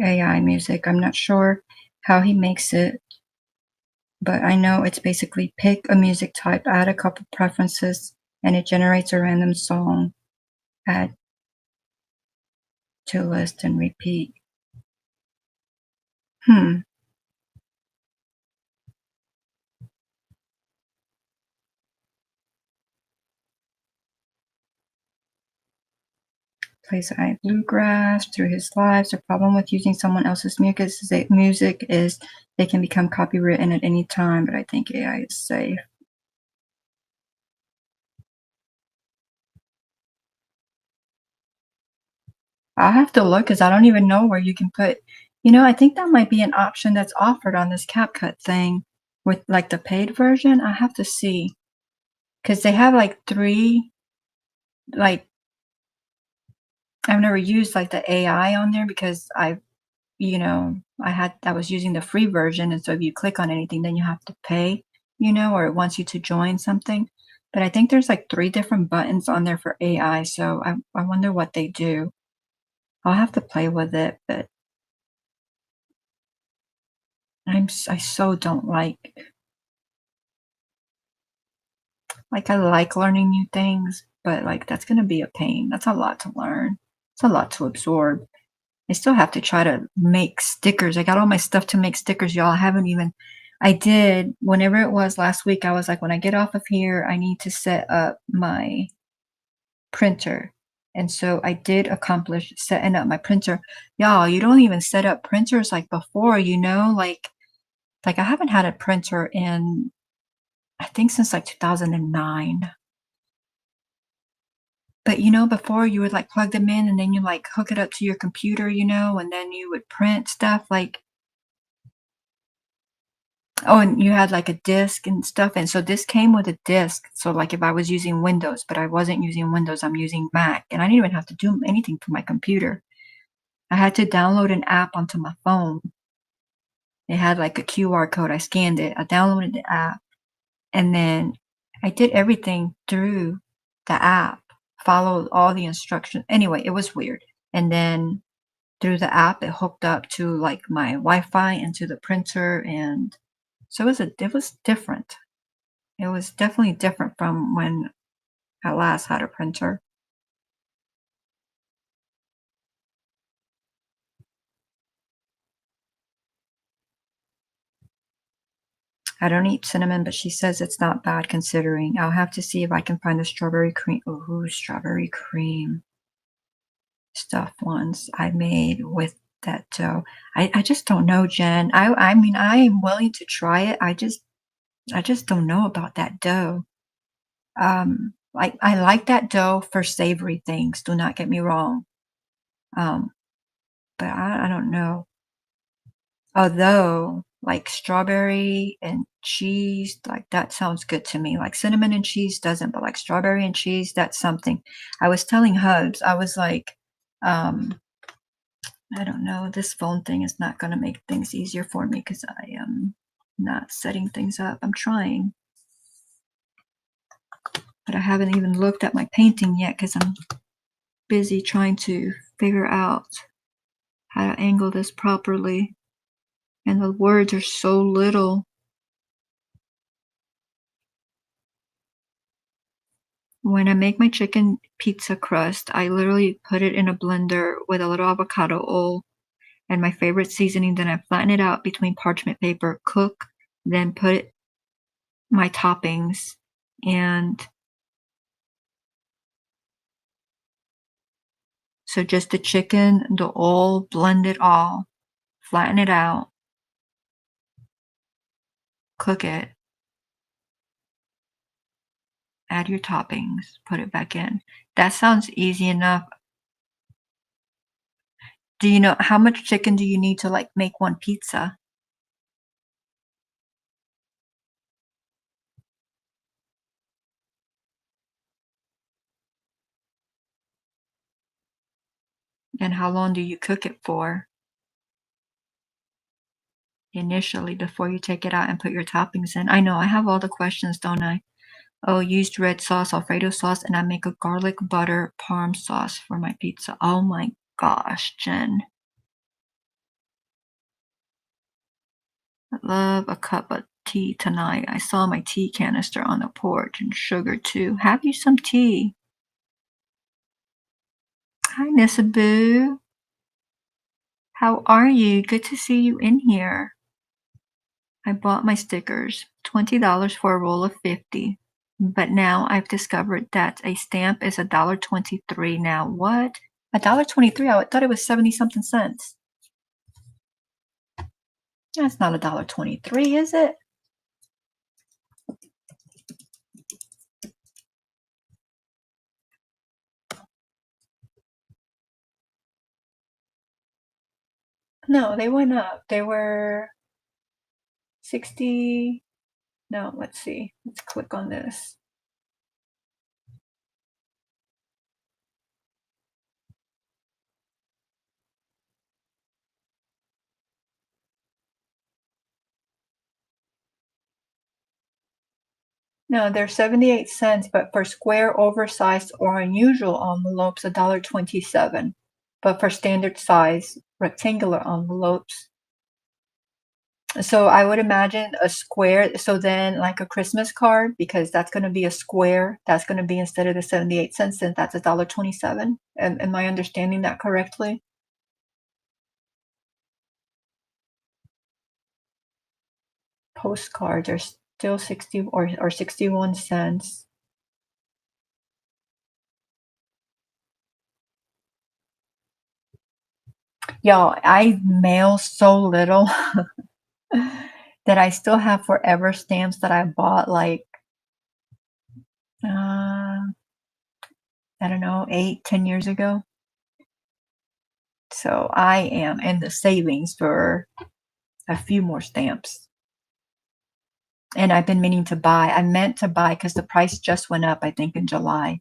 [SPEAKER 1] AI music. I'm not sure how he makes it, but I know it's basically pick a music type, add a couple preferences, and it generates a random song. Add to list and repeat. Hmm. Plays bluegrass through his lives. The problem with using someone else's music is they can become copywritten at any time, but I think AI is safe. I'll have to look because I don't even know where you can put. I think that might be an option that's offered on this CapCut thing with like the paid version. I have to see because they have like three. Like I've never used like the AI on there because I was using the free version, and so if you click on anything, then you have to pay, or it wants you to join something. But I think there's like three different buttons on there for AI, so I wonder what they do. I'll have to play with it, but I so don't like I like learning new things, but like that's gonna be a pain. That's a lot to learn. It's a lot to absorb. I still have to try to make stickers. I got all my stuff to make stickers, y'all. I did whenever it was last week. I was like, when I get off of here, I need to set up my printer. And so I did accomplish setting up my printer. Y'all, you don't even set up printers like before, like I haven't had a printer in I think since like 2009. But before you would like plug them in and then you like hook it up to your computer, and then you would print stuff like. Oh, and you had, like, a disk and stuff, and so this came with a disk, so, like, if I was using Windows, but I wasn't using Windows, I'm using Mac, and I didn't even have to do anything for my computer. I had to download an app onto my phone. It had, like, a QR code, I scanned it, I downloaded the app, and then I did everything through the app, followed all the instructions. Anyway, it was weird, and then through the app, it hooked up to, like, my Wi-Fi and to the printer, and so it was different. It was definitely different from when I last had a printer. I don't eat cinnamon, but she says it's not bad considering. I'll have to see if I can find the strawberry cream. Ooh, strawberry cream stuff once I made with that dough. I just don't know, Jen. I mean, I am willing to try it. I just don't know about that dough. Like I like that dough for savory things. Do not get me wrong. Um, but I don't know. Although, like, strawberry and cheese, like, that sounds good to me. Like, cinnamon and cheese doesn't, but, like, strawberry and cheese, that's something. I was telling Hubs, I was like, um, I don't know, this phone thing is not gonna make things easier for me because I am not setting things up. I'm trying, but I haven't even looked at my painting yet because 'cause I'm busy trying to figure out how to angle this properly, and the words are so little. When I make my chicken pizza crust, I literally put it in a blender with a little avocado oil and my favorite seasoning. Then I flatten it out between parchment paper, cook, then put my toppings. And so just the chicken, the oil, blend it all, flatten it out, cook it, add your toppings, put it back in. That sounds easy enough. Do you know how much chicken do you need to like make one pizza? And how long do you cook it for initially before you take it out and put your toppings in? I know I have all the questions, don't I? Oh, used red sauce, Alfredo sauce, and I make a garlic butter parm sauce for my pizza. Oh my gosh, Jen. I love a cup of tea tonight. I saw my tea canister on the porch and sugar too. Have you some tea? Hi, Nissa Boo. How are you? Good to see you in here. I bought my stickers, $20 for a roll of 50. But now I've discovered that a stamp is $1.23 now. What? $1.23. I thought it was 70 something cents. That's not $1.23, is it? No, they went up. They were 60. No, let's see. Let's click on this. No, they're 78 cents, but for square, oversized, or unusual envelopes, $1.27. But for standard size, rectangular envelopes. So I would imagine a square. So then, like a Christmas card, because that's going to be a square, that's going to be instead of the 78 cents, then that's $1.27. Am I understanding that correctly? Postcards are still 60 or 61 cents. Y'all, I mail so little that I still have forever stamps that I bought like I don't know, 8, 10 years ago. So I am in the savings for a few more stamps. And I've been meaning to buy. I meant to buy because the price just went up, I think, in July.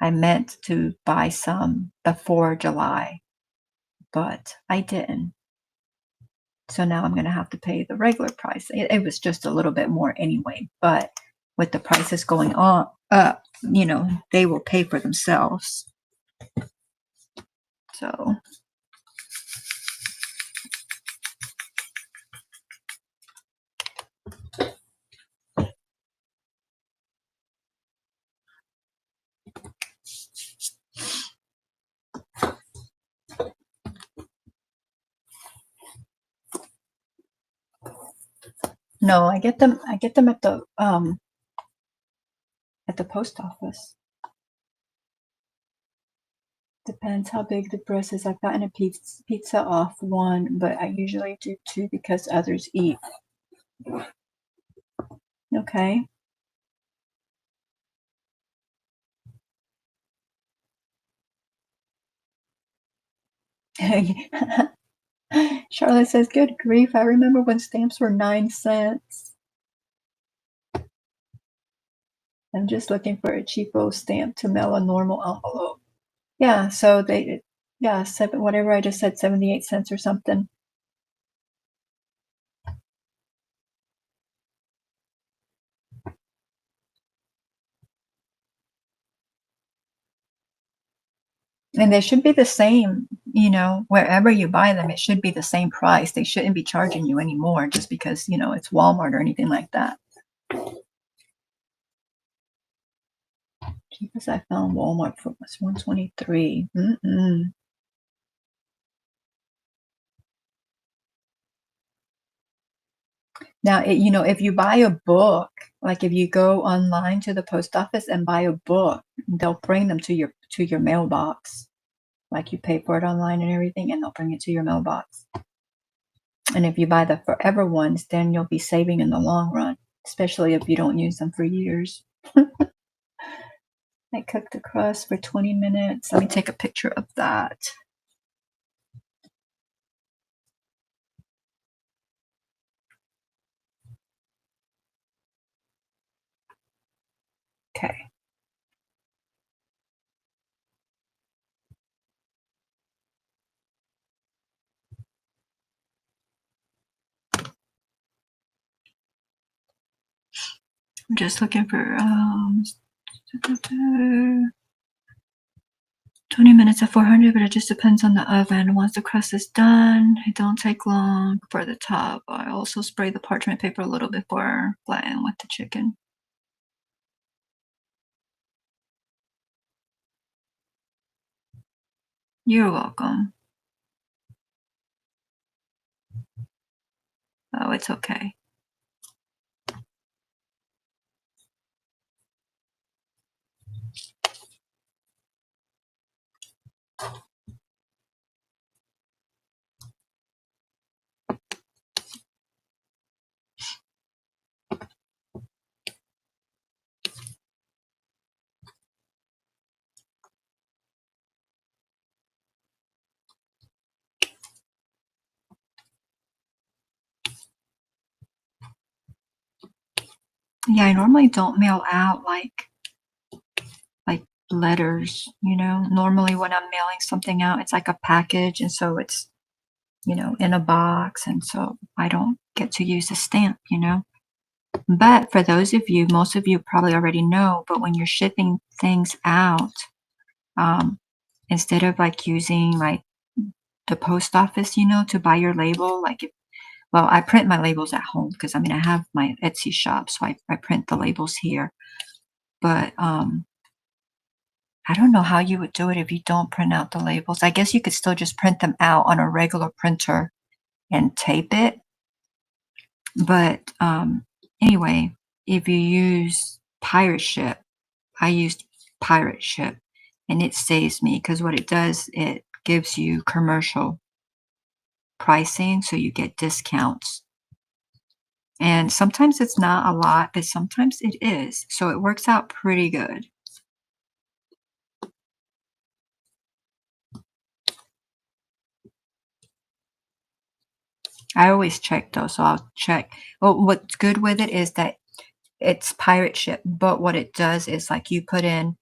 [SPEAKER 1] I meant to buy some before July, but I didn't. So now I'm going to have to pay the regular price. It was just a little bit more anyway, but with the prices going on up, they will pay for themselves. So no, I get them at the post office. Depends how big the breast is. I've gotten a pizza off one, but I usually do two because others eat. Okay. Charlotte says, good grief, I remember when stamps were 9 cents. I'm just looking for a cheapo stamp to mail a normal envelope. Yeah, so whatever I just said, 78 cents or something. And they should be the same, wherever you buy them, it should be the same price. They shouldn't be charging you anymore just because, it's Walmart or anything like that. Cheapest I found Walmart for was $1.23. Now, if you buy a book, like if you go online to the post office and buy a book, they'll bring them to your mailbox. Like you pay for it online and everything, and they'll bring it to your mailbox. And if you buy the forever ones, then you'll be saving in the long run, especially if you don't use them for years. I cooked the crust for 20 minutes. Let me take a picture of that. Okay. I'm just looking for 20 minutes at 400, but it just depends on the oven. Once the crust is done, it don't take long for the top. I also spray the parchment paper a little before flatten with the chicken. You're welcome. Oh, it's okay. Yeah, I normally don't mail out like letters, you know. Normally when I'm mailing something out, it's like a package, and so it's, you know, in a box, and so I don't get to use a stamp, you know. But for those of you, most of you probably already know, but when you're shipping things out, um, instead of like using like the post office, you know, to buy your label, like if, well, I print my labels at home because I mean I have my Etsy shop, so I print the labels here. But I don't know how you would do it if you don't print out the labels. I guess you could still just print them out on a regular printer and tape it. But anyway, if you use Pirate Ship, I used Pirate Ship and it saves me because what it does, it gives you commercial pricing, so you get discounts. And sometimes it's not a lot, but sometimes it is. So it works out pretty good. I always check though, so I'll check. Well, what's good with it is that it's Pirate Ship, but what it does is like you put in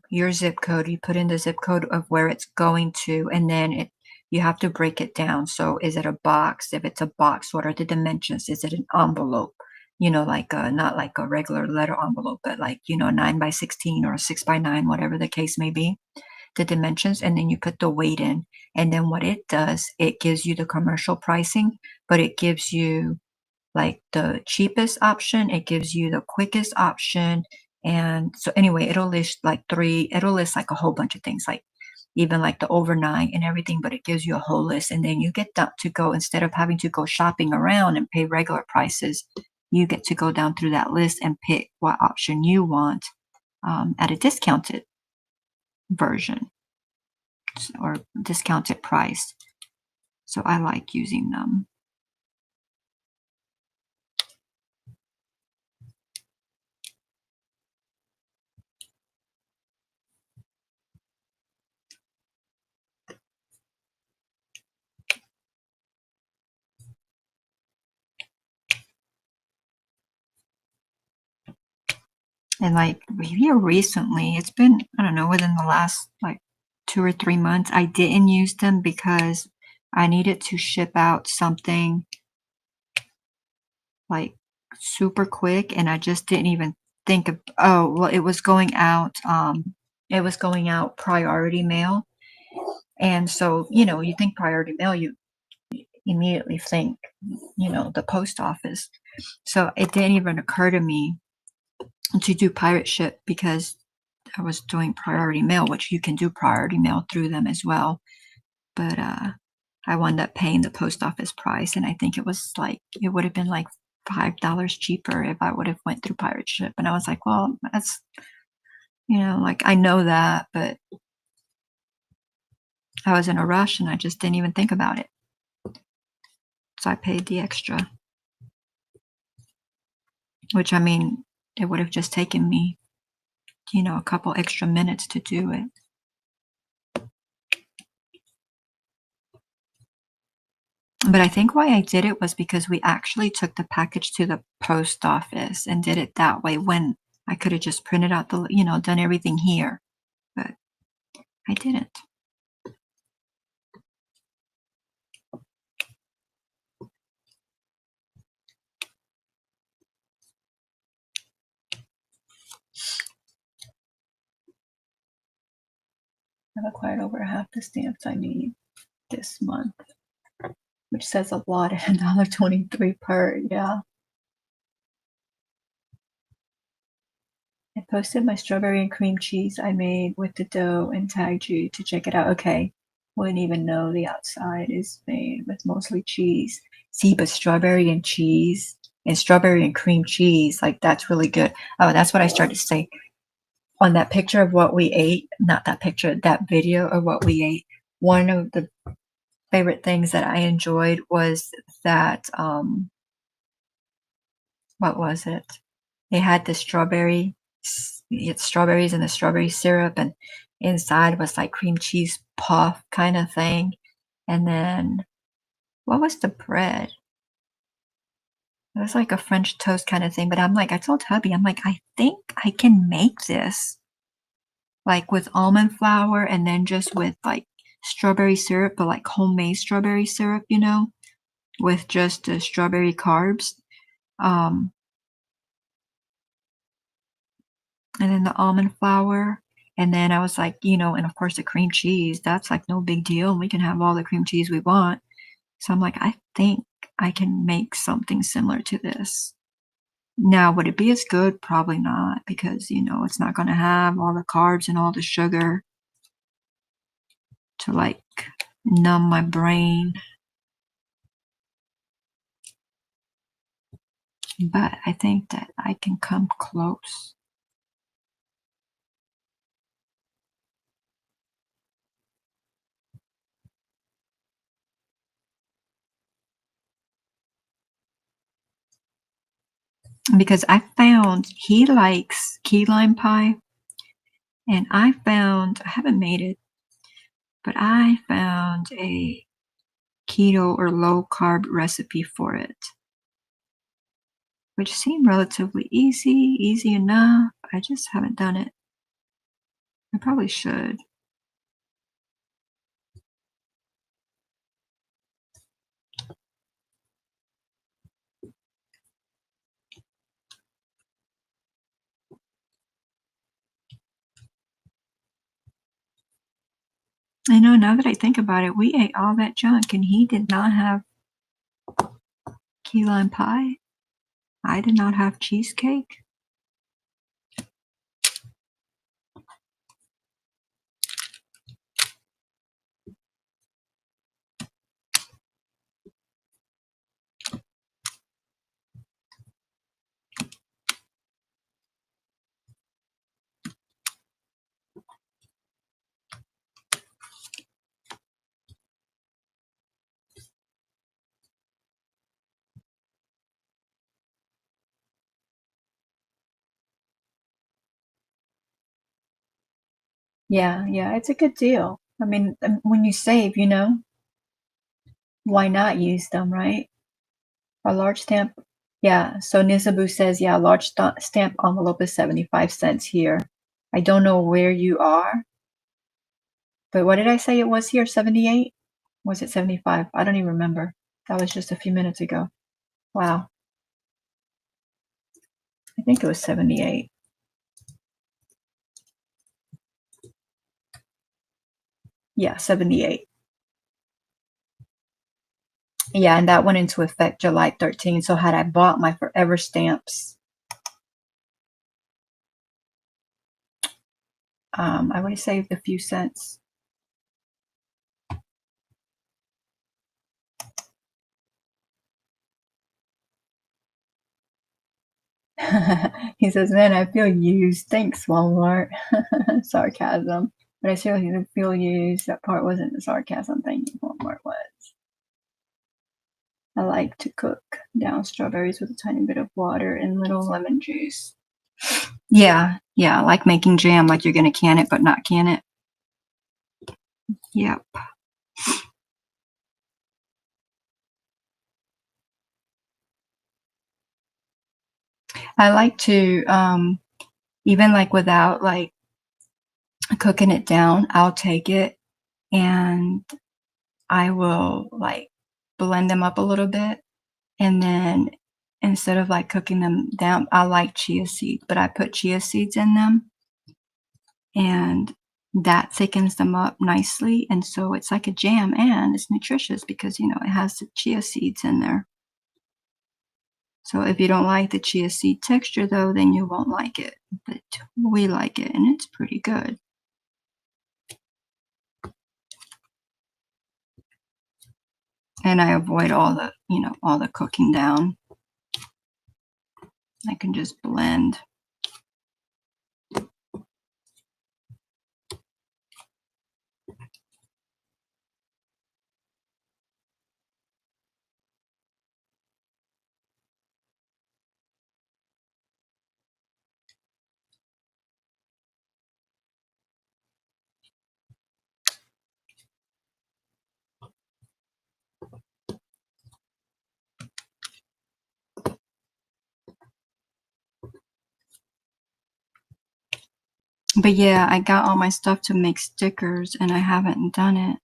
[SPEAKER 1] your zip code, you put in the zip code of where it's going to, and then you have to break it down. So is it a box? If it's a box, what are the dimensions? Is it an envelope? You know, like not like a regular letter envelope, but like, you know, 9 by 16 or 6 by 9, whatever the case may be, the dimensions, and then you put the weight in. And then what it does, it gives you the commercial pricing, but it gives you like the cheapest option, it gives you the quickest option. And so anyway, it'll list like a whole bunch of things, like even like the overnight and everything, but it gives you a whole list. And then you get to go, instead of having to go shopping around and pay regular prices, you get to go down through that list and pick what option you want at a discounted version or discounted price. So I like using them. And like here recently, it's been, I don't know, within the last like 2 or 3 months, I didn't use them because I needed to ship out something like super quick, and I just didn't even think of, oh, well, it was going out priority mail. And so, you know, you think priority mail, you immediately think, you know, the post office. So it didn't even occur to me to do pirate ship because I was doing priority mail, which you can do priority mail through them as well. But I wound up paying the post office price, and I think it would have been like $5 cheaper if I would have went through pirate ship. And I was like, well, that's, you know, like I know that, but I was in a rush and I just didn't even think about it. So I paid the extra, which I mean, it would have just taken me, you know, a couple extra minutes to do it. But I think why I did it was because we actually took the package to the post office and did it that way, when I could have just printed out the, you know, done everything here, but I didn't. I've acquired over half the stamps I need this month, which says a lot at $1.23 per, yeah. I posted my strawberry and cream cheese I made with the dough and tagged you to check it out. Okay. Wouldn't even know the outside is made with mostly cheese. See, but strawberry and cheese and strawberry and cream cheese, like that's really good. Oh, that's what I started to say. On that picture of what we ate, not that picture, that video of what we ate, one of the favorite things that I enjoyed was that, what was it? They had the it's strawberries and the strawberry syrup, and inside was like cream cheese puff kind of thing. And then what was the bread? It was like a French toast kind of thing, but I'm like, I told hubby, I'm like, I think I can make this like with almond flour and then just with like strawberry syrup, but like homemade strawberry syrup, you know, with just the strawberry carbs. Um, and then the almond flour. And then I was like, you know, and of course the cream cheese, that's like no big deal. We can have all the cream cheese we want. So I'm like, I think I can make something similar to this. Now, would it be as good? Probably not, because, you know, it's not going to have all the carbs and all the sugar to like numb my brain. But I think that I can come close. Because I found he likes key lime pie, and I haven't made it, but I found a keto or low carb recipe for it, which seemed relatively easy enough. I just haven't done it. I probably should. I know, now that I think about it, we ate all that junk and he did not have key lime pie. I did not have cheesecake. Yeah, yeah, it's a good deal. I mean, when you save, you know, why not use them, right? A large stamp. Yeah, so Nizabu says, yeah, large stamp envelope is 75 cents here. I don't know where you are, but what did I say it was here? 78? Was it 75? I don't even remember. That was just a few minutes ago. Wow. I think it was 78. Yeah, 78. Yeah, and that went into effect July 13th. So had I bought my forever stamps, I would have saved a few cents. He says, man, I feel used. Thanks, Walmart. Sarcasm. But I seriously feel used. That part wasn't the sarcasm. Thank you, Walmart was. I like to cook down strawberries with a tiny bit of water and little lemon juice. Yeah, yeah, like making jam, like you're going to can it, but not can it. Yep. I like to, even like without like cooking it down, I'll take it and I will like blend them up a little bit. And then instead of like cooking them down, I like chia seeds, but I put chia seeds in them and that thickens them up nicely. And so it's like a jam and it's nutritious because, you know, it has the chia seeds in there. So if you don't like the chia seed texture though, then you won't like it. But we like it and it's pretty good. And I avoid all the, you know, all the cooking down. I can just blend. But yeah, I got all my stuff to make stickers and I haven't done it.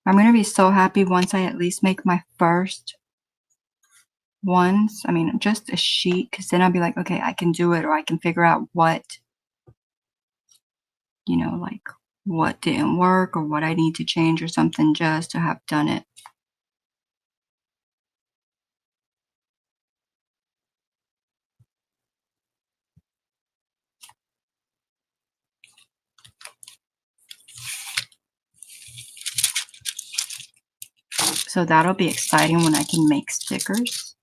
[SPEAKER 1] I'm going to be so happy once I at least make my first ones. I mean, just a sheet, because then I'll be like, okay, I can do it, or I can figure out what, you know, like what didn't work or what I need to change or something just to have done it. So that'll be exciting when I can make stickers.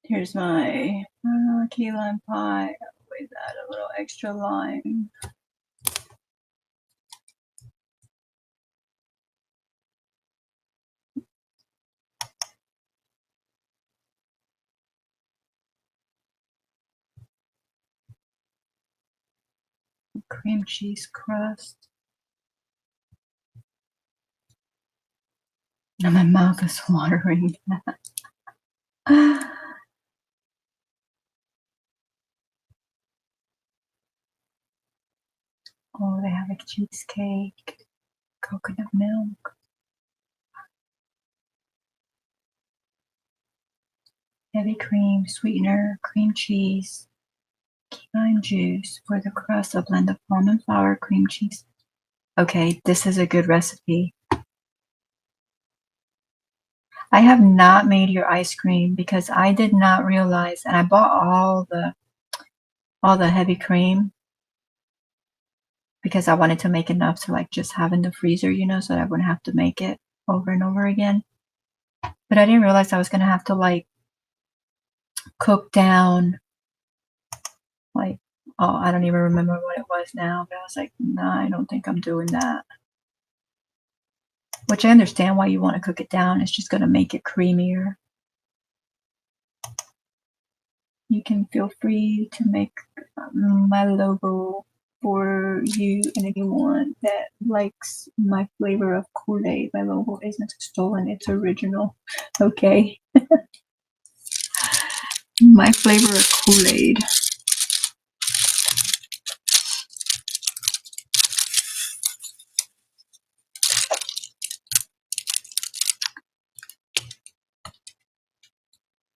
[SPEAKER 1] Here's my key lime pie with that a little extra lime. Cream cheese crust. Now my mouth is watering. Oh, they have a cheesecake, coconut milk, heavy cream, sweetener, cream cheese, key lime juice. For the crust, a blend of almond flour, cream cheese. Okay, this is a good recipe. I have not made your ice cream because I did not realize, and I bought all the heavy cream because I wanted to make enough to like just have in the freezer, you know, so that I wouldn't have to make it over and over again. But I didn't realize I was gonna have to like cook down like, oh, I don't even remember what it was now, but I was like, nah, I don't think I'm doing that. Which I understand why you want to cook it down. It's just gonna make it creamier. You can feel free to make my logo for you and anyone that likes my flavor of Kool-Aid. My logo isn't stolen, it's original. Okay. My flavor of Kool-Aid.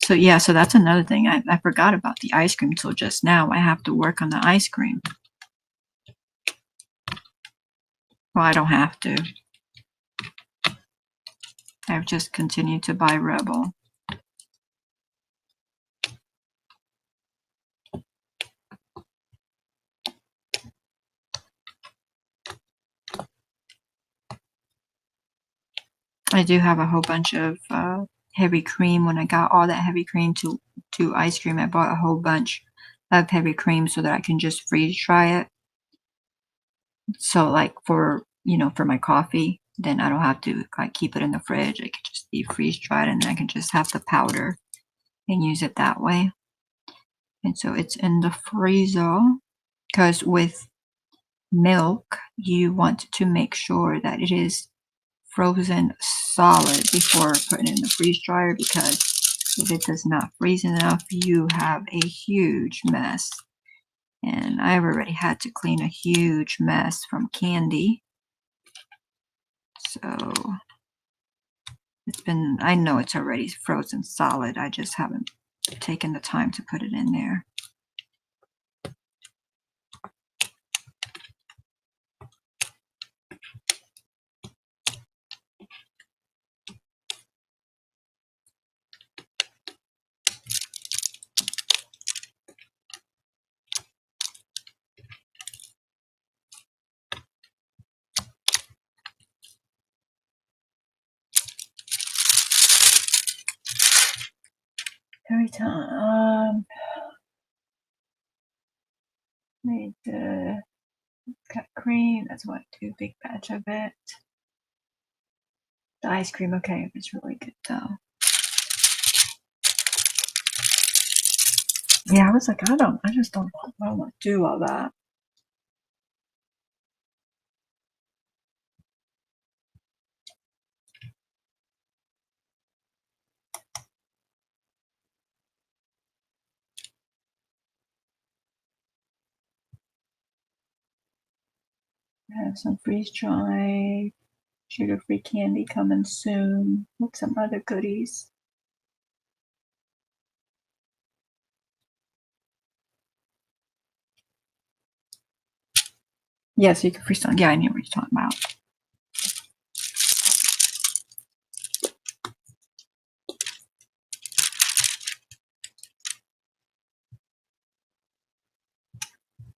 [SPEAKER 1] So yeah, so that's another thing. I forgot about the ice cream till just now. I have to work on the ice cream. Well, I don't have to. I've just continued to buy Rebel. I do have a whole bunch of heavy cream. When I got all that heavy cream to ice cream, I bought a whole bunch of heavy cream so that I can just freeze dry it. So like for, you know, for my coffee, then I don't have to like keep it in the fridge. I can just be freeze dried and then I can just have the powder and use it that way. And so it's in the freezer because with milk, you want to make sure that it is frozen solid before putting it in the freeze dryer, because if it does not freeze enough, you have a huge mess. And I've already had to clean a huge mess from candy. So it's been, I know it's already frozen solid. I just haven't taken the time to put it in there. every time. Made the cut cream. That's what, 2 big batch of it. The ice cream, okay, it's really good though. Yeah, I was like, I just don't want to do all that. I have some freeze-dried sugar-free candy coming soon with some other goodies. Yes, you can freeze time. Yeah, I knew what you're talking about.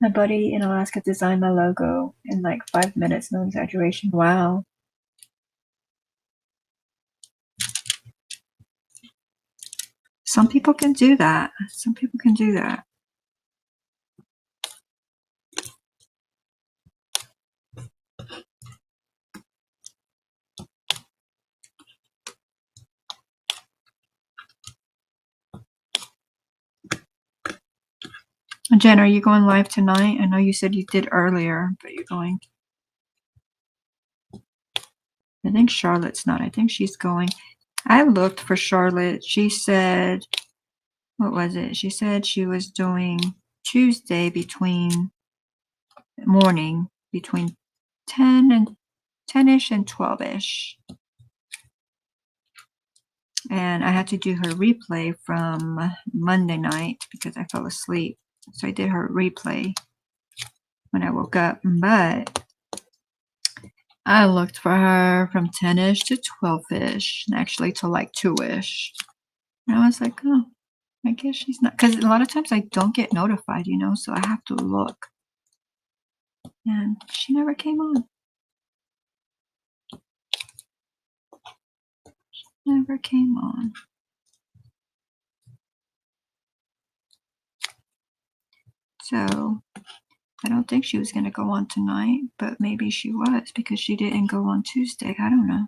[SPEAKER 1] My buddy in Alaska designed my logo in like 5 minutes, no exaggeration. Wow. Some people can do that. Some people can do that. Jen, are you going live tonight? I know you said you did earlier, but you're going. I think Charlotte's not. I think she's going. I looked for Charlotte. She said, what was it? She said she was doing Tuesday morning between 10-ish and 12-ish. And I had to do her replay from Monday night because I fell asleep. So I did her replay when I woke up. But I looked for her from 10-ish to 12-ish, and actually to like 2-ish. And I was like, oh, I guess she's not. Because a lot of times I don't get notified, so I have to look. And she never came on. Never came on. So I don't think she was going to go on tonight, but maybe she was because she didn't go on Tuesday. I don't know.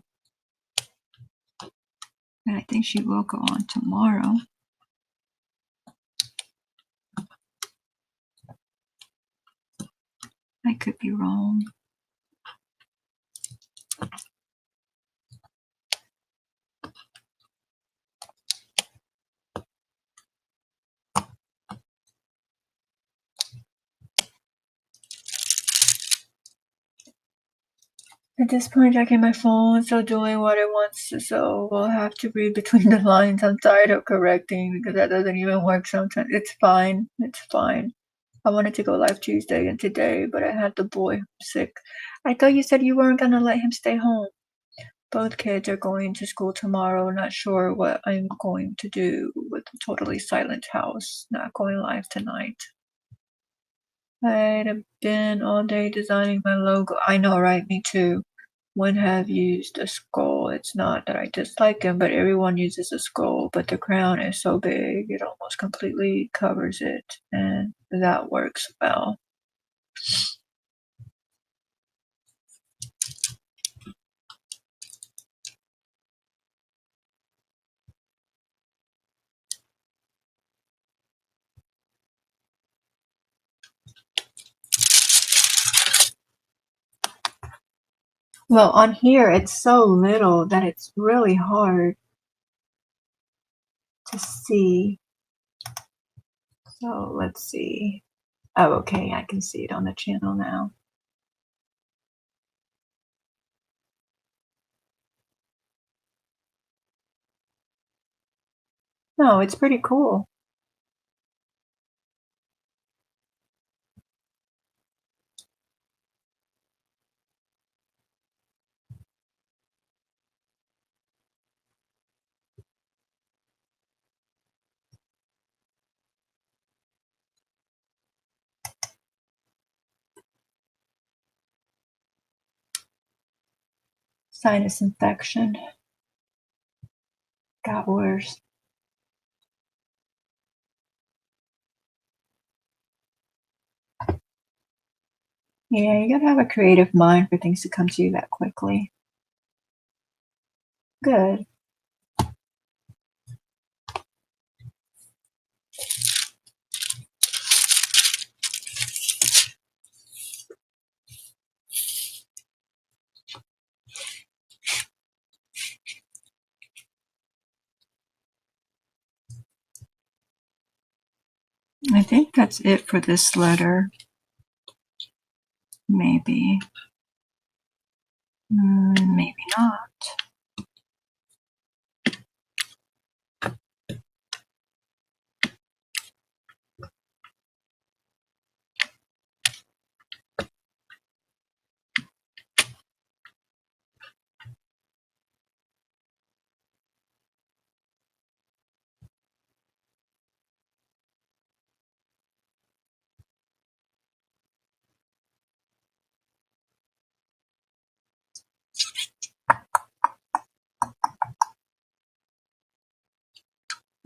[SPEAKER 1] But I think she will go on tomorrow. I could be wrong. At this point, checking my phone, still doing what it wants to, so we'll have to read between the lines. I'm tired of correcting because that doesn't even work sometimes. It's fine. It's fine. I wanted to go live Tuesday and today, but I had the boy sick. I thought you said you weren't gonna let him stay home. Both kids are going to school tomorrow. Not sure what I'm going to do with a totally silent house. Not going live tonight. I'd have been all day designing my logo. I know, right? Me too. Would have used a skull. It's not that I dislike him, but everyone uses a skull. But the crown is so big, it almost completely covers it, and that works well. Well, on here, it's so little that it's really hard to see. So let's see. Oh, okay, I can see it on the channel now. No, it's pretty cool. Sinus infection. Got worse. Yeah, you gotta have a creative mind for things to come to you that quickly. Good. I think that's it for this letter. Maybe. Maybe not.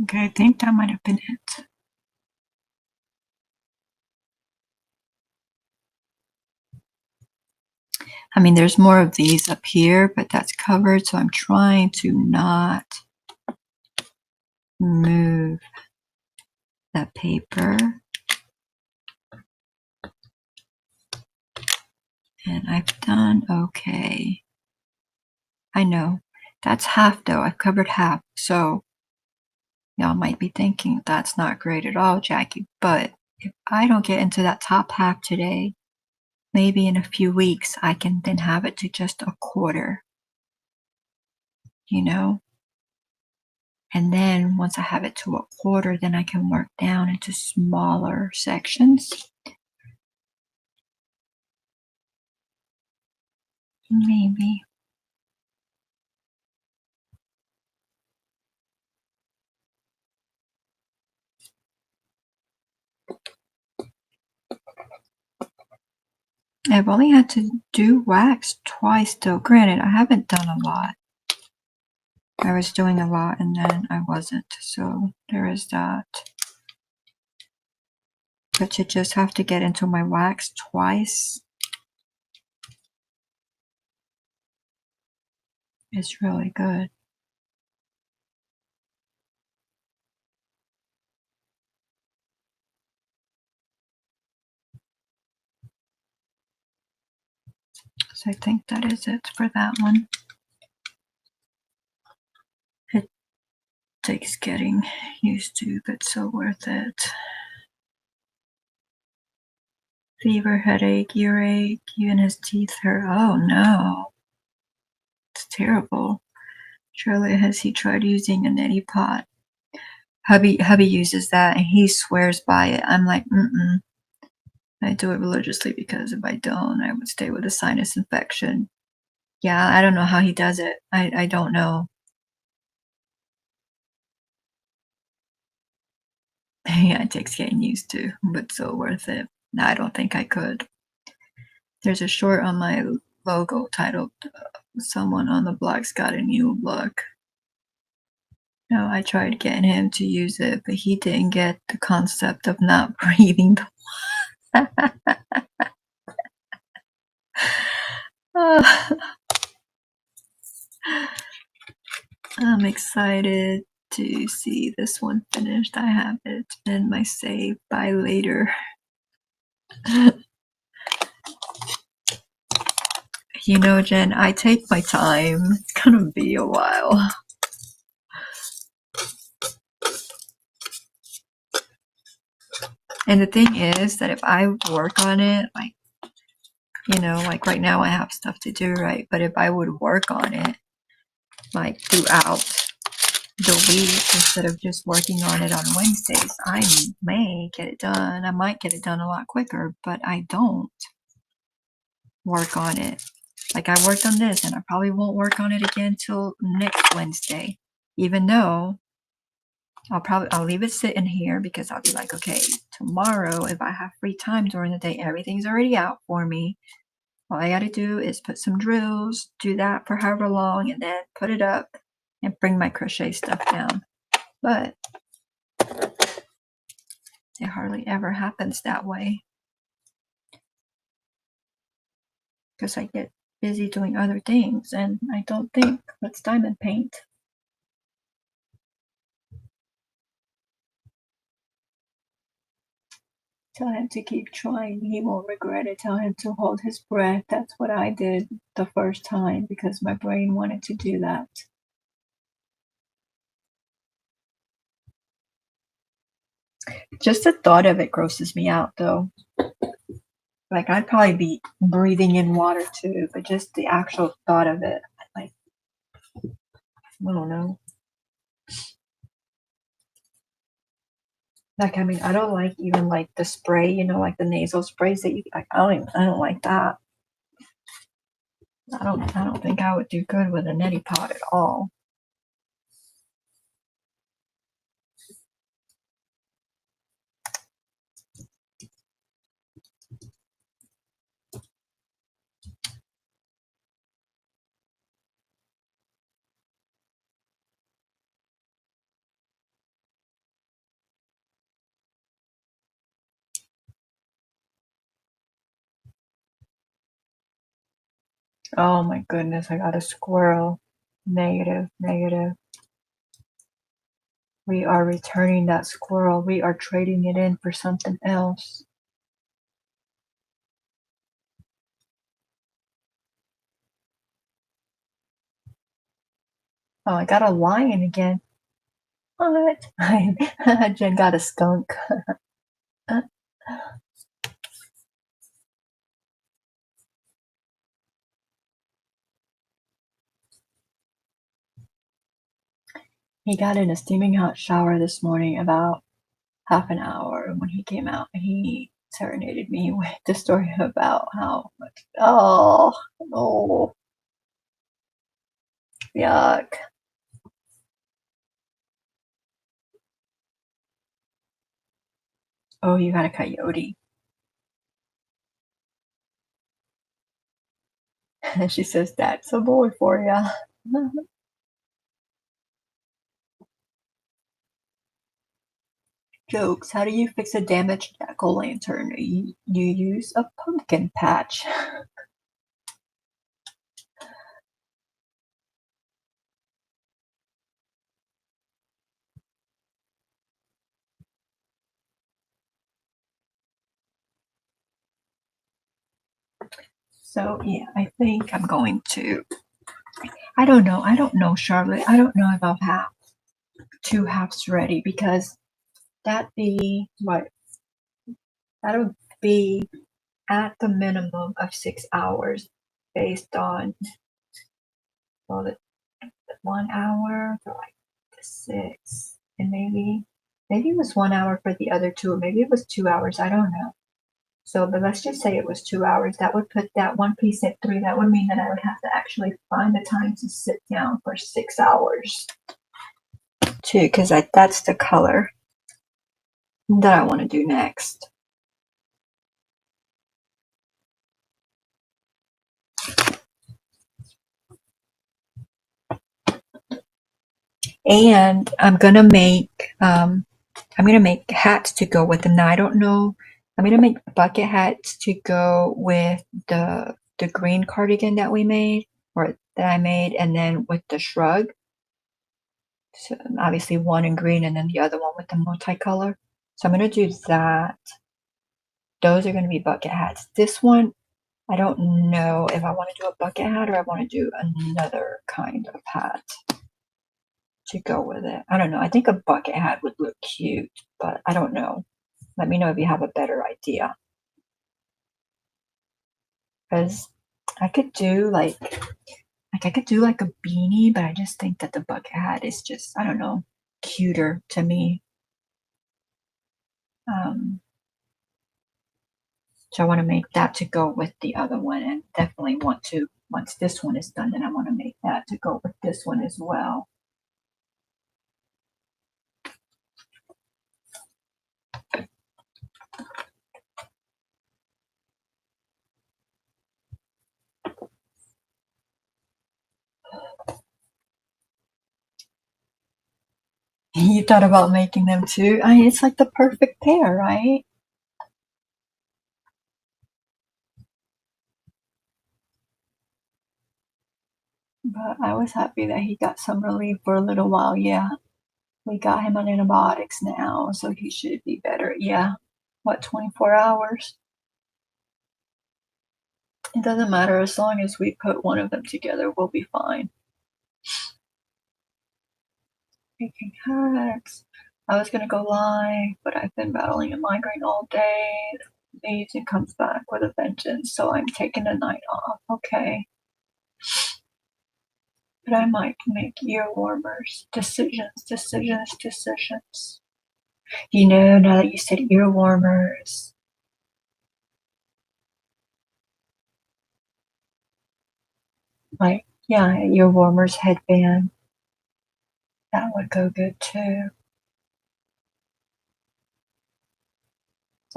[SPEAKER 1] Okay, I think that might have been it. I mean, there's more of these up here, but that's covered, so I'm trying to not move that paper. And I've done okay. I know. That's half though. I've covered half. So y'all might be thinking that's not great at all, Jackie. But if I don't get into that top half today, maybe in a few weeks I can then have it to just a quarter. You know? And then once I have it to a quarter, then I can work down into smaller sections. Maybe. I've only had to do wax twice though. Granted, I haven't done a lot. I was doing a lot and then I wasn't. So there is that. But you just have to get into my wax twice. It's really good. So I think that is it for that one. It takes getting used to, but so worth it. Fever, headache, earache, even his teeth hurt. Oh no. It's terrible. Surely has he tried using a neti pot? Hubby uses that and he swears by it. I'm like, I do it religiously because if I don't, I would stay with a sinus infection. Yeah, I don't know how he does it. I don't know. Yeah, it takes getting used to, but so worth it. I don't think I could. There's a short on my logo titled, Someone on the Block's Got a New Look. No, I tried getting him to use it, but he didn't get the concept of not breathing. I'm excited to see this one finished. I have it in my save by later. You know, Jen, I take my time. It's gonna be a while. And the thing is that if I work on it, like, you know, like right now I have stuff to do, right? But if I would work on it, like throughout the week, instead of just working on it on Wednesdays, I may get it done. I might get it done a lot quicker, but I don't work on it. Like I worked on this and I probably won't work on it again till next Wednesday, even though I'll leave it sitting here because I'll be like, okay, tomorrow, if I have free time during the day, everything's already out for me. All I got to do is put some drills, do that for however long, and then put it up and bring my crochet stuff down. But it hardly ever happens that way. because I get busy doing other things, and I don't think that's diamond paint. Tell him to keep trying. He won't regret it. Tell him to hold his breath. That's what I did the first time because my brain wanted to do that. Just the thought of it grosses me out, though. Like, I'd probably be breathing in water too, but just the actual thought of it, like, I don't know. Like, I mean, I don't like even like the spray, you know, like the nasal sprays that you like. I don't like that. I don't think I would do good with a neti pot at all. Oh my goodness, I got a squirrel. Negative, negative. We are returning that squirrel. We are trading it in for something else. Oh, I got a lion again. What? Jen got a skunk. He got in a steaming hot shower this morning about half an hour. When he came out, he serenaded me with the story about how much. Oh, no. Yuck. Oh, you got a coyote. And she says, that's a boy for ya. Jokes. How do you fix a damaged jack-o'-lantern? You use a pumpkin patch. So yeah, I think I'm going to. I don't know, Charlotte. I don't know if I'll have 2 halves ready because that'd be what? That would be at the minimum of 6 hours based on, well, the 1 hour for like the 6, and maybe it was 1 hour for the other 2, or maybe it was 2 hours. I don't know. So, but let's just say it was 2 hours. That would put that one piece at 3. That would mean that I would have to actually find the time to sit down for 6 hours too, because that's the color that I want to do next. And I'm gonna make hats to go with them. Now I don't know. I'm gonna make bucket hats to go with the green cardigan that we made, or that I made, and then with the shrug. So obviously one in green and then the other one with the multicolor. So I'm gonna do that. Those are gonna be bucket hats. This one, I don't know if I want to do a bucket hat or I want to do another kind of hat to go with it. I don't know. I think a bucket hat would look cute, but I don't know. Let me know if you have a better idea. Because I could do like I could do like a beanie, but I just think that the bucket hat is just, I don't know, cuter to me. So I want to make that to go with the other one, and definitely want to, once this one is done, then I want to make that to go with this one as well. You thought about making them too? I mean, it's like the perfect pair, right? But I was happy that he got some relief for a little while. Yeah, we got him on antibiotics now, so he should be better. Yeah, what, 24 hours? It doesn't matter, as long as we put one of them together, we'll be fine. Making hacks. I was gonna go live, but I've been battling a migraine all day. The agent comes back with a vengeance, so I'm taking the night off. Okay. But I might make ear warmers. Decisions. Now that you said ear warmers, like, yeah, ear warmers, headband, that would go good too.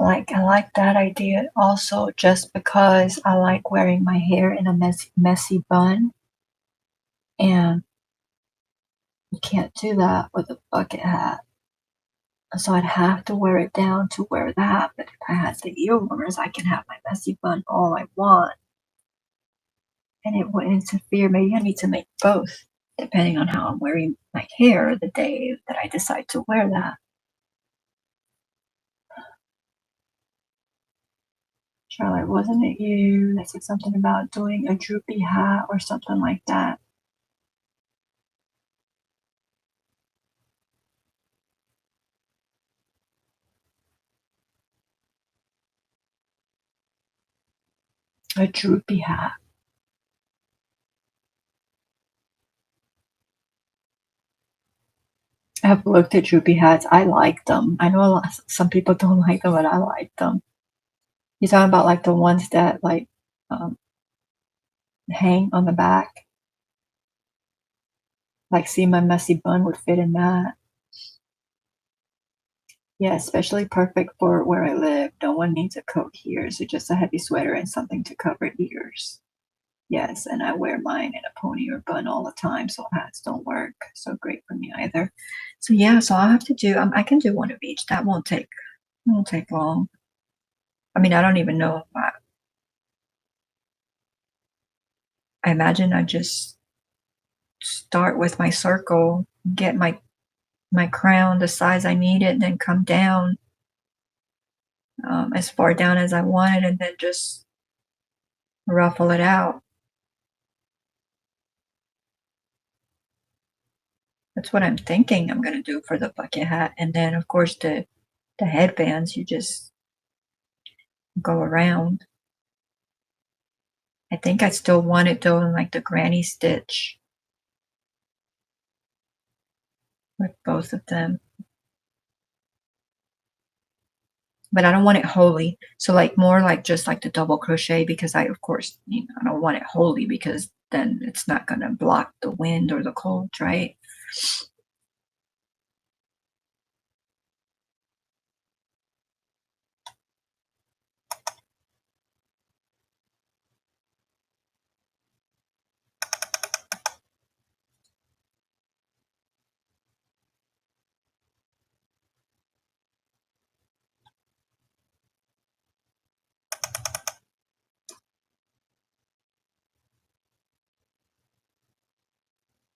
[SPEAKER 1] Like, I like that idea also, just because I like wearing my hair in a messy bun, and you can't do that with a bucket hat. So I'd have to wear it down to wear that. But if I had the ear warmers, I can have my messy bun all I want, and it wouldn't interfere. Maybe I need to make both, depending on how I'm wearing my hair the day that I decide to wear that. Charlotte, wasn't it you that said something about doing a droopy hat or something like that? A droopy hat. I've looked at droopy hats. I like them. I know some people don't like them, but I like them. You're talking about like the ones that like um, hang on the back? Like, see, my messy bun would fit in that. Yeah, especially perfect for where I live. No one needs a coat here, so just a heavy sweater and something to cover ears. Yes, and I wear mine in a pony or bun all the time, so hats don't work so great for me either. So yeah, so I'll have to do. I can do one of each. That won't take long. I mean, I don't even know if I imagine I just start with my circle, get my crown the size I need it, then come down as far down as I want it, and then just ruffle it out. That's what I'm thinking I'm gonna do for the bucket hat, and then of course the headbands you just go around. I think I still want it though in like the granny stitch with both of them. But I don't want it wholly. So like more like just like the double crochet, because I of course I don't want it wholly, because then it's not gonna block the wind or the cold, right?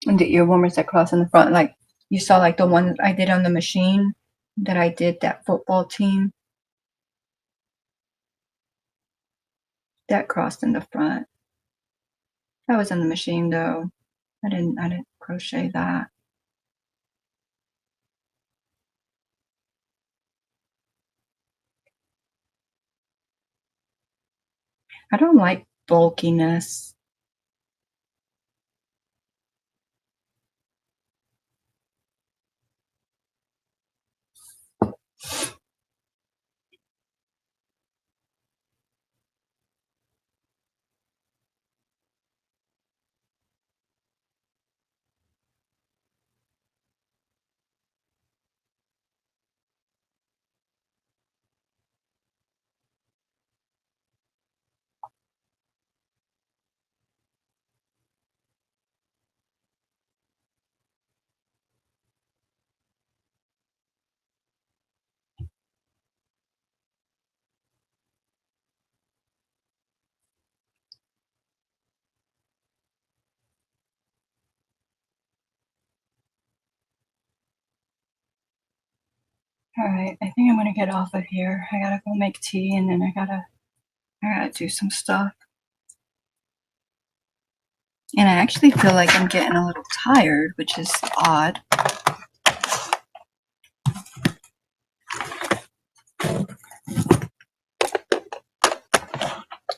[SPEAKER 1] And the ear warmers that cross in the front, like you saw, like the one I did on the machine that I did, that football team that crossed in the front. That was on the machine though. I didn't crochet that. I don't like bulkiness. All right, I think I'm gonna get off of here. I gotta go make tea, and then I gotta do some stuff. And I actually feel like I'm getting a little tired, which is odd.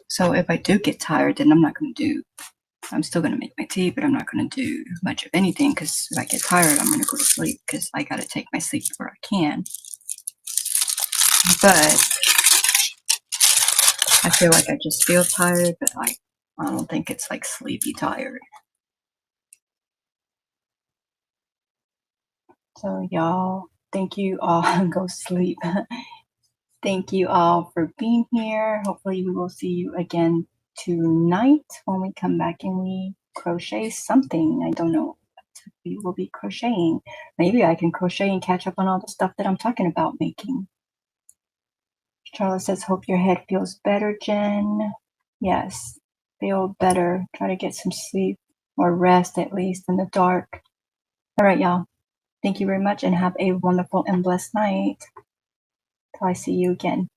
[SPEAKER 1] So if I do get tired, then I'm still gonna make my tea, but I'm not gonna do much of anything, because if I get tired, I'm gonna go to sleep, because I gotta take my sleep where I can. But I feel like I just feel tired, but I don't think it's like sleepy tired. So y'all, thank you all. Go sleep. Thank you all for being here. Hopefully we will see you again tonight when we come back and we crochet something. I don't know what we will be crocheting. Maybe I can crochet and catch up on all the stuff that I'm talking about making. Charlotte says, hope your head feels better, Jen. Yes, feel better. Try to get some sleep or rest, at least in the dark. All right, y'all. Thank you very much and have a wonderful and blessed night. Till I see you again.